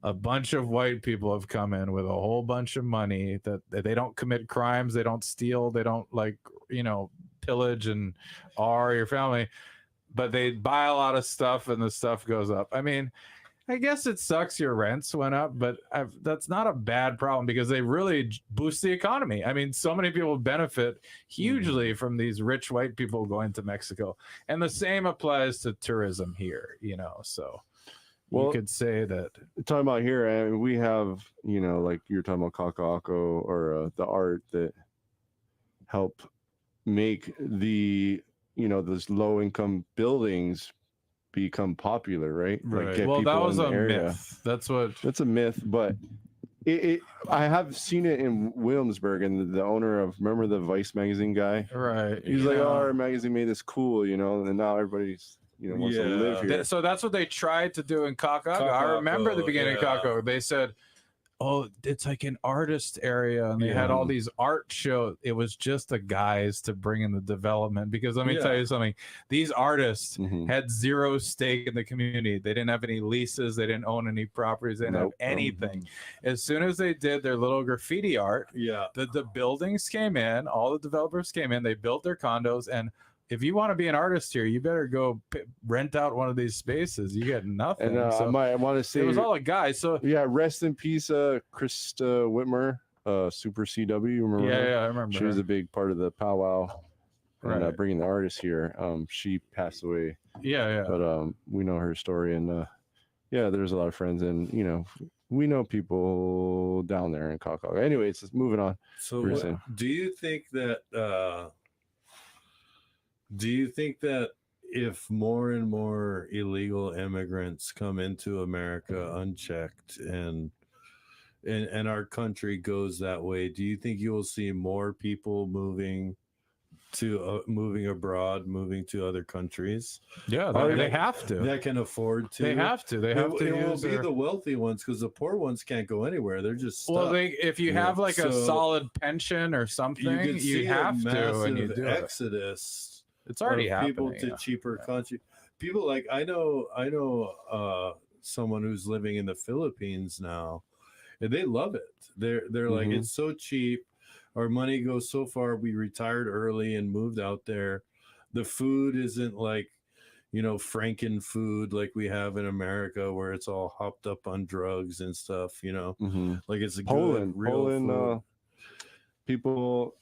A bunch of white people have come in with a whole bunch of money that they don't commit crimes. They don't steal. They don't like, you know, pillage and your family, but they buy a lot of stuff and the stuff goes up. I mean, I guess it sucks your rents went up, but that's not a bad problem because they really boost the economy. I mean, so many people benefit hugely from these rich white people going to Mexico. And the same applies to tourism here, you know, so. Well, you could say that. Talking about here, I mean, we have, you know, like you're talking about Kaka'ako or the art that help make the, you know, those low income buildings become popular, right? Right. Like get well, that people was in a the area. myth. That's a myth, but I have seen it in Williamsburg, and the owner of, remember the Vice magazine guy? Right. He's like, oh, our magazine made this cool, you know, and now everybody's, you know, wants to live here. So that's what they tried to do in Kaka'ako. I remember the beginning of Kaka'ako. They said, oh, it's like an artist area, and they had all these art shows. It was just the guys to bring in the development, because let me tell you something. These artists had zero stake in the community. They didn't have any leases. They didn't own any properties. They didn't have anything. As soon as they did their little graffiti art, the buildings came in, all the developers came in, they built their condos, and if you want to be an artist here, you better go rent out one of these spaces. You get nothing. And so I want to say it was all a guy. So yeah, rest in peace, Krista Whitmer, Super CW. Remember? Yeah, I remember. She was a big part of the powwow and bringing the artists here. She passed away. Yeah. But we know her story, and yeah, there's a lot of friends, and you know, we know people down there in Kaka'ako. Anyways, let's moving on. So, do you think that? Do you think that if more and more illegal immigrants come into America unchecked and our country goes that way, do you think you will see more people moving abroad, moving to other countries? Yeah, they have to. That can afford to. They have to. They have to. It will be the wealthy ones, because the poor ones can't go anywhere. They're just stuck. Well, if you have like a solid pension or something, you have to, and you do exodus. It's already happening. People to cheaper country. People like I know someone who's living in the Philippines now, and they love it. They're like, it's so cheap. Our money goes so far. We retired early and moved out there. The food isn't like, you know, Franken food like we have in America, where it's all hopped up on drugs and stuff. You know, like it's a Poland, real food. People.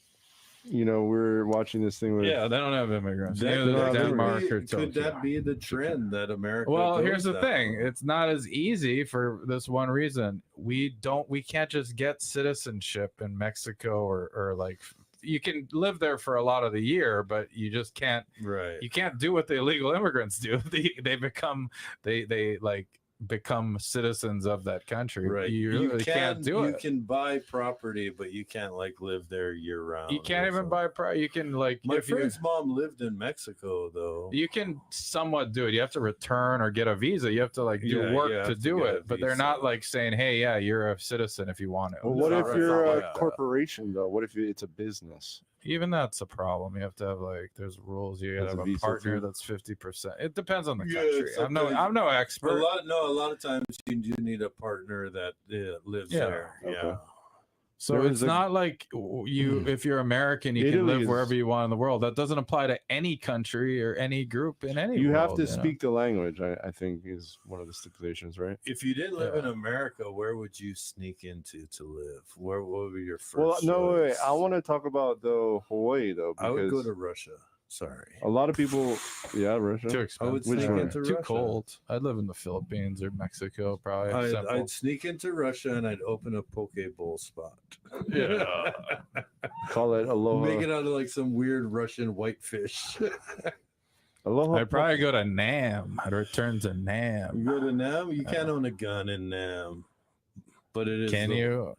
You know, we're watching this thing with they don't have immigrants. Could that be the trend that America? Well, here's the thing: it's not as easy for this one reason. We can't just get citizenship in Mexico or like. You can live there for a lot of the year, but you just can't. Right. You can't do what the illegal immigrants do. They become citizens of that country. Right. You really can't do it. You can buy property, but you can't like live there year round. You can't even buy you can like my friend's mom lived in Mexico though. You can somewhat do it. You have to return or get a visa. You have to like do work to do it, but they're not like saying, hey, yeah, you're a citizen if you want to. Well, what if you're a corporation though? What if it's a business? even that's a problem. You have to have there's rules. You gotta have a partner that's 50%. It depends on the country. I'm no expert. A lot of times you do need a partner that lives there. Okay. Yeah. So it's not like if you're American, you can live wherever you want in the world. That doesn't apply to any country or any group in any world. You have to speak the language, I think, is one of the stipulations, right? If you didn't live in America, where would you sneak into to live? What would be your first Well, no, choice? wait. I want to talk about Hawaii though. I would go to Russia. Sorry. A lot of people, Russia. Too expensive. Which one? Too cold. I'd live in the Philippines or Mexico, probably. I'd sneak into Russia and I'd open a poke bowl spot. Yeah. Call it Aloha. Make it out of some weird Russian whitefish. Aloha. I'd probably go to Nam. I'd return to Nam. You go to Nam? You can't own a gun in Nam. But it is. Can you?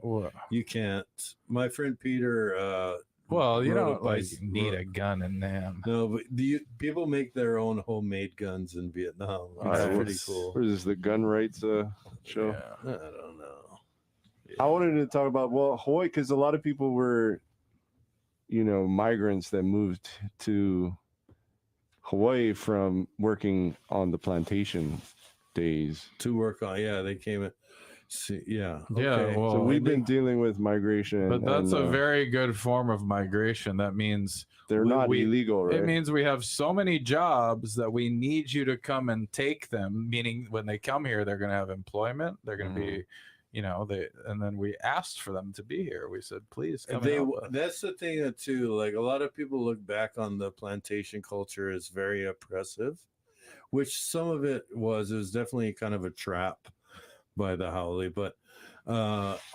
You can't. My friend Peter. Well, you don't need a gun in Nam. No, but people make their own homemade guns in Vietnam. It's pretty cool. What is this, the gun rights show? Yeah, I don't know. Yeah. I wanted to talk about Hawaii because a lot of people were, migrants that moved to Hawaii from working on the plantation days to work on. Yeah, they came in. Yeah. Okay. Well, so we've been dealing with migration, but that's a very good form of migration. That means they're not illegal, right? It means we have so many jobs that we need you to come and take them. Meaning, when they come here, they're going to have employment. They're going to be, and then we asked for them to be here. We said, please come. That's the thing too. A lot of people look back on the plantation culture as very oppressive, which some of it was. It was definitely kind of a trap by the haole, but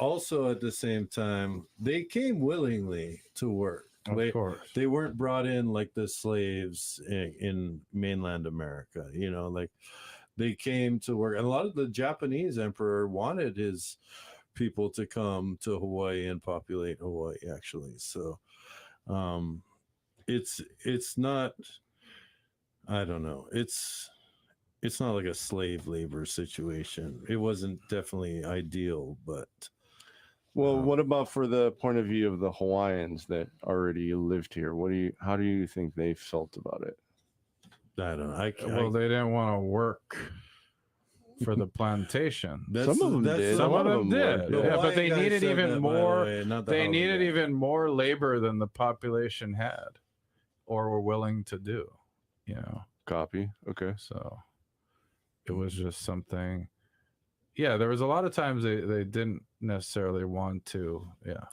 also at the same time they came willingly to work. Of course. They weren't brought in like the slaves in mainland America, they came to work. And a lot of the Japanese emperor wanted his people to come to Hawaii and populate Hawaii, actually. So it's not, I don't know, it's not like a slave labor situation. It wasn't definitely ideal, but what about for the point of view of the Hawaiians that already lived here? How do you think they felt about it? I don't know. Well, they didn't want to work for the plantation. Some of them did. Some of them did. Yeah, but they needed even more. They needed even more labor than the population had, or were willing to do. Copy. Okay. So it was just something. Yeah, there was a lot of times they didn't necessarily want to. Yeah.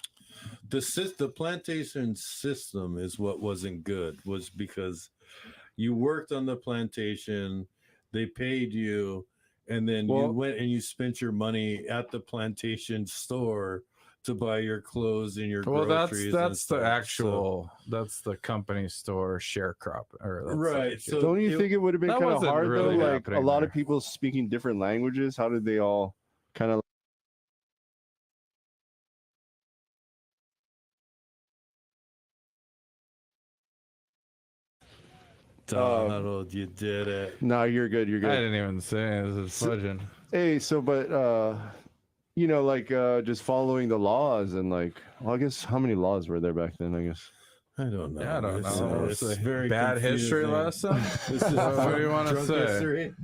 The plantation system is what wasn't good, was because you worked on the plantation, they paid you, and then you went and you spent your money at the plantation store to buy your clothes and your groceries. That's the actual, that's the company store sharecrop. Right. So don't you think it would have been kind of hard though? Like a lot of people speaking different languages. How did they all kind of? Donald, you did it. No, you're good. You're good. I didn't even say it. This is fudging. Hey, but just following the laws and I guess how many laws were there back then? I guess I don't know. Yeah, I don't know. It's a very bad history lesson. This is what do you want to say? history.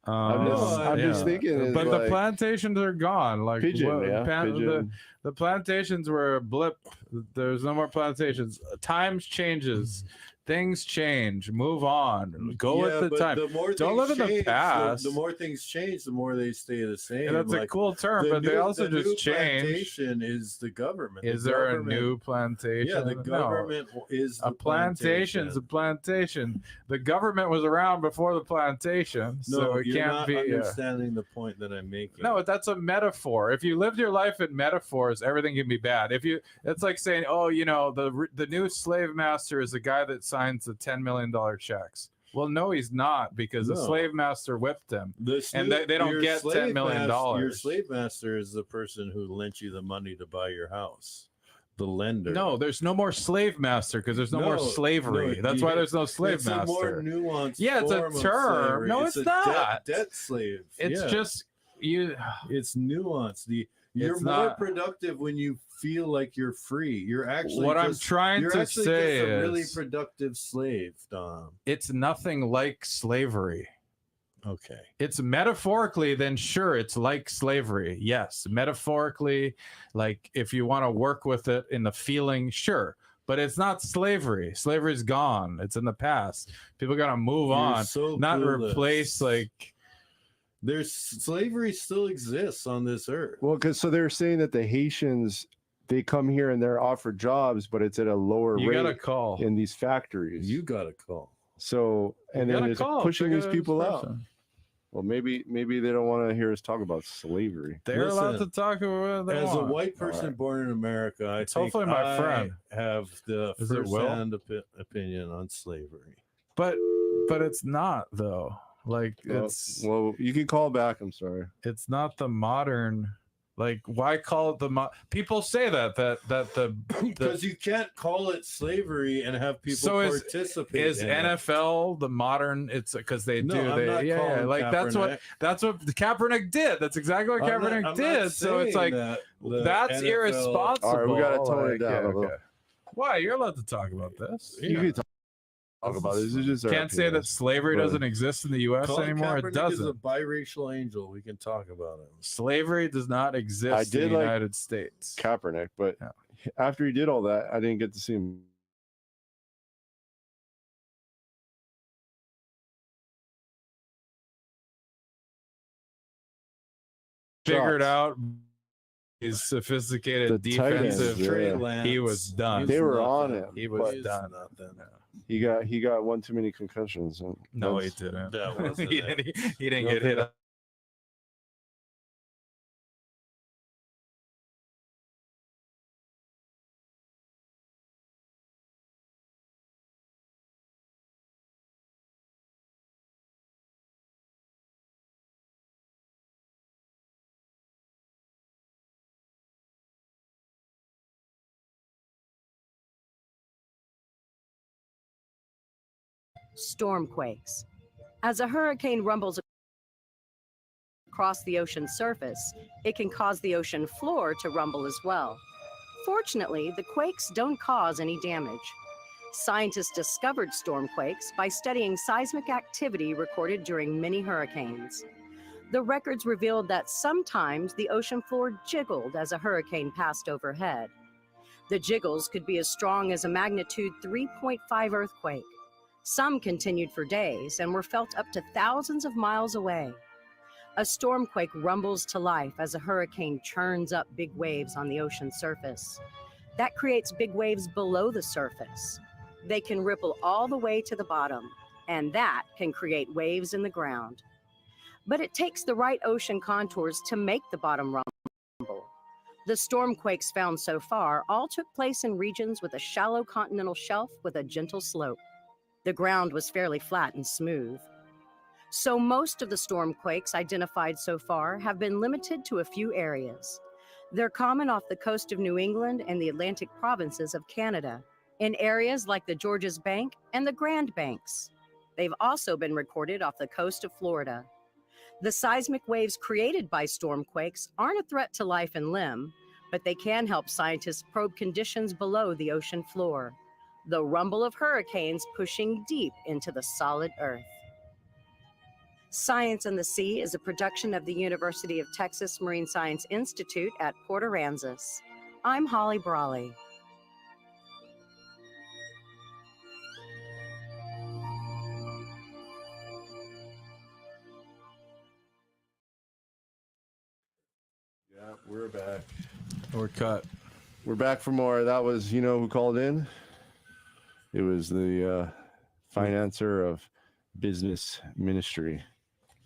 I'm just thinking. But the plantations are gone. Pigeon. The plantations were a blip. There's no more plantations. Times changes. Things change. Move on. Go with the time. Don't live in the past. The more things change, the more they stay the same. And that's a cool term, but they also just change. Plantation is the government. Is there a new plantation? Yeah, the government is the plantation's a plantation. The government was around before the plantation, so it can't be. You're not understanding the point that I'm making. No, that's a metaphor. If you lived your life in metaphors, everything can be bad. It's like saying, the new slave master is the guy that signs the $10 million checks. Well, no, he's not, because the slave master whipped him, and they don't get $10 million. Your slave master is the person who lent you the money to buy your house. The lender. No, there's no more slave master because there's no more slavery. That's why there's no slave master. It's a more nuanced. Yeah, it's a term. No, it's not. Debt slave. It's just it's nuanced. You're more productive when you feel like you're free. You're actually what I'm trying to say just a is really productive slave, Dom. It's nothing like slavery. Okay. It's metaphorically, then sure, it's like slavery. Yes, metaphorically, like if you want to work with it in the feeling, sure. But it's not slavery. Slavery's gone. It's in the past. People gotta move on, not replace like. There's slavery still exists on this earth. Well, because so they're saying that the Haitians, they come here and they're offered jobs, but it's at a lower You rate gotta call in these factories. You gotta call. So and then it's pushing these people out. Well, maybe they don't want to hear us talk about slavery. They're allowed to talk about what they as want. a white person born in America, I think hopefully my friend have the first-hand opinion on slavery. But it's not though. Like it's well, you can call back. I'm sorry. It's not the modern. Like, why call it the people say that the because you can't call it slavery and have people participate. Is NFL the modern? It's because they do. Like that's what the Kaepernick did. That's exactly what Kaepernick did. So it's like that's irresponsible. All right, we gotta tone it down a little. Why? You're allowed to talk about this. You can talk about this. It's just can't say that slavery doesn't exist in the U.S. anymore. Kaepernick it doesn't. Is a biracial angel. We can talk about it. Slavery does not exist in the United States. Kaepernick, but after he did all that, I didn't get to see him. Figured out his sophisticated defensive. He was done. They were on him. He was done. He got one too many concussions. And no, he didn't. That wasn't he didn't get hit. Stormquakes. As a hurricane rumbles across the ocean surface, it can cause the ocean floor to rumble as well. Fortunately, the quakes don't cause any damage. Scientists discovered stormquakes by studying seismic activity recorded during many hurricanes. The records revealed that sometimes the ocean floor jiggled as a hurricane passed overhead. The jiggles could be as strong as a magnitude 3.5 earthquake. Some continued for days and were felt up to thousands of miles away. A stormquake rumbles to life as a hurricane churns up big waves on the ocean surface. That creates big waves below the surface. They can ripple all the way to the bottom, and that can create waves in the ground. But it takes the right ocean contours to make the bottom rumble. The stormquakes found so far all took place in regions with a shallow continental shelf with a gentle slope. The ground was fairly flat and smooth. So most of the stormquakes identified so far have been limited to a few areas. They're common off the coast of New England and the Atlantic provinces of Canada, in areas like the Georges Bank and the Grand Banks. They've also been recorded off the coast of Florida. The seismic waves created by stormquakes aren't a threat to life and limb, but they can help scientists probe conditions below the ocean floor. The rumble of hurricanes pushing deep into the solid earth. Science and the Sea is a production of the University of Texas Marine Science Institute at Port Aransas. I'm Holly Brawley. Yeah, we're back. We're cut. We're back for more. That was, you know who called in? It was the financer of business ministry.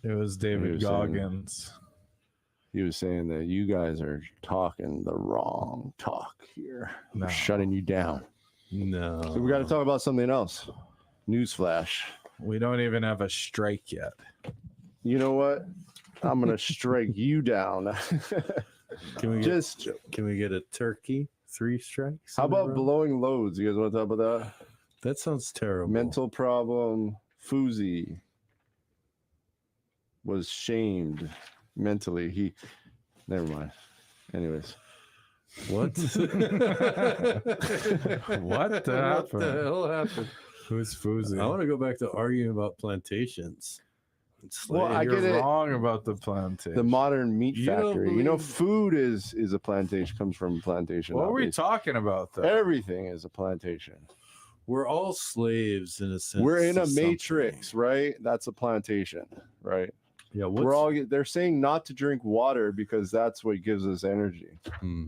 It was David Goggins. He was saying that you guys are talking the wrong talk here. We're shutting you down. No. So we got to talk about something else. Newsflash. We don't even have a strike yet. You know what? I'm going to strike you down. Can we get a turkey? 3 strikes? How about blowing loads? You guys want to talk about that? That sounds terrible. Mental problem. Fuzi was shamed mentally. Never mind. Anyways. What? What the hell happened? Who's foozing? I want to go back to arguing about plantations. Well, I You're get it. wrong about the plantation. The modern meat You don't factory. Food is a plantation, comes from a plantation. What are we obviously. talking about, though? Everything is a plantation. We're all slaves in a sense. We're in to a something. matrix, right? That's a plantation, right? Yeah, they're saying not to drink water because that's what gives us energy.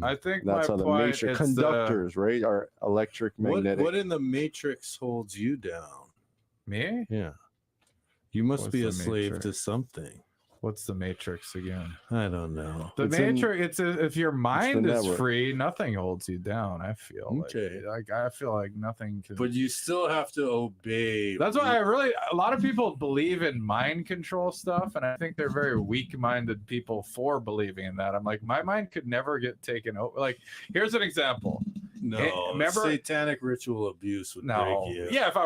I think That's my how the point, matrix it's conductors, right? Are electric magnetic. What in the matrix holds you down? Me? Yeah. You must What's be the a slave matrix? to something. What's the matrix again? I don't know. The matrix. If your mind is network. free, nothing holds you down. I feel Okay. like I feel like nothing can. But you still have to obey. That's why a lot of people believe in mind control stuff, and I think they're very weak-minded people for believing in that. I'm like, my mind could never get taken over. Like, here's an example. No, remember satanic ritual abuse would no, break you. yeah. If I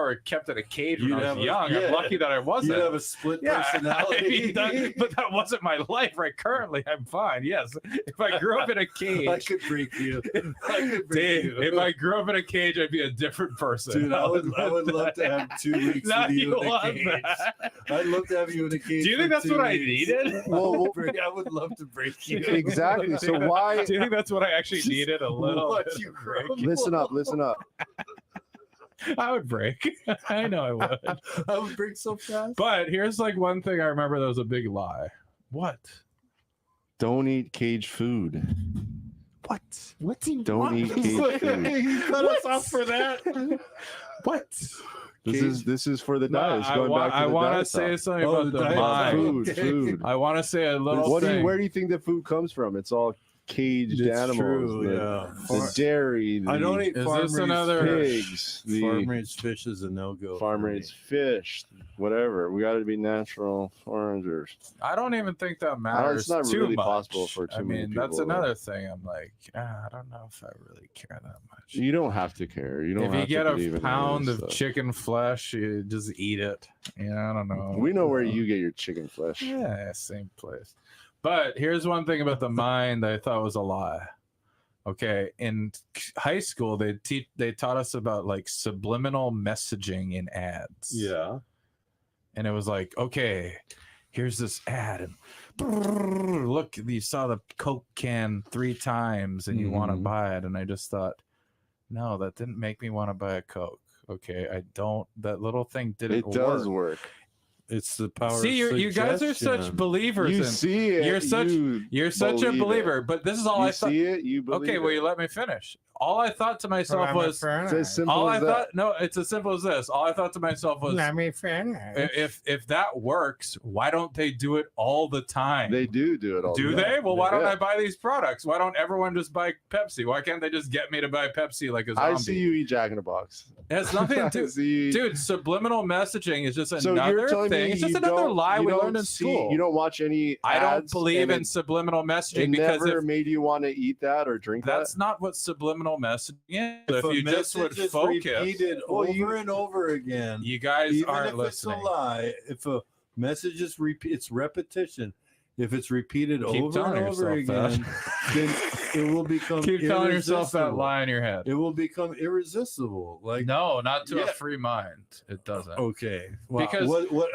were kept in a cage when You'd I have was a- young, yeah. I'm lucky that I wasn't. You'd have a split Yeah, personality. I mean, but that wasn't my life. Right? Currently, I'm fine. Yes. If I grew up in a cage, I could break you. I could break Dave, you. if I grew up in a cage, I'd be a different person. Dude, I would love to have 2 weeks Now with you in a want cage. that. I'd love to have you in a cage. Do you think for that's 2 what I weeks. needed? I would love to break you. Exactly. So why? Do you think that's what I actually needed? A little. Watch bit you of break? crumble. Listen up. I would break. I know I would. I would break so fast. But here's like one thing I remember that was a big lie. What? Don't eat caged food. What? What's he? Don't eat caged food. He cut us off for that. What? This is for the diet. It's going back to I the want to diet say talk. something Oh, about the the diet mind. talk. Food. I want to say a little thing. Where do you think the food comes from? It's all caged It's animals. true, the, yeah. the dairy. I don't eat Is farm this raised another- pigs. The Farm raised fish is a no-go. farm for me. raised fish. Whatever. We got to be natural foragers. I don't even think that matters. It's not too really much. possible for too I many mean, that's people, another thing. I'm like, I don't know if I really care that much. You don't have to care. You don't If have you get to believe a in pound any of stuff. chicken flesh, you just eat it. Yeah, I don't know. We know where you get your chicken flesh. Yeah, same place. But here's one thing about the mind I thought was a lie. Okay, in high school they taught us about like subliminal messaging in ads. Yeah. And it was like, okay, here's this ad, and brrr, look, you saw the Coke can 3 times, and you want to buy it. And I just thought, no, that didn't make me want to buy a Coke. Okay, I don't. That little thing didn't. It does work. It's the power. See, of you guys are such suggestion. believers. You in, see it. You're such a believe believer. it. But this is all You I thought. see it. You believe Okay, will it. you let me finish? All I thought to myself was, It's as simple all as I that. thought. No, it's as simple as this. All I thought to myself was, me finish. if that works, why don't they do it all the time? They do it all. Do the time. they? Well, why don't Yeah. I buy these products? Why don't everyone just buy Pepsi? Why can't they just get me to buy Pepsi like a zombie? I see you eat Jack in the Box. It has nothing I to see- dude. Subliminal messaging is just So another you're telling thing. me It's just you another don't- lie you we don't learned in see- school. You don't watch any. I don't ads believe and in subliminal messaging It because never if, made you want to eat that or drink that's that. not what subliminal messaging is. If If a you just would message is focus, repeated over and over again, you guys even aren't if listening. it's a lie, if a message is it's repetition. If it's repeated Keep over telling and over yourself again, then it will become. Keep telling yourself that irresistible. lie in your head. It will become irresistible. Like No, not to a Yeah. free mind. It doesn't. okay, wow. Because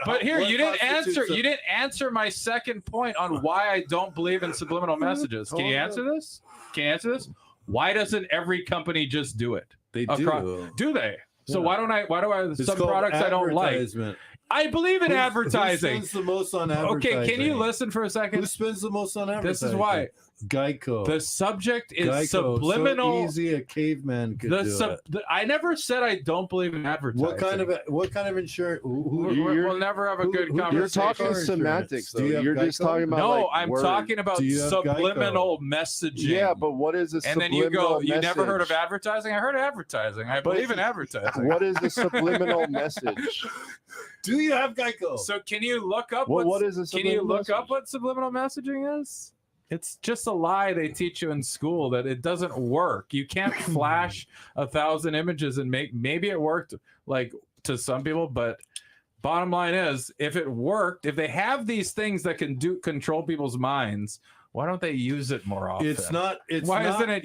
but here what you didn't constitutes answer a- you didn't answer my second point on why I don't believe in subliminal messages. Can you answer this? Can you answer this? Why doesn't every company just do it? They do. Do they? So Yeah. why do I It's some called products I don't like? advertisement. I believe in Who advertising. spends the most on advertising? Okay, can you listen for a second? Who spends the most on advertising? This is why Geico. the subject is Geico. subliminal. So easy a caveman could do it. I never said I don't believe in advertising. What kind of insurance? We'll never have a good conversation. You're talking semantics, though. Do you have You're just Geico? talking about. No, like, I'm words. talking about Do you have subliminal messaging. Yeah, but what is a and then subliminal you go, you never heard of message? advertising? I heard of advertising. I believe in advertising. What is a subliminal message? Do you have Geico? So can you look up What is a can you subliminal look up message? what subliminal messaging is? It's just a lie they teach you in school that it doesn't work. You can't flash 1,000 images and maybe it worked like to some people, but bottom line is, if it worked, if they have these things that can control people's minds, why don't they use it more often? Why isn't it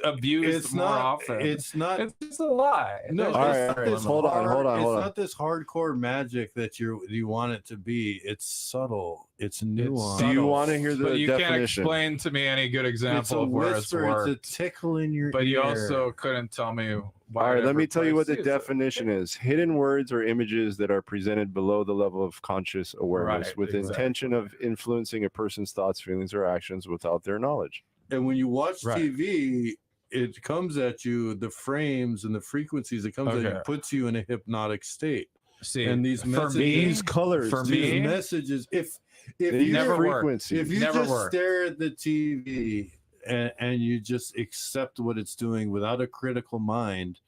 abused more often? It's not. It's just a lie. No, All right, hold on. It's not this hardcore magic that you want it to be. It's subtle. It's nuanced. Do you want to hear the But you definition? can't explain to me any good example of where it's whisper, worked. It's a tickle in your But ear. you also couldn't tell me why. All right, let me tell you what the place definition is. Hidden words or images that are presented below the level of conscious awareness Right, with intention of influencing a person's thoughts, feelings, or actions without their knowledge. And when you watch Right. TV, it comes at you, the frames and the frequencies it comes at you, puts you in a hypnotic state. See, and these for messages, me, these colors, for these me, messages, if these you never frequencies, if you never just work. stare at the TV and you just accept what it's doing without a critical mind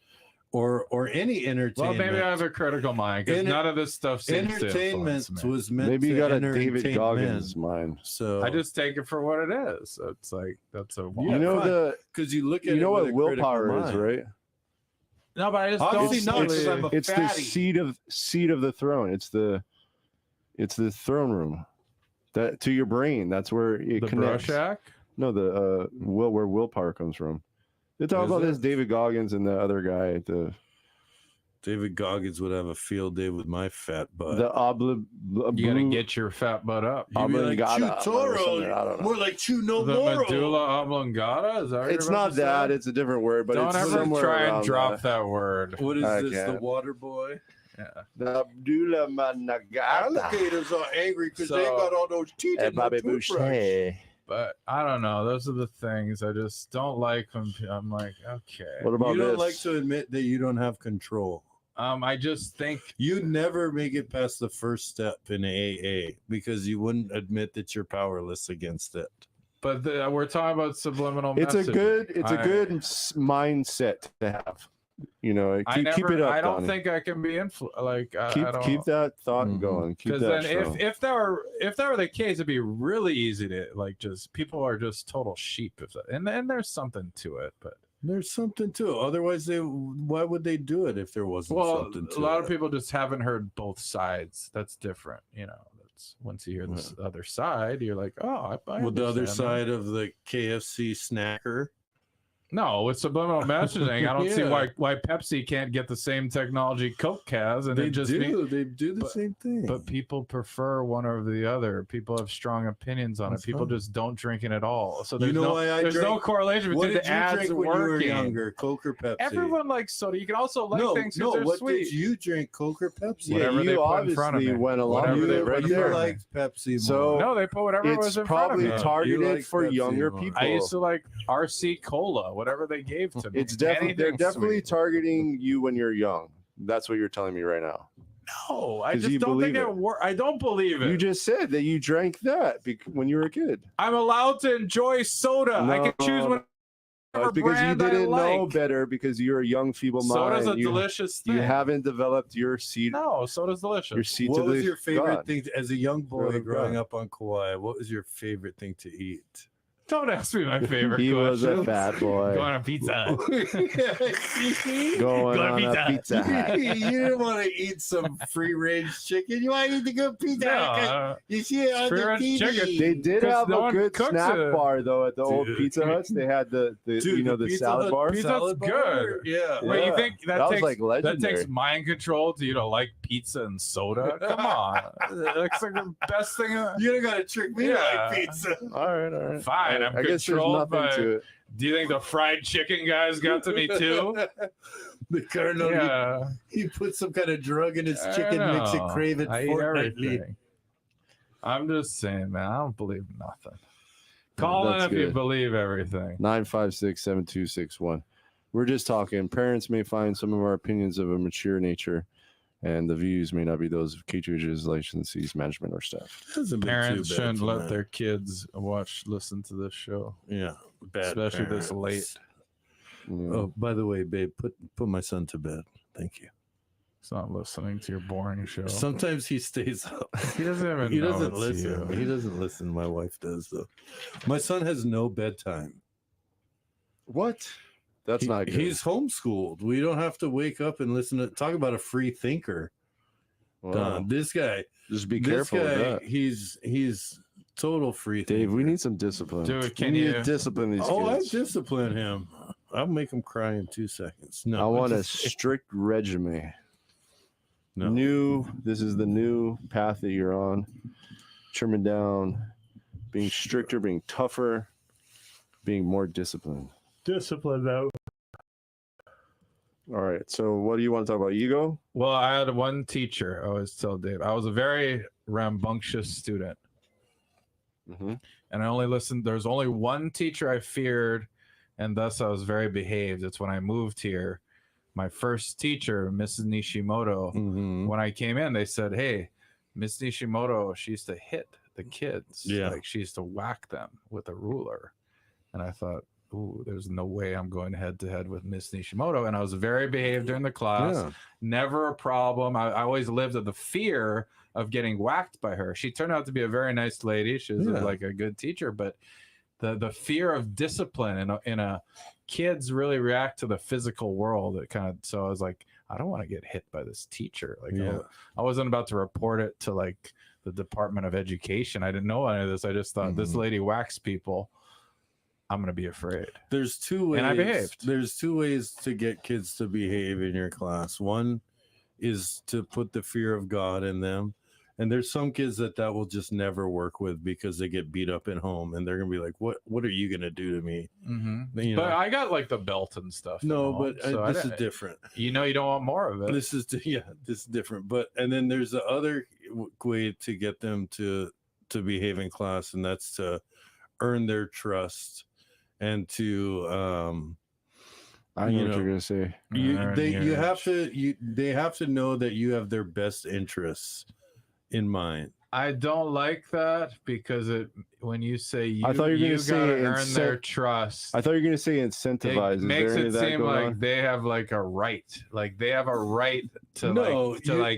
or any entertainment. well, maybe I have a critical mind because none of this stuff seems to entertainment influence me. was meant maybe you to got a entertain David Goggins men. mind. So I just take it for what it is. So it's like that's a You know because you look at you know it with what a critical willpower is, mind. right? no, but I just Obviously don't. not, 'cause I'm a It's the fatty. seat of the throne. It's the throne room. That to your brain. That's where it The connects. Rorschach? No, the where willpower comes from. They talk Is about it? this David Goggins and the other guy. David Goggins would have a field day with my fat butt. The You gotta get your fat butt up. You'd be like, oblongata chew or something, I toro, don't know. more like chew no The moro. medulla oblongata? Is that what It's you're about not to that. say? It's a different word, but Don't it's ever somewhere try and around drop that word. What is I this? The can't. water boy? Yeah. The Abdullah Managata. Alligators are angry because they So- got all those teeth in their Bobby toothbrush. Boucher. But I don't know. Those are the things I just don't like when I'm like, okay. What about You don't this? like to admit that you don't have control. I just think You'd never make it past the first step in AA because you wouldn't admit that you're powerless against it. but we're talking about subliminal It's messaging. a good mindset to have. You know, keep it up. I don't Donnie. think I can be like I don't, keep that thought going. Keep because that then strong. if that were the case, it'd be really easy to like just people are just total sheep and there's something to it, but There's something to it. Otherwise, why would they do it if there wasn't something to it? a lot of people just haven't heard both sides. That's different, you know. That's once you hear this other side, you're like, oh, I With the other understand that. side of the KFC snacker. No, with subliminal messaging, I don't see Yeah. why Pepsi can't get the same technology Coke has, and They it just do. They do the same thing. But people prefer one over the other. People have strong opinions on That's it. People fine. just don't drink it at all. So You there's know no why I there's no drank- correlation What between did the you ads drink when you were working. younger? Coke or Pepsi? Everyone likes soda. You can also like things because they're what sweet. did you drink? Coke or Pepsi? Whatever they you put in front of obviously me. went along Whatever with they it put right in You there. front of me. liked Pepsi So more. No, they put whatever it's was in front of probably me. You targeted like for Pepsi younger more. people. I used to like RC Cola, whatever they gave to me. It's definitely they're Anything definitely sweet. targeting you when you're young. That's what you're telling me right now. No, I 'Cause just you don't think believe it it. works. I don't believe it. You just said that you drank that when you were a kid. I'm allowed to enjoy soda. I can choose No, whatever it's because you brand I didn't know like. better because you're a young, feeble Soda's mind. a delicious thing. You haven't developed your seed. No, soda's delicious. Your seed What to was the your favorite God. thing as a young boy Throne of growing God. up on Kauai? What was your favorite thing to eat? Don't ask me my favorite He was a questions. fat boy. Going on Pizza Hut. Going to on Pizza a Pizza Hut. You didn't want to eat some free range chicken. You want to eat the good pizza. No, You see it on the free-range TV. chicken. They did 'Cause have no a one good cooks snack it. bar though at the old Dude. Pizza Huts. They had the Dude, you know the Pizza salad Hut bar. Pizza's salad bar? good. Yeah. Wait, you Yeah. think that That was, takes like, that takes legendary. mind control to you to like pizza and soda? Come on, that's like the best thing. You don't got to trick me to Yeah. like pizza. All right. Fine, I'm I guess there's controlled nothing by. to it. Do you think the fried chicken guys got to me too? The Colonel, Yeah, he put some kind of drug in his I chicken, makes it know. crave it I eat fortnightly. everything. I'm just saying, man. I don't believe nothing. Call in That's if you good. believe everything. 956-7261. We're just talking. Parents may find some of our opinions of a mature nature, and the views may not be those of KTUH's licensees, management, or staff. Hasn't been Parents too bad shouldn't let tonight. their kids listen to this show, Yeah, bad especially this parents. late. Yeah. Oh, by the way, babe, put my son to bed. Thank you. He's not listening to your boring show. Sometimes he stays up. He doesn't even He know doesn't it's listen. you. He doesn't listen. My wife does though. My son has no bedtime. What? That's not good. He's homeschooled. We don't have to wake up and listen to talk about a free thinker. Wow. This guy, just be careful with that. He's total free. Dave, we need some discipline. Dude, we need to discipline these kids. I discipline him. I'll make him cry in 2 seconds. No, I want a strict regimen. This is the new path that you're on. Trimming down, being stricter, being tougher, being more disciplined. Discipline out. All right. So what do you want to talk about? Ego? Well, I had one teacher. I always tell Dave, I was a very rambunctious student. Mm-hmm. And I only listened. There's only one teacher I feared, and thus I was very behaved. It's when I moved here. My first teacher, Mrs. Nishimoto, when I came in, they said, hey, Miss Nishimoto, she used to hit the kids. Yeah. Like she used to whack them with a ruler. And I thought, ooh, there's no way I'm going head to head with Miss Nishimoto. And I was very behaved during the class. Yeah. Never a problem. I always lived with the fear of getting whacked by her. She turned out to be a very nice lady. She was like a good teacher, but the fear of discipline in a kids really react to the physical world. It kind of, so I was like, I don't want to get hit by this teacher. Like I wasn't about to report it to like the Department of Education. I didn't know any of this. I just thought this lady whacks people. I'm going to be afraid. There's two ways. And I behaved. There's two ways to get kids to behave in your class. One is to put the fear of God in them. And there's some kids that will just never work with because they get beat up at home and they're going to be like, what are you going to do to me? You know? But I got like the belt and stuff. No, but this is different. You know, you don't want more of it. This is different. But, and then there's the other way to get them to behave in class, and that's to earn their trust and to, I know what you're gonna say. They have to know that you have their best interests in mind. I don't like that because when you say I thought you were gotta earn their trust. I thought you were gonna say incentivize. It makes it seem like they have like a right. Like they have a right to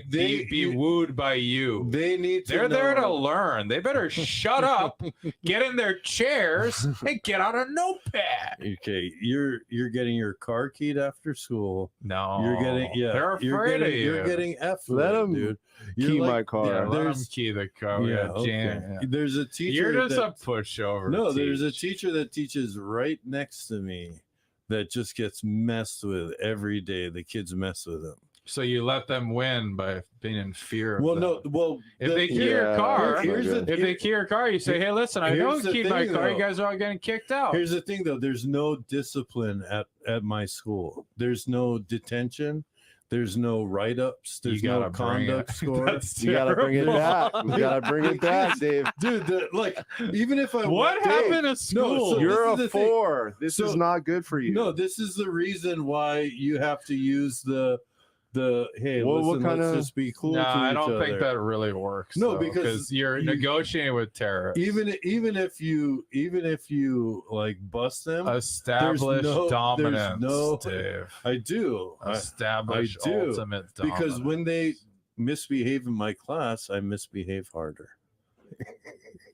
be wooed by you. They need to They're there to learn. They better shut up, get in their chairs, and get out a notepad. Okay, you're getting your car keyed after school. No, you're getting they're afraid of you. You're getting F. Let them, dude. Key my car. Yeah, let them key the car. There's a teacher. You're just a pushover. No, there's a teacher that teaches right next to me that just gets messed with every day. The kids mess with him. So you let them win by being in fear of them. If they key your car, you say, hey, listen, I know you keyed my car. You guys are all getting kicked out. Here's the thing, though. There's no discipline at my school. There's no detention. There's no write-ups. There's no conduct score. You gotta bring it back. You gotta bring it back, Dave. Dude, even if I what happened at school? No, you're a 4. This is not good for you. No, this is the reason why you have to use the hey, let's just be cool. No, I don't think that really works. No, because you're negotiating with terrorists. Even if you like bust them, establish dominance, Dave. I do establish ultimate dominance. Because when they misbehave in my class, I misbehave harder.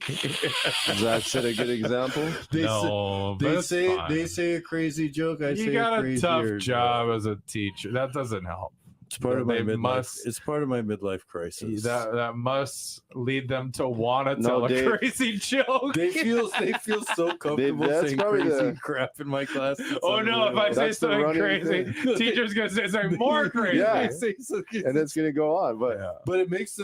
Is that a good example? They say a crazy joke. You got a tough job as a teacher. That doesn't help. It's part of my midlife crisis. That must lead them to want to tell a crazy joke. They feel so comfortable saying crazy crap in my class. Oh no! If I say something crazy, teacher's gonna say something more crazy. Yeah, and it's gonna go on. But it makes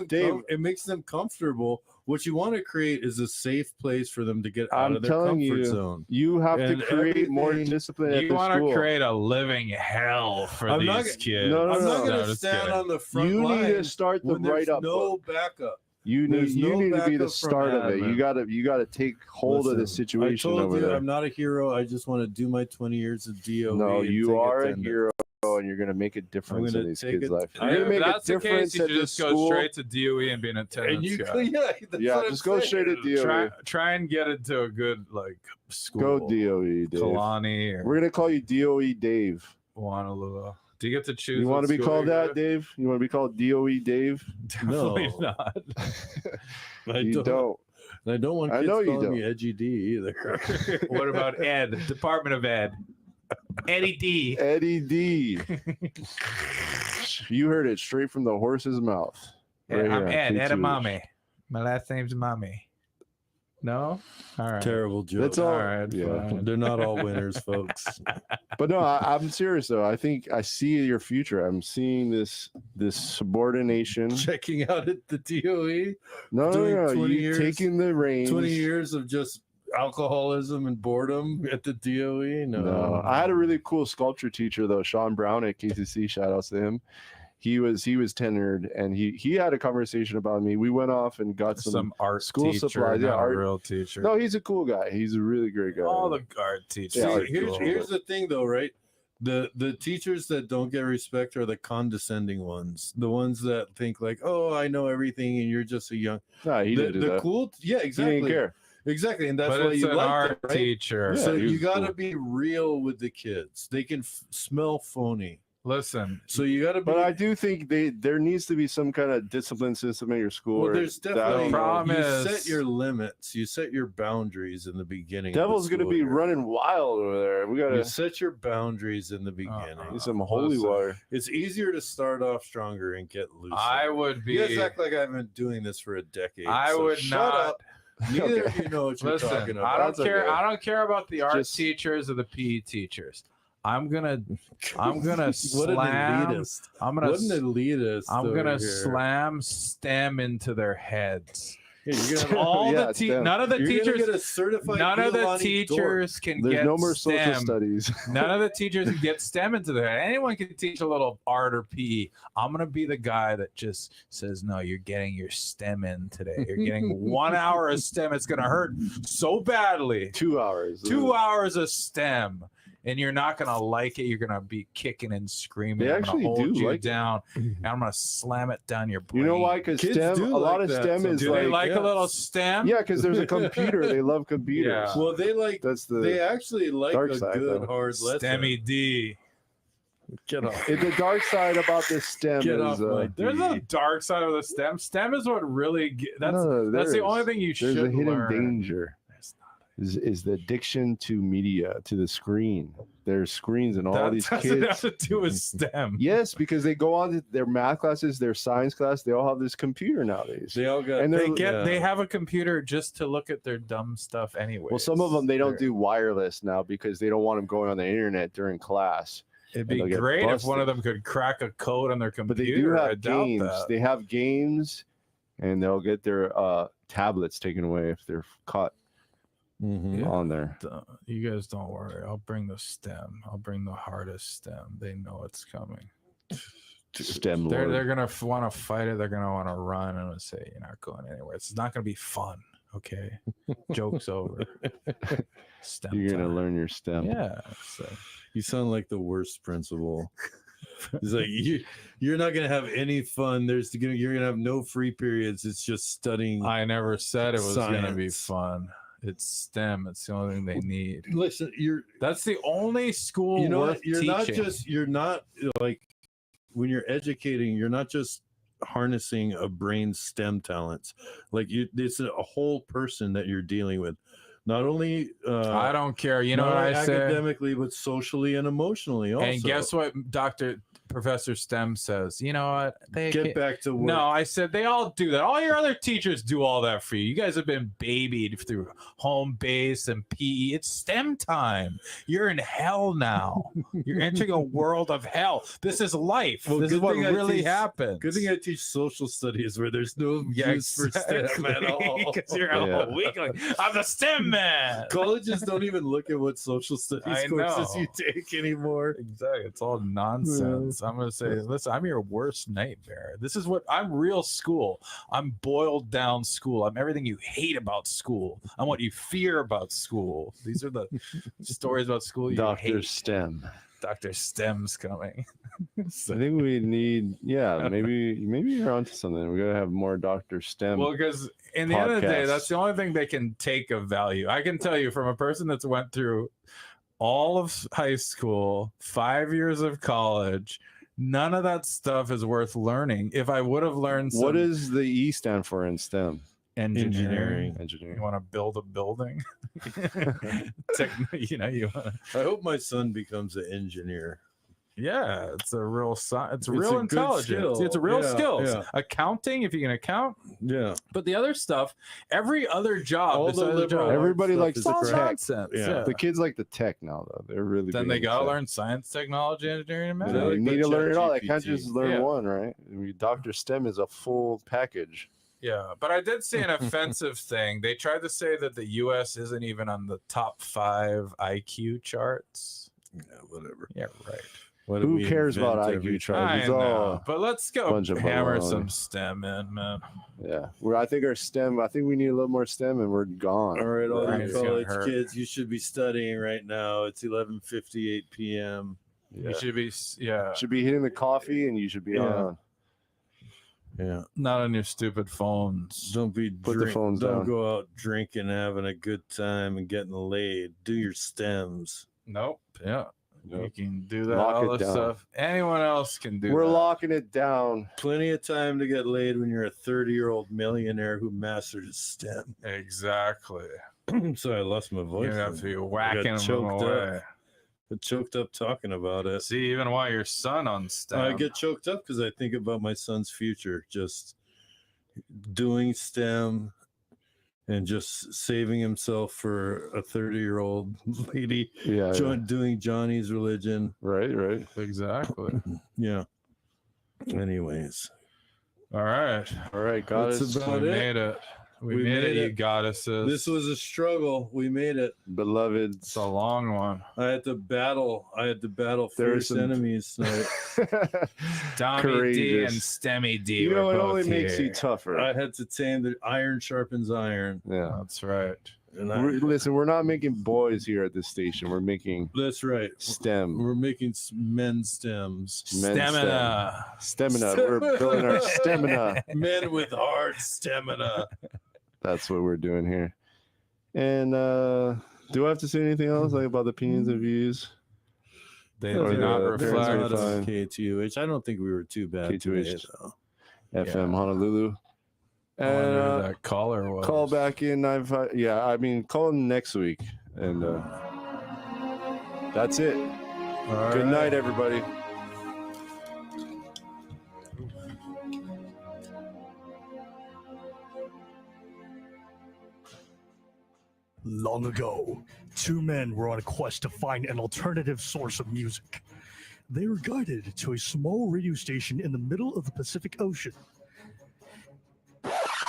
them comfortable. What you want to create is a safe place for them to get out of their comfort zone. You have to create more discipline at the school. You want to create a living hell for these kids. No, I'm not going to stand on the front line. You need to start the write-up. No backup. You need to be the start of it. You got to take hold of the situation. I told you I'm not a hero. I just want to do my 20 years of DOE. No, you are a hero. And you're going to make a difference in these kids' life. You're going to make a difference you just go straight to DOE and be an attendance guy. Just go straight to DOE. Try and get into a good school. Go DOE, Dave. Kalani. We're going to call you DOE Dave. Honolulu. Do you get to choose? You want to be called that, Dave? You want to be called DOE Dave? Definitely not. You don't. I don't want kids calling me Edgy D either. What about Ed? Department of Ed. Eddie D. Eddie D. You heard it straight from the horse's mouth. Right here I'm on Ed KTUH. Edamame. My last name's Mommy. No? All right. Terrible joke. That's all. right, Yeah. fine. They're not all winners, folks. But no, I'm serious though. I think I see your future. I'm seeing this subordination. Checking out at the DOE. No, doing no, no. 20 You years, taking the reins. 20 years of just alcoholism and boredom at the DOE. No, I had a really cool sculpture teacher though, Sean Brown at KCC. Shout outs to him. He was tenured, and he had a conversation about me. We went off and got some art school teacher, supplies. Yeah, not art. a real teacher. No, he's a cool guy. He's a really great guy. All the art teachers. Yeah, See, here's the thing though, right? The teachers that don't get respect are the condescending ones, the ones that think like, oh, I know everything and you're just a young. No, he didn't do that. Cool, yeah, exactly. He didn't care. Exactly, and that's But why it's you an like art them, right? teacher. So Yeah, he you was got to cool. be real with the kids. They can smell phony. Listen, So you got to be. But I do think there needs to be some kind of discipline system at your school. Well, or there's definitely. Problem You is- set your limits. You set your boundaries in the beginning. Devil's going to be running wild over there. We You gotta set your boundaries in the beginning. need some holy listen. water. It's easier to start off stronger and get loose. I would be. You guys act like I've been doing this for a decade. I so would shut not. up. Neither of you know what you're Listen, talking about. I don't That's care. okay. I don't care about the art Just- teachers or the PE teachers. I'm gonna What an slam. elitist. I'm gonna. What an elitist. I'm over gonna here. slam STEM into their heads. Yeah, you're gonna have, All Yeah, the STEM. none of the you're gonna teachers. get a certified None of the Giovanni teachers can There's get no more STEM. social studies. None of the teachers can get STEM into their head. Anyone can teach a little art or PE. I'm gonna be the guy that just says, "No, you're getting your STEM in today. You're getting 1 hour of STEM. It's gonna hurt so badly. 2 hours. 2 hours of STEM." And you're not gonna like it. You're gonna be kicking and screaming. They I'm actually gonna hold do you like it. down, and I'm gonna slam it down your brain. You know why? Because Kids STEM, do a lot like of that STEM is Do they like yeah. a little STEM? yeah, because there's a computer. They love computers. Yeah. Well, they like. That's the They actually like dark a side, good though. hard lesson. STEMmy D. Get off. the dark side about this STEM Get is off my There's a dark side of the STEM. STEM is what really. That's No, that's the there only is. thing you there's should a hidden learn. danger. Is the addiction to media, to the screen. There's screens and all That these doesn't kids. have to do with STEM. Yes, because they go on to their math classes, their science class. They all have this computer nowadays. They all got. And They they're- get. They have a computer just to look at their dumb stuff anyway. Well, some of them they don't do wireless now because they don't want them going on the internet during class. It'd and be they'll get great if one of busted. them could crack a code on their computer. But they do I have doubt games. that. They have games, and they'll get their tablets taken away if they're caught on there. You guys don't worry. I'll bring the STEM. I'll bring the hardest STEM. They know it's coming. STEM. They're Lord. gonna want to fight it. They're gonna want to run and say you're not going anywhere. It's not gonna be fun. Okay, joke's over. STEM. You're gonna time. learn your STEM. Yeah. So. You sound like the worst principal. It's like you're not gonna have any fun. You're gonna have no free periods. It's just studying. I never said it was gonna be science. fun. It's STEM. It's the only thing they need. Listen, That's the only school you know worth what? You're not like when you're educating. You're not just harnessing a brain's STEM talents. Like it's a whole person that you're dealing with. Not only I don't care. You know not what I only say? academically, but socially and emotionally. Also, And guess what, Professor STEM says? You know what? They Get back to work. No, I said they all do that. All your other teachers do all that for you. You guys have been babied through home base and PE. It's STEM time. You're in hell now. You're entering a world of hell. This is life. Well, this is good what thing I really teach- happens. Good thing I teach social studies where there's no use for STEM at all. Because you're a weakling. I'm the STEM man. Colleges don't even look at what social studies I courses know. you take anymore. Exactly. It's all nonsense. I'm going to say, listen, I'm your worst nightmare. This is what I'm real school. I'm boiled down school. I'm everything you hate about school. I'm what you fear about school. These are the stories about school you Dr. hate. STEM. Dr. STEM's coming. I think we need, maybe you're onto something. We gotta have more Dr. STEM. Well, because in the end of the day, podcasts. that's the only thing they can take of value. I can tell you from a person that's went through all of high school, 5 years of college, none of that stuff is worth learning. If I would have learned What does the E stand for in STEM? engineering. Engineering. You want to build a building? You want I hope my son becomes an engineer. Yeah, it's a real it's real intelligence. It's a real skills. Yeah. Accounting, if you can account. Yeah. But the other stuff, every other job, everybody likes the tech. Nonsense. Yeah. The kids like the tech now, though. They're really. Then they gotta learn science, technology, engineering, and math. You need to learn it all. They can't just learn one, right? I mean, Dr. STEM is a full package. Yeah, but I did see an offensive thing. They tried to say that the U.S. isn't even on the top 5 IQ charts. Yeah, whatever. Yeah, right. Who cares about IQ charts? I know, but let's go hammer some STEM in, man. Yeah, I think our STEM. I think we need a little more STEM, and we're gone. All right, all you college kids, you should be studying right now. It's 11:58 p.m. Yeah. You should be, should be hitting the coffee, and you should be on. Yeah, not on your stupid phones. Don't put the phones down. Don't go out drinking, having a good time, and getting laid. Do your STEMs. Nope. Yeah. You can do that. All this stuff. Anyone else can do. We're locking it down. Plenty of time to get laid when you're a 30-year-old millionaire who mastered his STEM. Exactly. Sorry, I lost my voice. You have to be whacking them away. Get choked up talking about it. See, even while your son on STEM. I get choked up because I think about my son's future. Just doing STEM and just saving himself for a 30-year-old lady. Doing Johnny's religion. Right. Exactly. Yeah. Anyways. All right. Goddess. That's about we it. Made it. We made it, you goddesses. This was a struggle. We made it. Beloveds. It's a long one. I had to battle fierce enemies tonight. Dommy D and Stemmy D. You know, it only makes you tougher. I had to tame the iron sharpens iron. Yeah. That's right. Listen, we're not making boys here at this station. We're making STEM. We're making men's stems. Stamina. We're building our stamina. Men with hard stamina. That's what we're doing here. And do I have to say anything else about the opinions and views? They do not reflect KTUH. I don't think we were too bad. KTUH FM Honolulu. And that caller was. Call back in 95. Call in next week. And that's it. Good night, everybody. Long ago, 2 men were on a quest to find an alternative source of music. They were guided to a small radio station in the middle of the Pacific Ocean.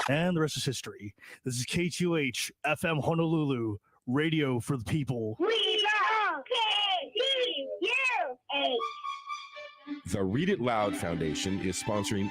And the rest is history. This is KTUH FM Honolulu, radio for the people. We love KTUH. The Read It Loud Foundation is sponsoring